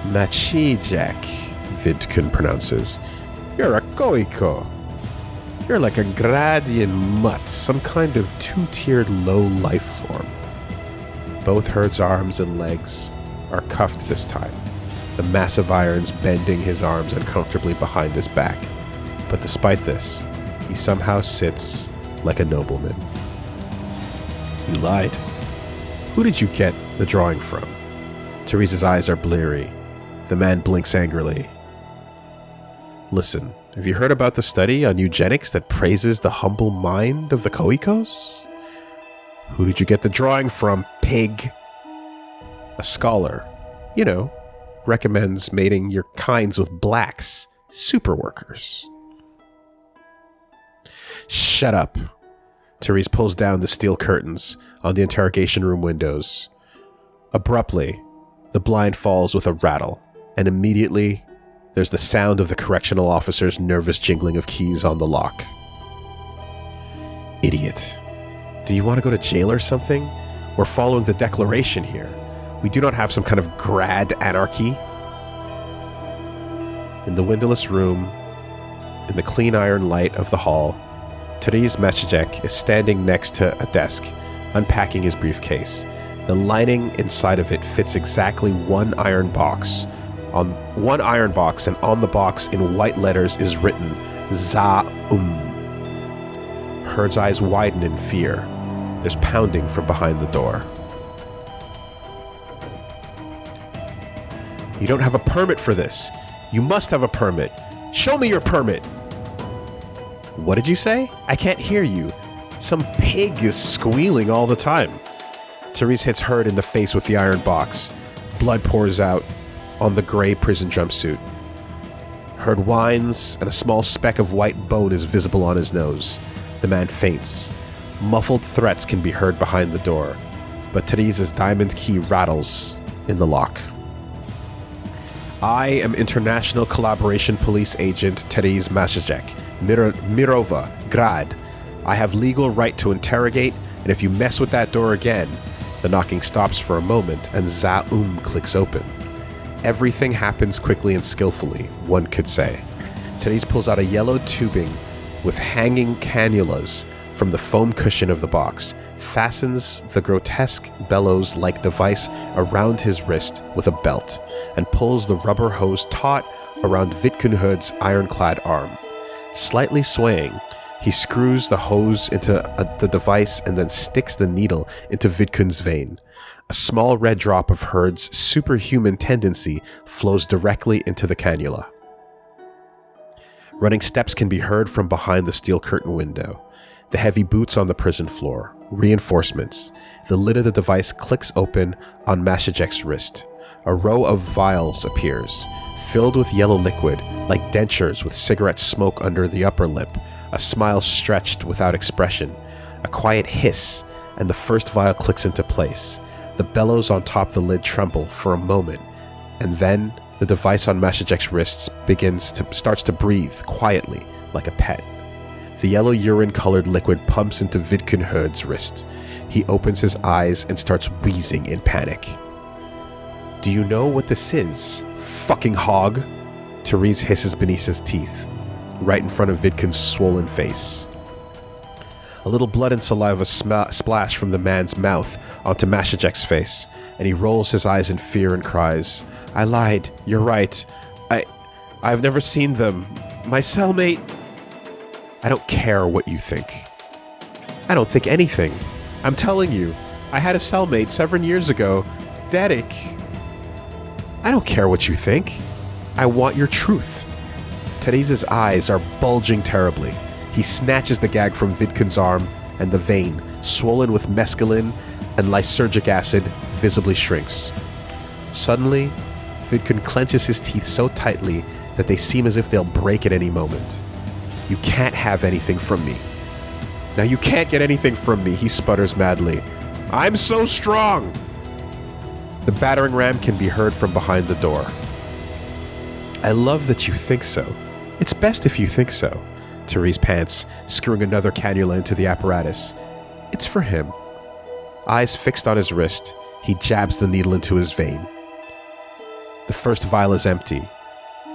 Machijek, Vidkun pronounces. You're a Koiko. You're like a Gradian mutt, some kind of two-tiered low life form. Both Herd's arms and legs are cuffed this time, the massive irons bending his arms uncomfortably behind his back. But despite this, he somehow sits like a nobleman. You lied. Who did you get the drawing from? Teresa's eyes are bleary. The man blinks angrily. Listen, have you heard about the study on eugenics that praises the humble mind of the Koikos? Who did you get the drawing from, pig? A scholar, recommends mating your kinds with blacks, superworkers. Shut up. Therese pulls down the steel curtains on the interrogation room windows. Abruptly, the blind falls with a rattle, and immediately there's the sound of the correctional officer's nervous jingling of keys on the lock. Idiot. Do you want to go to jail or something? We're following the declaration here. We do not have some kind of grad anarchy. In the windowless room, in the clean iron light of the hall, Therese Machijek is standing next to a desk, unpacking his briefcase. The lining inside of it fits exactly one iron box, and on the box in white letters is written Za-Um. Herd's eyes widen in fear. There's pounding from behind the door. You don't have a permit for this. You must have a permit. Show me your permit. What did you say? I can't hear you. Some pig is squealing all the time. Therese hits Herd in the face with the iron box. Blood pours out on the gray prison jumpsuit. Herd whines, and a small speck of white bone is visible on his nose. The man faints. Muffled threats can be heard behind the door, but Therese's diamond key rattles in the lock. I am International Collaboration Police Agent Therese Machijek, Mirova, Grad. I have legal right to interrogate, and if you mess with that door again... The knocking stops for a moment, and Za-Um clicks open. Everything happens quickly and skillfully, one could say. Therese pulls out a yellow tubing with hanging cannulas from the foam cushion of the box, fastens the grotesque bellows-like device around his wrist with a belt, and pulls the rubber hose taut around Vidkun Hood's ironclad arm. Slightly swaying, he screws the hose into the device and then sticks the needle into Vidkun's vein. A small red drop of Herd's superhuman tendency flows directly into the cannula. Running steps can be heard from behind the steel curtain window. The heavy boots on the prison floor. Reinforcements. The lid of the device clicks open on Machijek's wrist. A row of vials appears, filled with yellow liquid, like dentures with cigarette smoke under the upper lip. A smile stretched without expression. A quiet hiss, and the first vial clicks into place. The bellows on top the lid tremble for a moment, and then the device on Machijek's wrists starts to breathe quietly, like a pet. The yellow urine-colored liquid pumps into Vidkun Hood's wrist. He opens his eyes and starts wheezing in panic. Do you know what this is, fucking hog? Therese hisses beneath his teeth, right in front of Vidkun's swollen face. A little blood and saliva splash from the man's mouth onto Machijek's face, and he rolls his eyes in fear and cries, I lied, you're right. I've never seen them. My cellmate... I don't care what you think. I don't think anything. I'm telling you, I had a cellmate 7 years ago, Derek. I don't care what you think. I want your truth. Therese's eyes are bulging terribly. He snatches the gag from Vidkun's arm, and the vein, swollen with mescaline and lysergic acid, visibly shrinks. Suddenly, Vidkun clenches his teeth so tightly that they seem as if they'll break at any moment. You can't have anything from me. Now you can't get anything from me, he sputters madly. I'm so strong! The battering ram can be heard from behind the door. I love that you think so. It's best if you think so. Therese pants, screwing another cannula into the apparatus. It's for him. Eyes fixed on his wrist, he jabs the needle into his vein. The first vial is empty.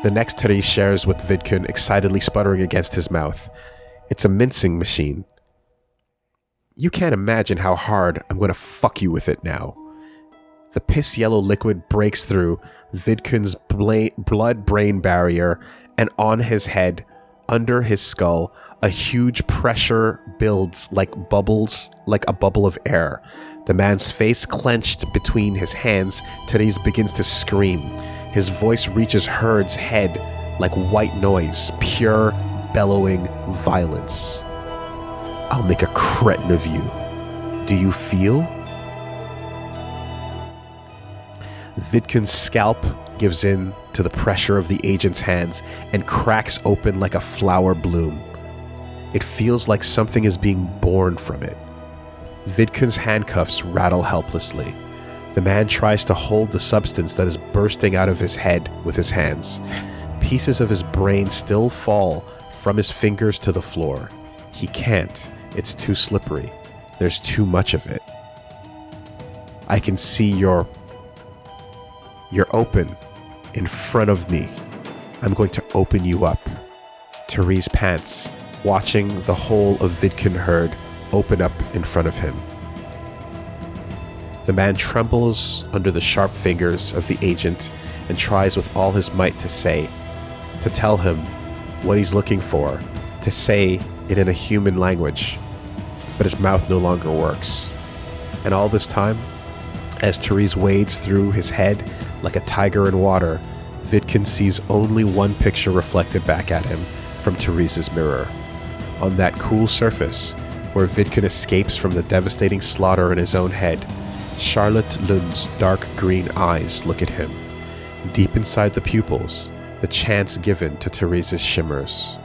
The next Therese shares with VIDKUN, excitedly sputtering against his mouth. It's a mincing machine. You can't imagine how hard I'm going to fuck you with it now. The piss-yellow liquid breaks through VIDKUN's blood-brain barrier, and on his head, under his skull, a huge pressure builds like a bubble of air. The man's face clenched between his hands, Therese begins to scream. His voice reaches Herd's head like white noise, pure, bellowing violence. I'll make a cretin of you. Do you feel? VIDKUN's scalp gives in to the pressure of the agent's hands and cracks open like a flower bloom. It feels like something is being born from it. VIDKUN's handcuffs rattle helplessly. The man tries to hold the substance that is bursting out of his head with his hands. Pieces of his brain still fall from his fingers to the floor. He can't. It's too slippery. There's too much of it. I can see you're open in front of me. I'm going to open you up. Therese pants, watching the whole of VIDKUN Herd open up in front of him. The man trembles under the sharp fingers of the agent and tries with all his might to tell him what he's looking for, to say it in a human language, but his mouth no longer works. And all this time, as Therese wades through his head like a tiger in water, VIDKUN sees only one picture reflected back at him from Therese's mirror. On that cool surface, where VIDKUN escapes from the devastating slaughter in his own head, Charlotte Lund's dark green eyes look at him. Deep inside the pupils, the chance given to Therese's shimmers.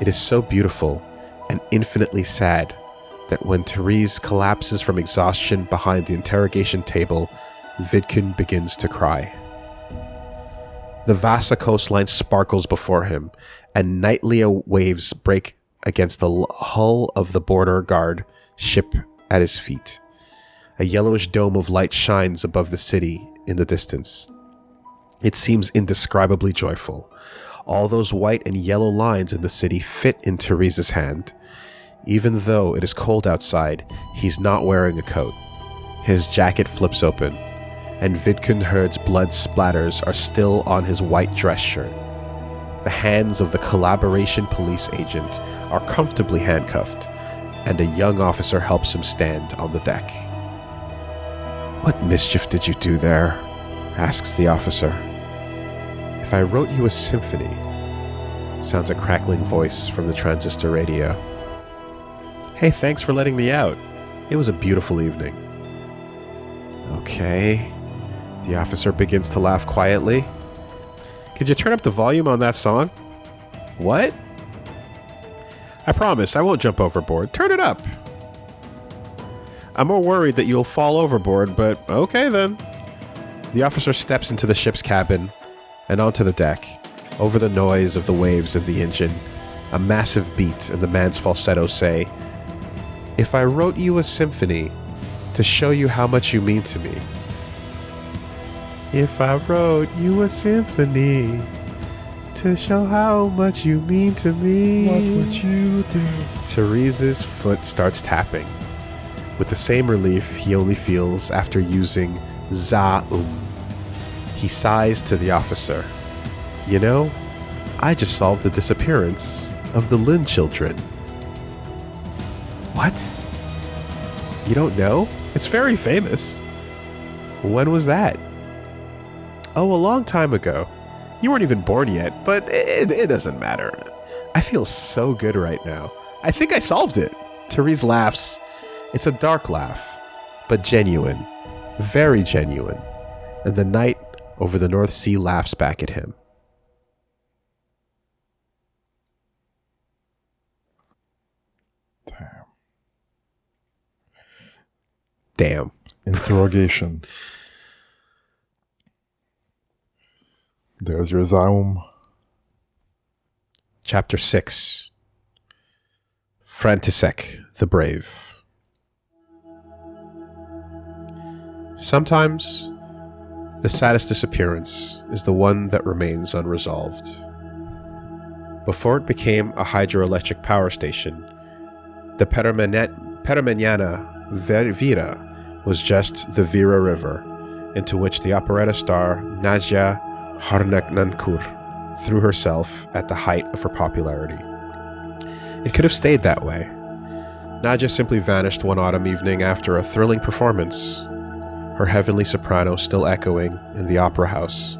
It is so beautiful and infinitely sad that when Therese collapses from exhaustion behind the interrogation table, VIDKUN begins to cry. The Vasa coastline sparkles before him, and nightly waves break against the hull of the border guard ship at his feet. A yellowish dome of light shines above the city in the distance. It seems indescribably joyful. All those white and yellow lines in the city fit in Therese's hand. Even though it is cold outside, he's not wearing a coat. His jacket flips open, and VIDKUN Herd's blood splatters are still on his white dress shirt. The hands of the collaboration police agent are comfortably handcuffed, and a young officer helps him stand on the deck. "What mischief did you do there?" asks the officer. "If I wrote you a symphony," sounds a crackling voice from the transistor radio. "Hey, thanks for letting me out. It was a beautiful evening." "Okay." The officer begins to laugh quietly. "Could you turn up the volume on that song?" "What?" "I promise I won't jump overboard. Turn it up." "I'm more worried that you'll fall overboard, but okay then." The officer steps into the ship's cabin and onto the deck, over the noise of the waves and the engine. A massive beat and the man's falsetto say, "If I wrote you a symphony to show you how much you mean to me." If I wrote you a symphony to show how much you mean to me, What would you do? Therese's foot starts tapping, with the same relief he only feels after using za-um. He sighs to the officer. "You know, I just solved the disappearance of the Lin children." "What? You don't know? It's very famous." "When was that?" "Oh, a long time ago. You weren't even born yet, but it doesn't matter. I feel so good right now. I think I solved it." Therese laughs. It's a dark laugh, but genuine. Very genuine. And the night over the North Sea laughs back at him. Damn. Interrogation. There's your Zaum. Chapter 6. FRANTICEK, the Brave. Sometimes, the saddest disappearance is the one that remains unresolved. Before it became a hydroelectric power station, the Peramiana Vira was just the Vira River, into which the operetta star Nadia Harnaknankur threw herself at the height of her popularity. It could have stayed that way. Nadia simply vanished one autumn evening after a thrilling performance, her heavenly soprano still echoing in the opera house.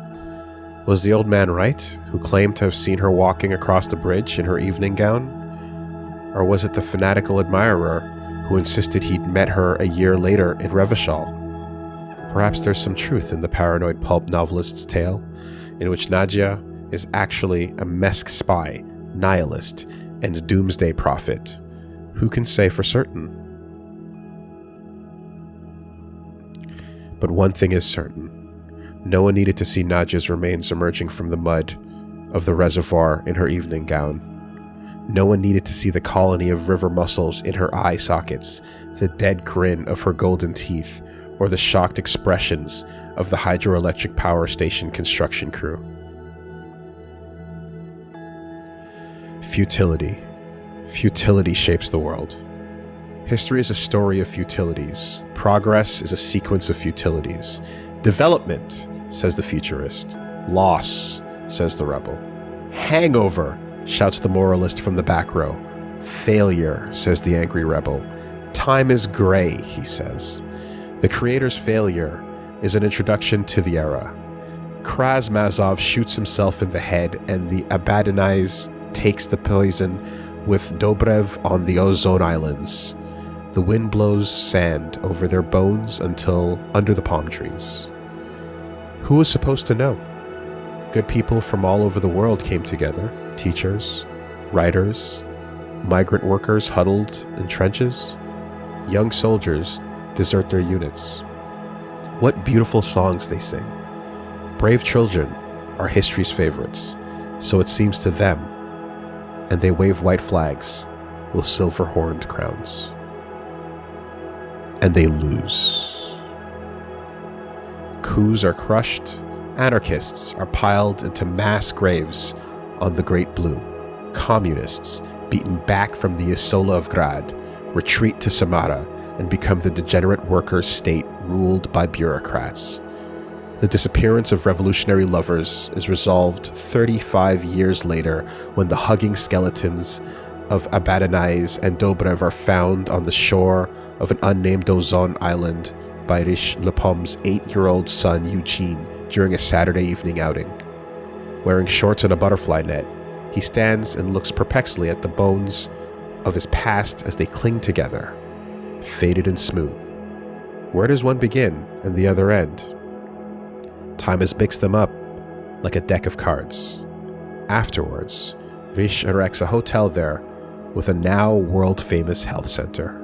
Was the old man right, who claimed to have seen her walking across the bridge in her evening gown? Or was it the fanatical admirer who insisted he'd met her a year later in Revachol? Perhaps there's some truth in the paranoid pulp novelist's tale, in which Nadia is actually a Mesk spy, nihilist, and doomsday prophet. Who can say for certain? But one thing is certain. No one needed to see Nadia's remains emerging from the mud of the reservoir in her evening gown. No one needed to see the colony of river mussels in her eye sockets, the dead grin of her golden teeth, or the shocked expressions of the hydroelectric power station construction crew. Futility. Futility shapes the world. History is a story of futilities. Progress is a sequence of futilities. Development, says the futurist. Loss, says the rebel. Hangover, shouts the moralist from the back row. Failure, says the angry rebel. Time is gray, he says. The creator's failure is an introduction to the era. Krasmazov shoots himself in the head, and the Abadanais takes the poison with Dobrev on the Ozone Islands. The wind blows sand over their bones until under the palm trees. Who was supposed to know? Good people from all over the world came together. Teachers, writers, migrant workers huddled in trenches. Young soldiers desert their units. What beautiful songs they sing. Brave children are history's favorites, so it seems to them, and they wave white flags with silver-horned crowns. And they lose. Coups are crushed, anarchists are piled into mass graves on the Great Blue. Communists, beaten back from the Isola of Grad, retreat to Samara and become the degenerate worker state ruled by bureaucrats. The disappearance of revolutionary lovers is resolved 35 years later when the hugging skeletons of Abadanais and Dobrev are found on the shore of an unnamed Ozone island by Riche Lepomme's 8-year-old son Eugene during a Saturday evening outing. Wearing shorts and a butterfly net, he stands and looks perplexedly at the bones of his past as they cling together, faded and smooth. Where does one begin and the other end? Time has mixed them up like a deck of cards. Afterwards, Riche erects a hotel there with a now world-famous health center.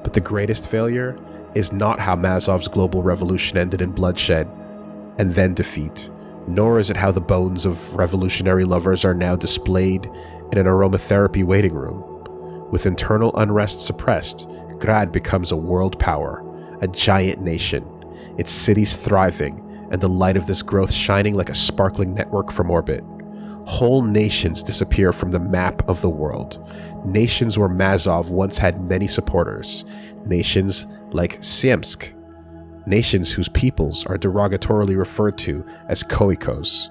But the greatest failure is not how Mazov's global revolution ended in bloodshed and then defeat, nor is it how the bones of revolutionary lovers are now displayed in an aromatherapy waiting room. With internal unrest suppressed, Grad becomes a world power, a giant nation, its cities thriving, and the light of this growth shining like a sparkling network from orbit. Whole nations disappear from the map of the world. Nations where Mazov once had many supporters. Nations like Siemsk. Nations whose peoples are derogatorily referred to as Koikos.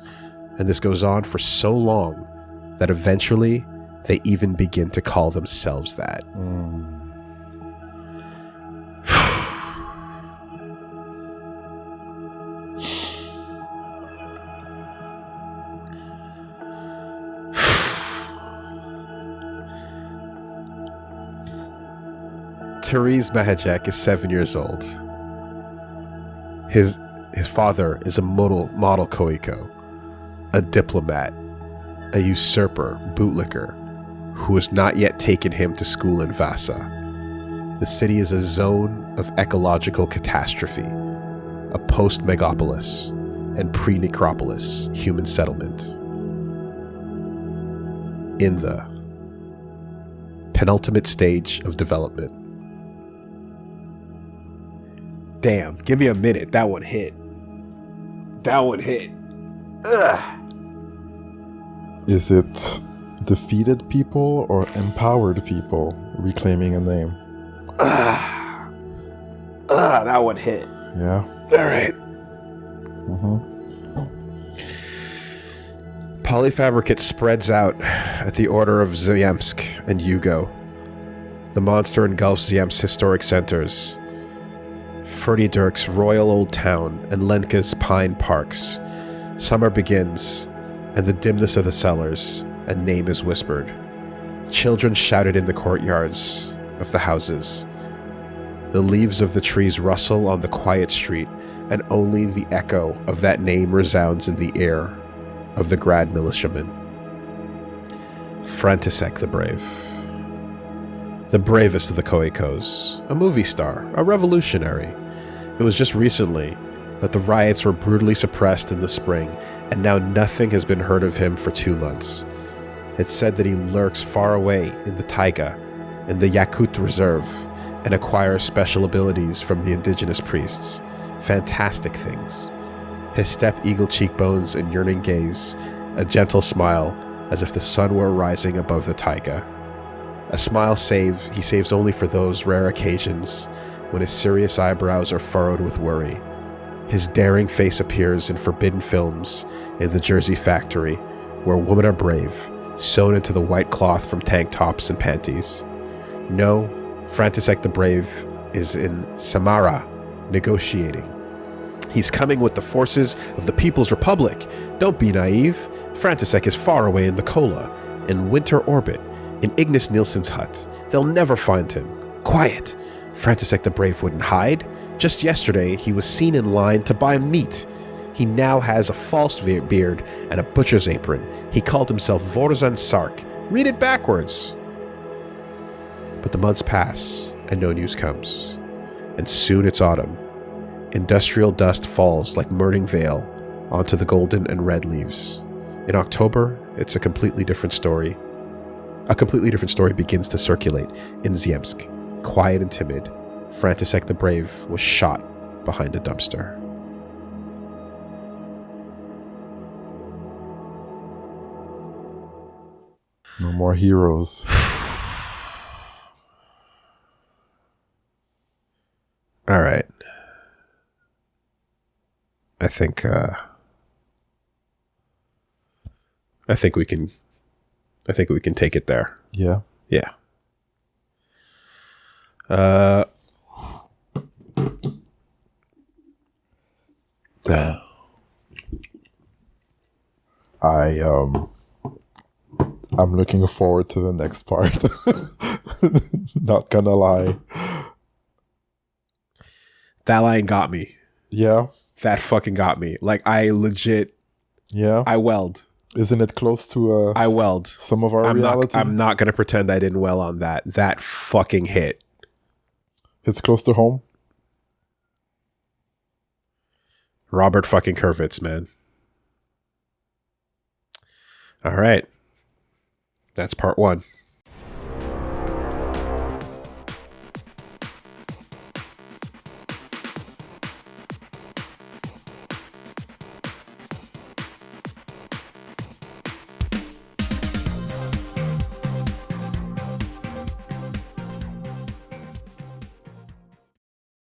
And this goes on for so long that eventually they even begin to call themselves that. Therese Mahajek is 7 years old. His father is a model Koiko, a diplomat, a usurper, bootlicker, who has not yet taken him to school in Vasa. The city is a zone of ecological catastrophe, a post-megapolis and pre-necropolis human settlement. In the penultimate stage of development. Damn, give me a minute. That one hit. Ugh. Is it defeated people or empowered people reclaiming a name? That one hit. Yeah. All right. Polyfabricate spreads out at the order of Zemsk and Yugo. The monster engulfs Zemsk's historic centers, Ferdidirk's royal old town, and Lenka's pine parks. Summer begins, and the dimness of the cellars, a name is whispered. Children shouted in the courtyards of the houses. The leaves of the trees rustle on the quiet street, and only the echo of that name resounds in the ear of the grad militiaman. Franticek the Brave. The bravest of the Koikos, a movie star, a revolutionary. It was just recently that the riots were brutally suppressed in the spring, and now nothing has been heard of him for 2 months. It's said that he lurks far away in the taiga, in the Yakut Reserve, and acquires special abilities from the indigenous priests. Fantastic things. His step eagle cheekbones and yearning gaze, a gentle smile, as if the sun were rising above the taiga. A smile he saves only for those rare occasions when his serious eyebrows are furrowed with worry. His daring face appears in forbidden films in the Jersey factory, where women are brave, sewn into the white cloth from tank tops and panties. No, Franticek the Brave is in Samara, negotiating. He's coming with the forces of the People's Republic. Don't be naive. Franticek is far away in the Kola, in winter orbit, in Ignis Nielsen's hut. They'll never find him. Quiet. Franticek the Brave wouldn't hide. Just yesterday, he was seen in line to buy meat. He now has a false beard and a butcher's apron. He called himself Vorzan Sark. Read it backwards. But the months pass, and no news comes. And soon it's autumn. Industrial dust falls like morning veil onto the golden and red leaves. In October, it's a completely different story. A completely different story begins to circulate in Zemsk. Quiet and timid, Franticek the Brave was shot behind a dumpster. No more heroes. All right. I think we can take it there. Yeah. Yeah. Damn. I'm looking forward to the next part. Not gonna lie. That line got me. Yeah. That fucking got me. Like, I legit... Yeah. I welled. Isn't it close to I welled. some of our reality? I'm not going to pretend I didn't well on that. That fucking hit. It's close to home? Robert fucking Kurvitz, man. All right. That's part 1.